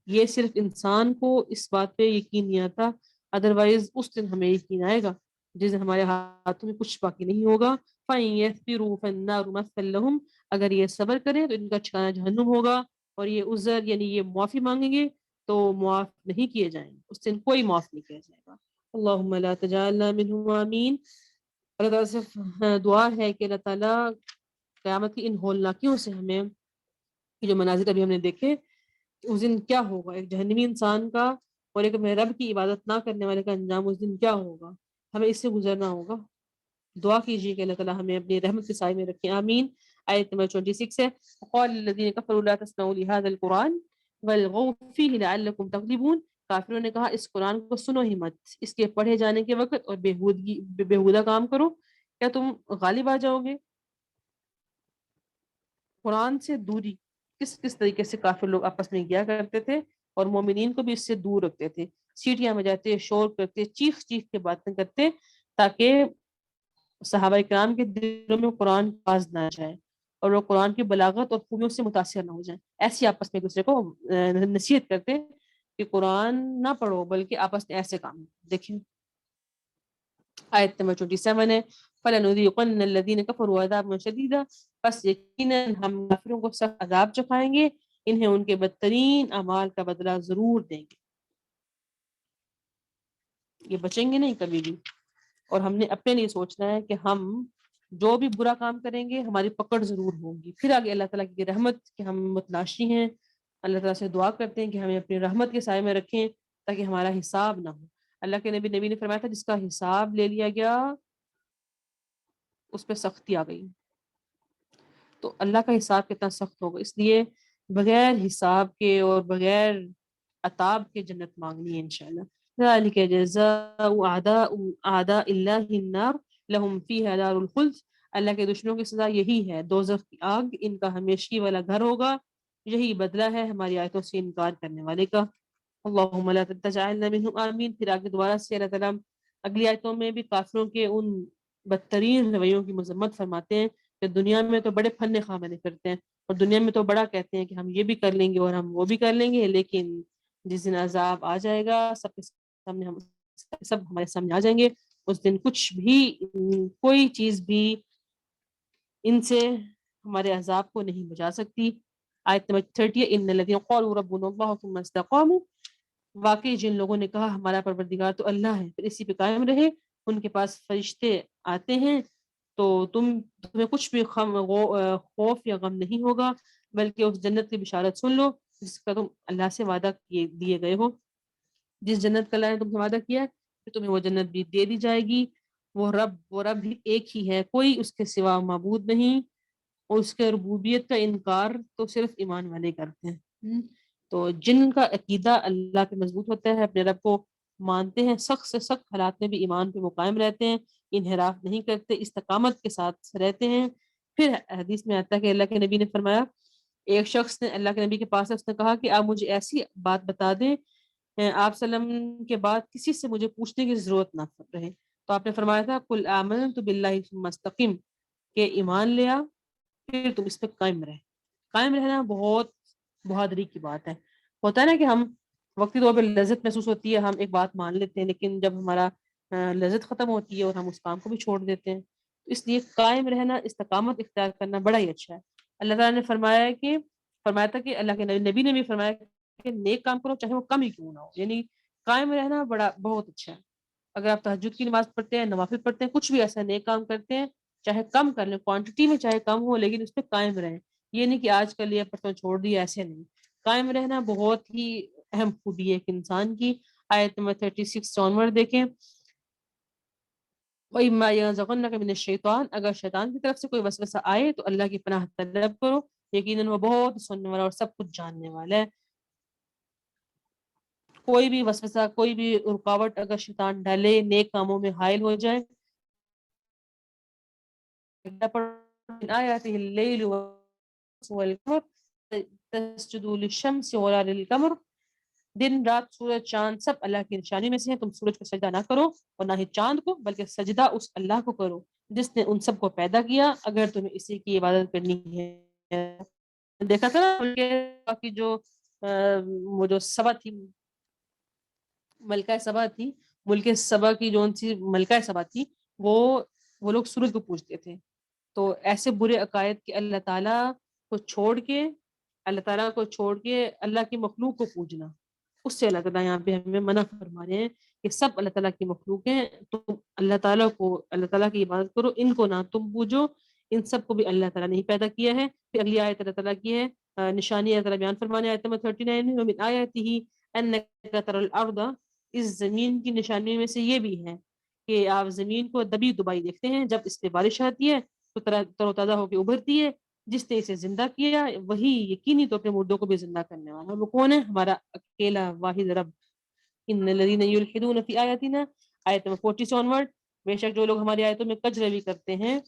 یہ صرف انسان کو اس بات پہ یقین نہیں آتا، ادروائز اس دن ہمیں یقین آئے گا جس دن ہمارے ہاتھوں میں کچھ باقی نہیں ہوگا۔ فَإِن يَصْبِرُوا فَالنَّارُ مَثْوًى لَهُمْ، اگر یہ صبر کریں تو ان کا ٹھکانہ جہنم ہوگا، اور یہ عذر یعنی یہ معافی مانگیں گے تو معاف نہیں کیے جائیں گے، اس دن کوئی معاف نہیں کیا جائے گا۔ اللہم لا تجعلنا منہم، آمین۔ اللہ تعالیٰ سے دعا ہے کہ اللہ تعالیٰ قیامت کی ان ہولناکیوں سے ہمیں، جو مناظر ابھی ہم نے دیکھے اس دن کیا ہوگا، ایک جہنمی انسان کا اور ایک اپنے رب کی عبادت نہ کرنے والے کا انجام اس دن کیا ہوگا، ہمیں اس سے گزرنا ہوگا۔ دعا کیجیے کہ اللہ تعالیٰ ہمیں اپنی رحمت کے سائے میں رکھیں، آمین۔ آیت نمبر 26 ہے، وقال الذين كفروا لا تسمعوا لهذا القرآن والغوا فيه لعلكم تغلبون، کافروں نے کہا اس قرآن کو سنو ہی مت، اس کے پڑھے جانے کے وقت اور بےہودہ کام کرو، کیا تم غالب آ جاؤ گے؟ قرآن سے دوری کس کس طریقے سے کافر لوگ آپس میں کیا کرتے تھے، اور مومنین کو بھی اس سے دور رکھتے تھے، سیٹیاں بجاتے، شور کرتے، چیخ چیخ کے باتیں کرتے، تاکہ صحابہ کرام کے دلوں میں قرآن پاس نہ جائے اور وہ قرآن کی بلاغت اور خوبیوں سے متاثر نہ ہو جائیں۔ ایسی آپس میں ایک دوسرے کو نصیحت کرتے کہ قرآن نہ پڑھو بلکہ آپس میں ایسے کام دیکھیں۔ آیت نمبر 27 ہے، فَلَنُذِيقَنَّ الَّذِينَ كَفَرُوا عَذَابًا شَدِيدًا، پس یقیناً ہم کافروں کو سخت عذاب چکھائیں گے، انہیں ان کے بدترین اعمال کا بدلہ ضرور دیں گے۔ یہ بچیں گے نہیں کبھی بھی، اور ہم نے اپنے لیے سوچنا ہے کہ ہم جو بھی برا کام کریں گے ہماری پکڑ ضرور ہوگی۔ پھر آگے اللہ تعالیٰ کی رحمت کہ ہم متلاشی ہیں، اللہ تعالیٰ سے دعا کرتے ہیں کہ ہمیں اپنی رحمت کے سائے میں رکھیں تاکہ ہمارا حساب نہ ہو۔ اللہ کے نبی نے فرمایا تھا جس کا حساب لے لیا گیا اس پہ سختی آ گئی، تو اللہ کا حساب کتنا سخت ہوگا، اس لیے بغیر حساب کے اور بغیر عطاب کے جنت مانگنی ہے انشاءاللہ۔ ذالک جزاء اعداء اللہ النار لہم فیہا دار الخلد، اللہ کے دشمنوں کی سزا یہی ہے، دوزخ کی آگ ان کا ہمیشگی والا گھر ہوگا، یہی بدلہ ہے ہماری آیتوں سے انکار کرنے والے کا۔ اللہم لا تجعلنا منہم، آمین۔ پھر آگے دوبارہ سے اللہ تعالیٰ اگلی آیتوں میں بھی کافروں کے ان بدترین رویوں کی مذمت فرماتے ہیں کہ دنیا میں تو بڑے فن خواہ بنے کرتے ہیں اور دنیا میں تو بڑا کہتے ہیں کہ ہم یہ بھی کر لیں گے اور ہم وہ بھی کر لیں گے، لیکن جس دن عذاب آ جائے گا سب کے سامنے سب ہمارے سامنے آ جائیں گے، اس دن کچھ بھی کوئی چیز بھی ان سے ہمارے عذاب کو نہیں بچا سکتی۔ آیت نمبر 30 ان الذين قالوا ربنا الله ثم استقاموا، واقعی جن لوگوں نے کہا ہمارا پروردگار تو اللہ ہے پھر اسی پہ قائم رہے، ان کے پاس فرشتے آتے ہیں تو تمہیں کچھ بھی خوف یا غم نہیں ہوگا، بلکہ اس جنت کی بشارت سن لو جس کا تم اللہ سے وعدہ دیے گئے ہو. جس جنت کا اللہ نے تم سے وعدہ کیا ہے کہ تمہیں وہ جنت بھی دے دی جائے گی. وہ رب بھی ایک ہی ہے, کوئی اس کے سوا معبود نہیں, اور اس کے ربوبیت کا انکار تو صرف ایمان والے کرتے ہیں. تو جن کا عقیدہ اللہ پہ مضبوط ہوتا ہے, اپنے رب کو مانتے ہیں, سخت سے سخت حالات میں بھی ایمان پہ وہ قائم رہتے ہیں, انحراف نہیں کرتے, استقامت کے ساتھ رہتے ہیں. پھر حدیث میں آتا ہے کہ اللہ کے نبی نے فرمایا, ایک شخص نے اللہ کے نبی کے پاس اس نے کہا کہ آپ مجھے ایسی بات بتا دیں آپ سلم کے بعد کسی سے مجھے پوچھنے کی ضرورت نہ رہے. تو آپ نے فرمایا تھا قل آمنت باللہ ثم استقم, کہ ایمان لیا پھر تم اس پہ قائم رہے. قائم رہنا بہت بہادری کی بات ہے. ہوتا ہے نا کہ ہم وقتی طور پہ لذت محسوس ہوتی ہے, ہم ایک بات مان لیتے ہیں, لیکن جب ہمارا لذت ختم ہوتی ہے اور ہم اس کام کو بھی چھوڑ دیتے ہیں. تو اس لیے قائم رہنا, استقامت اختیار کرنا بڑا ہی اچھا ہے. اللہ تعالیٰ نے فرمایا تھا کہ اللہ کے نبی نے بھی فرمایا کہ نیک کام کرو چاہے وہ کم ہی کیوں نہ ہو. یعنی قائم رہنا بہت اچھا ہے. اگر آپ تہجد کی نماز پڑھتے ہیں, نوافل پڑھتے ہیں, کچھ بھی ایسا نیک کام کرتے ہیں, چاہے کم کر لیں, کوانٹٹی میں چاہے کم ہو, لیکن اس پہ قائم رہیں. یہ نہیں کہ آج کل یہ پرسوں چھوڑ دیا, ایسے نہیں. قائم رہنا بہت ہی اہم خوبی ہے ایک انسان کی. آیت نمبر 36 آنورڈ دیکھیں, وَإِمَّا يَنزَغَنَّكَ مِنَ الشَّيْطَانِ, اگر شیطان کی طرف سے کوئی وسوسہ آئے تو اللہ کی پناہ طلب کرو, یقیناً وہ بہت سننے والا اور سب کچھ جاننے والا ہے. کوئی بھی وسوسہ, کوئی بھی رکاوٹ اگر شیطان ڈالے, نیک کاموں میں حائل ہو جائے, آیاتہ اللیل والقمر تسجدوا للشمس ولا للقمر, دن رات سورج چاند سب اللہ کی نشانی میں سے ہیں, تم سورج کو سجدہ نہ کرو اور نہ ہی چاند کو, بلکہ سجدہ اس اللہ کو کرو جس نے ان سب کو پیدا کیا, اگر تمہیں اسی کی عبادت کرنی ہے. دیکھا تھا نا کہ جو وہ جو سبا تھی, ملکہ سبا تھی, ملک سبا کی جو سی ملکہ سبا تھی, وہ لوگ سورج کو پوجتے تھے. تو ایسے برے عقائد کہ اللہ تعالیٰ کو چھوڑ کے اللہ کی مخلوق کو پوجنا, اس سے اللہ تعالیٰ یہاں پہ ہمیں منع فرما رہے ہیں کہ سب اللہ تعالیٰ کی مخلوق ہیں, تم اللہ تعالیٰ کی عبادت کرو, ان کو نہ تم پوجو, ان سب کو بھی اللہ تعالیٰ نے ہی پیدا کیا ہے. پھر اگلی آیت اللہ تعالیٰ کی ہے, نشانی اللہ تعالیٰ بیان فرمانے, آیت نمبر 39 میں, وَمِنْ آیَاتِهِ أَنَّكَ تَرَى الْأَرْضَ, اس زمین کی نشانی میں سے یہ بھی ہے کہ آپ زمین کو دبی دبائی دیکھتے ہیں, جب اس پہ بارش آتی ہے تو تر و تازہ ہو کے ابھرتی ہے. جس نے اسے زندہ کیا وہی یقینی طور پہ مردوں کو بھی زندہ کرنے والا. وہ کون ہے؟ ہمارا اکیلا واحد رب. ان الذین یلحدون فی آیاتنا, آیت نمبر 40 آنورڈ, بے شک جو لوگ ہماری آیتوں میں کج روی کرتے ہیں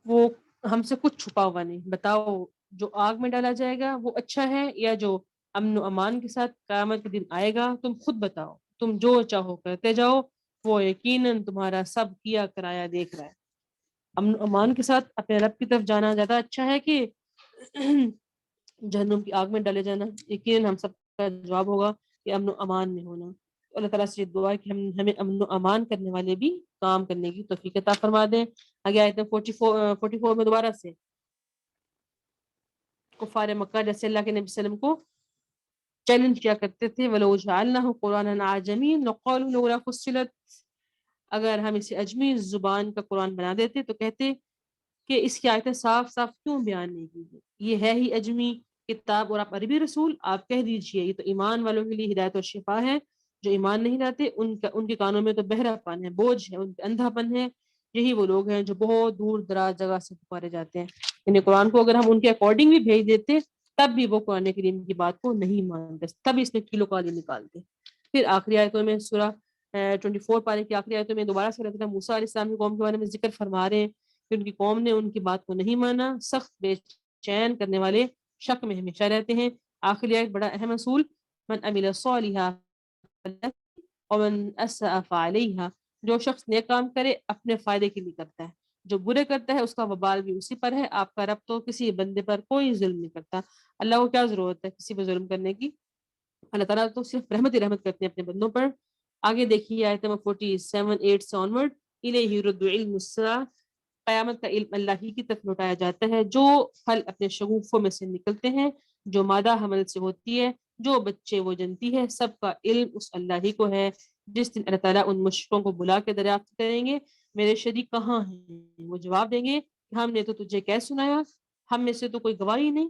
وہ ہم سے کچھ چھپا ہوا نہیں. بتاؤ جو آگ میں ڈالا جائے گا وہ اچھا ہے یا جو امن و امان کے ساتھ قیامت کے دن آئے گا؟ تم خود بتاؤ, تم جو چاہو کرتے جاؤ, وہ یقیناً تمہارا سب کیا کرایا دیکھ رہا ہے. امن و امان کے ساتھ اپنے رب کی طرف جانا زیادہ اچھا ہے کہ جہنم کی آگ میں ڈالے جانا؟ یقیناً ہم سب کا جواب ہوگا کہ امن و امان میں ہونا. اللہ تعالیٰ سے دعا ہے کہ ہمیں امن و امان کرنے والے بھی کام کرنے کی توفیق عطا فرما دیں. آگے آیت 44 میں دوبارہ سے کفار مکہ جیسے اللہ کے نبی صلی اللہ علیہ وسلم کو چیلنج کیا کرتے تھے, وَلَوْ جَعَلْنَاهُ قُرْآنًا عَجَمِيًّا لَقَالُوا لَوْلَا فُصِّلَتْ, اگر ہم اسے اجمی زبان کا قرآن بنا دیتے تو کہتے کہ اس کی آیتیں صاف صاف کیوں بیان نہیں کی گئی, یہ ہے ہی اجمی کتاب اور آپ عربی رسول. آپ کہہ دیجئے یہ تو ایمان والوں کے لیے ہدایت اور شفا ہے, جو ایمان نہیں لاتے ان کے کانوں میں تو بہرا پن ہے, بوجھ ہے, ان پہ اندھا پن ہے. یہی وہ لوگ ہیں جو بہت دور دراز جگہ سے پکارے جاتے ہیں. یعنی قرآن کو اگر ہم ان کے اکارڈنگ بھی بھیج دیتے تب بھی وہ قرآن کریم کی بات کو نہیں مانتے, تب اس میں کیلو کالی نکالتے. پھر آخری آیتوں میں سورہ 24 پارے کی آخری آیتوں میں دوبارہ سے اللہ موسیٰ علیہ السلام کی قوم کے بارے میں ذکر فرما رہے ہیں کہ ان کی قوم نے ان کی بات کو نہیں مانا, سخت بے چین کرنے والے شک میں ہمیشہ رہتے ہیں. آخری آیت بڑا اہم اصول, من عمل صالحا ومن اساء فعلیہا, جو شخص نیک کام کرے اپنے فائدے کے لیے کرتا ہے, جو برے کرتا ہے اس کا وبال بھی اسی پر ہے. آپ کا رب تو کسی بندے پر کوئی ظلم نہیں کرتا. اللہ کو کیا ضرورت ہے کسی پر ظلم کرنے کی؟ اللہ تعالیٰ تو صرف رحمت ہی رحمت کرتے ہیں اپنے بندوں پر. آگے دیکھیے آیت نمبر 47-8 سے آنورڈ, الیہ یرد علم الساعہ, قیامت کا علم اللہ ہی کی طرف لوٹایا جاتا ہے. جو پھل اپنے شگوفوں میں سے نکلتے ہیں, جو مادہ حمل سے ہوتی ہے, جو بچے وہ جنتی ہے, سب کا علم اس اللہ ہی کو ہے. جس دن اللہ تعالیٰ ان مشرکوں کو بلا کے دریافت کریں گے میرے شریک کہاں ہیں, وہ جواب دیں گے کہ ہم نے تو تجھے کہہ سنایا, ہم میں سے تو کوئی گواہ ہی نہیں.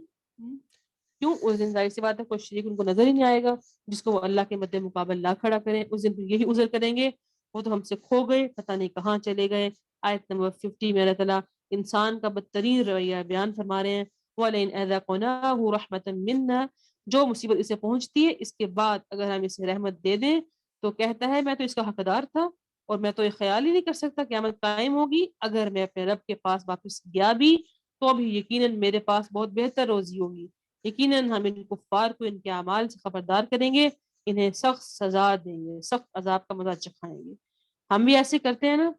کیوں؟ اس دن ظاہر سی بات ہے کوئی شریک ان کو نظر ہی نہیں آئے گا جس کو وہ اللہ کے مد مقابل لا کھڑا کریں. اس دن یہی عذر کریں گے وہ تو ہم سے کھو گئے، پتہ نہیں کہاں چلے گئے. آیت نمبر 50 میں اللہ تعالیٰ انسان کا بدترین رویہ بیان فرما رہے ہیں. وَلَئِنْ أَذَقْنَاهُ رَحْمَةً مِنَّا، جو مصیبت اسے پہنچتی ہے اس کے بعد اگر ہم اسے رحمت دے دیں تو کہتا ہے میں تو اس کا حقدار تھا اور میں تو یہ خیال ہی نہیں کر سکتا قیامت قائم ہوگی. اگر میں اپنے رب کے پاس واپس گیا بھی تو بھی یقیناً میرے پاس بہت بہتر روزی ہوگی. یقیناً ہم ان کفار کو ان کے اعمال سے خبردار کریں گے، انہیں سخت سزا دیں گے، سخت عذاب کا مزہ چکھائیں گے. ہم بھی ایسے کرتے ہیں نا،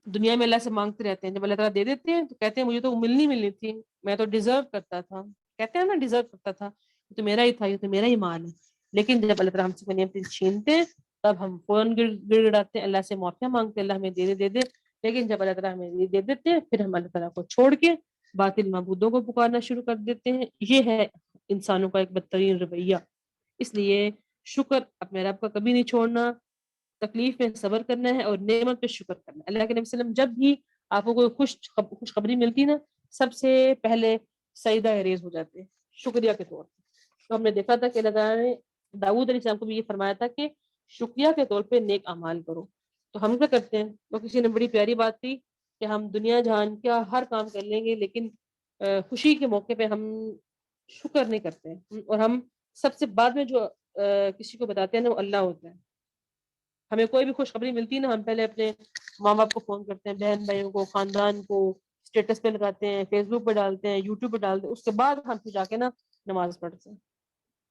دنیا میں اللہ سے مانگتے رہتے ہیں، جب اللہ تعالیٰ دے دیتے ہیں تو کہتے ہیں مجھے تو ملنی تھی، میں تو ڈیزرو کرتا تھا. کہتے ہیں نا ڈیزرو کرتا تھا، یہ تو میرا ہی تھا، یہ تو میرا ہی مال ہے. لیکن جب اللہ تعالیٰ ہم سے کوئی نعمت چھینتے ہیں تب ہم فوراً گڑ گڑاتے ہیں، اللہ سے معافیا مانگتے ہیں اللہ ہمیں دے دے. لیکن جب اللہ تعالیٰ ہمیں دے دیتے ہیں پھر ہم اللہ تعالیٰ کو چھوڑ کے باطل معبودوں کو پکارنا شروع کر دیتے ہیں. یہ ہے انسانوں کا ایک بدترین رویہ. اس لیے شکر اپنے رب کا کبھی نہیں چھوڑنا، تکلیف میں صبر کرنا ہے اور نعمت پہ شکر کرنا ہے. اللہ کے نبی صلی اللہ علیہ وسلم جب بھی آپ کو کوئی خوشخبری ملتی نا سب سے پہلے سجدہ ریز ہو جاتے ہیں شکریہ کے طور پہ. تو ہم نے دیکھا تھا کہ اللہ تعالیٰ نے داؤد علیہ السلام کو بھی یہ فرمایا تھا کہ شکریہ کے طور پہ نیک اعمال کرو. تو ہم کیا کرتے ہیں؟ تو کسی نے بڑی پیاری بات کی کہ ہم دنیا جہان کا ہر کام کر لیں گے لیکن خوشی کے موقع پہ ہم شکر نہیں کرتے ہیں، اور ہم سب سے بعد میں جو کسی کو بتاتے ہیں نا وہ اللہ ہوتا ہے. ہمیں کوئی بھی خوشخبری ملتی ہے نا ہم پہلے اپنے ماں باپ کو فون کرتے ہیں، بہن بھائیوں کو، خاندان کو، اسٹیٹس پہ لگاتے ہیں، فیس بک پہ ڈالتے ہیں، یوٹیوب پہ ڈالتے ہیں. اس کے بعد ہم پھر جا کے نا نماز پڑھتے ہیں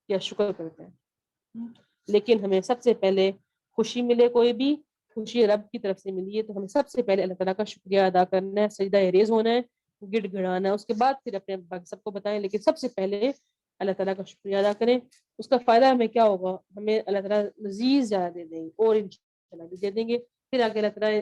یا شکر کرتے ہیں. لیکن ہمیں سب سے پہلے خوشی ملے، کوئی بھی خوشی رب کی طرف سے ملی ہے تو ہمیں سب سے پہلے اللہ تعالیٰ کا شکریہ ادا کرنا ہے، سجدہ ریز ہونا ہے، گڑ گڑانا ہے. اس کے بعد پھر اپنے سب کو بتائیں، لیکن سب سے پہلے اللہ تعالیٰ کا شکریہ ادا کریں. اس کا فائدہ ہمیں کیا ہوگا؟ ہمیں اللہ تعالیٰ مزید زیادہ دے دیں گے اور انشاءاللہ بھی دے دیں گے. پھر آگے اللہ تعالیٰ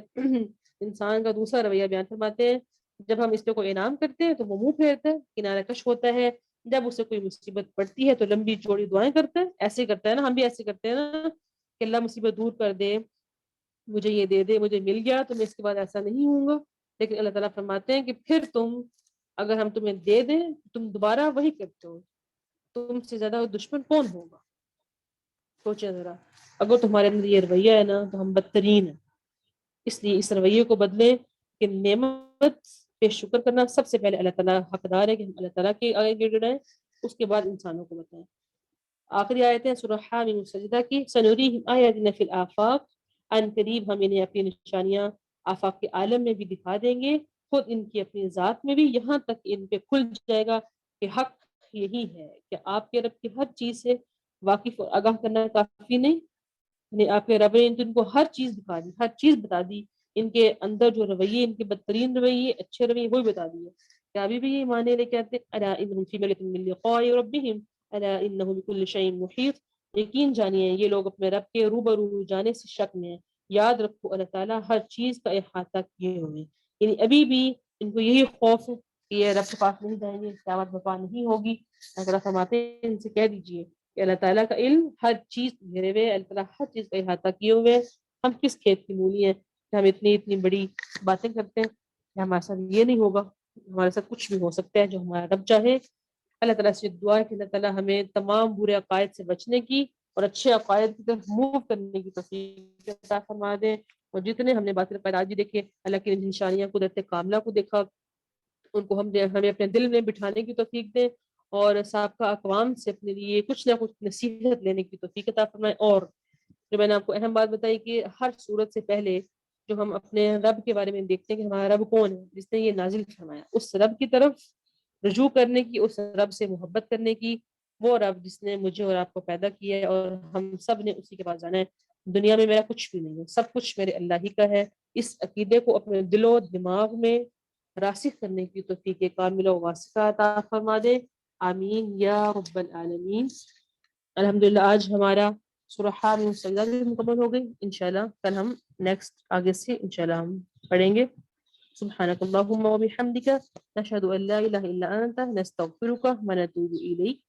انسان کا دوسرا رویہ بیان فرماتے ہیں، جب ہم اس پہ کوئی انعام کرتے ہیں تو وہ منہ پھیرتا ہے، کنارہ کش ہوتا ہے. جب اسے کوئی مصیبت پڑتی ہے تو لمبی چوڑی دعائیں کرتا ہے. ایسے کرتا ہے نا، ہم بھی ایسے کرتے ہیں نا کہ اللہ مصیبت دور کر دے، مجھے یہ دے دے، مجھے مل گیا تو میں اس کے بعد ایسا نہیں ہوں گا. لیکن اللہ تعالیٰ فرماتے ہیں کہ پھر اگر ہم تمہیں دے دیں تم دوبارہ وہی کرتے ہو، تم سے زیادہ دشمن کون ہوگا؟ سوچیں ذرا، اگر تمہارے اندر یہ رویہ ہے نا تو ہم بدترین ہیں. اس لیے اس رویے کو بدلیں کہ نعمت پہ شکر کرنا سب سے پہلے اللہ تعالیٰ حقدار ہے کہ ہم اللہ تعالیٰ کے آگے گر گڑائیں، اس کے بعد انسانوں کو بتائیں. آخری آیتیں سورہ حامیم سجدہ کی، سنوریہم آیاتنا فی الآفاق، ان قریب ہم انہیں اپنی نشانیاں آفاق کے عالم میں بھی دکھا دیں گے، خود ان کی اپنی ذات میں بھی، یہاں تک ان پہ کھل جائے گا کہ حق یہی ہے کہ آپ کے رب کی ہر چیز سے واقف اور آگاہ کرنا کافی نہیں. یعنی آپ کے رب نے ان کو ہر چیز دکھا دی، ہر چیز بتا دی، ان کے اندر جو رویے، ان کے بدترین رویے، اچھے رویے وہ بھی بتا دیے. کیا ابھی بھی یہ معنی لے کے آتے الا انہم فی مرۃ من لقاء ربہم الا انہ بکل شیء محیط، یقین جانیے یہ لوگ اپنے رب کے روبرو جانے سے شک میں ہیں. یاد رکھو اللہ تعالیٰ ہر چیز کا احاطہ کیے ہوئے. یعنی ابھی بھی ان کو یہی خوف ہے کہ یہ رب کے پاس نہیں جائیں گے، قیامت برپا نہیں ہوگی. اگر فرماتے ہیں ان سے کہہ دیجئے کہ اللہ تعالیٰ کا علم ہر چیز گھیرے ہوئے، اللہ تعالیٰ ہر چیز کا احاطہ کیے ہوئے. ہم کس کھیت کی مولی ہیں کہ ہم اتنی بڑی باتیں کرتے ہیں کہ ہمارے ساتھ یہ نہیں ہوگا. ہمارے ساتھ کچھ بھی ہو سکتا ہے جو ہمارا رب چاہے. اللہ تعالیٰ سے دعا ہے کہ اللہ تعالیٰ ہمیں تمام برے عقائد سے بچنے کی اور اچھے عقائد کی طرف موو کرنے کی توفیق عطا فرما دیں. اور جتنے ہم نے باطل عقائد آج بھی دیکھے، اللہ کی نشانیاں، قدرت کاملہ کو دیکھا، ان کو ہمیں اپنے دل میں بٹھانے کی توفیق دیں اور سابقہ اقوام سے اپنے لیے کچھ نہ کچھ نصیحت لینے کی توفیق عطا فرمائے. اور جو میں نے آپ کو اہم بات بتائی کہ ہر صورت سے پہلے جو ہم اپنے رب کے بارے میں دیکھتے ہیں کہ ہمارا رب کون ہے جس نے یہ نازل فرمایا، اس رب کی طرف رجوع کرنے کی، اس رب سے محبت کرنے کی. وہ رب جس نے مجھے اور آپ کو پیدا کیا ہے اور ہم سب نے اسی کے پاس جانا ہے. دنیا میں میرا کچھ بھی نہیں ہے، سب کچھ میرے اللہ ہی کا ہے. اس عقیدے کو اپنے دل و دماغ میں راسخ کرنے کی توفیق کاملہ و واسعہ عطا فرما دے. آمین یا رب العالمین. الحمدللہ آج ہمارا سورہ حامیم سجدہ بھی مکمل ہو گئی. انشاءاللہ کل ہم نیکسٹ آگے سے انشاءاللہ ہم پڑھیں گے. سبحانک اللہم و بحمدک نشہد ان لا الہ الا انت نستغفرک و نتوب الیک.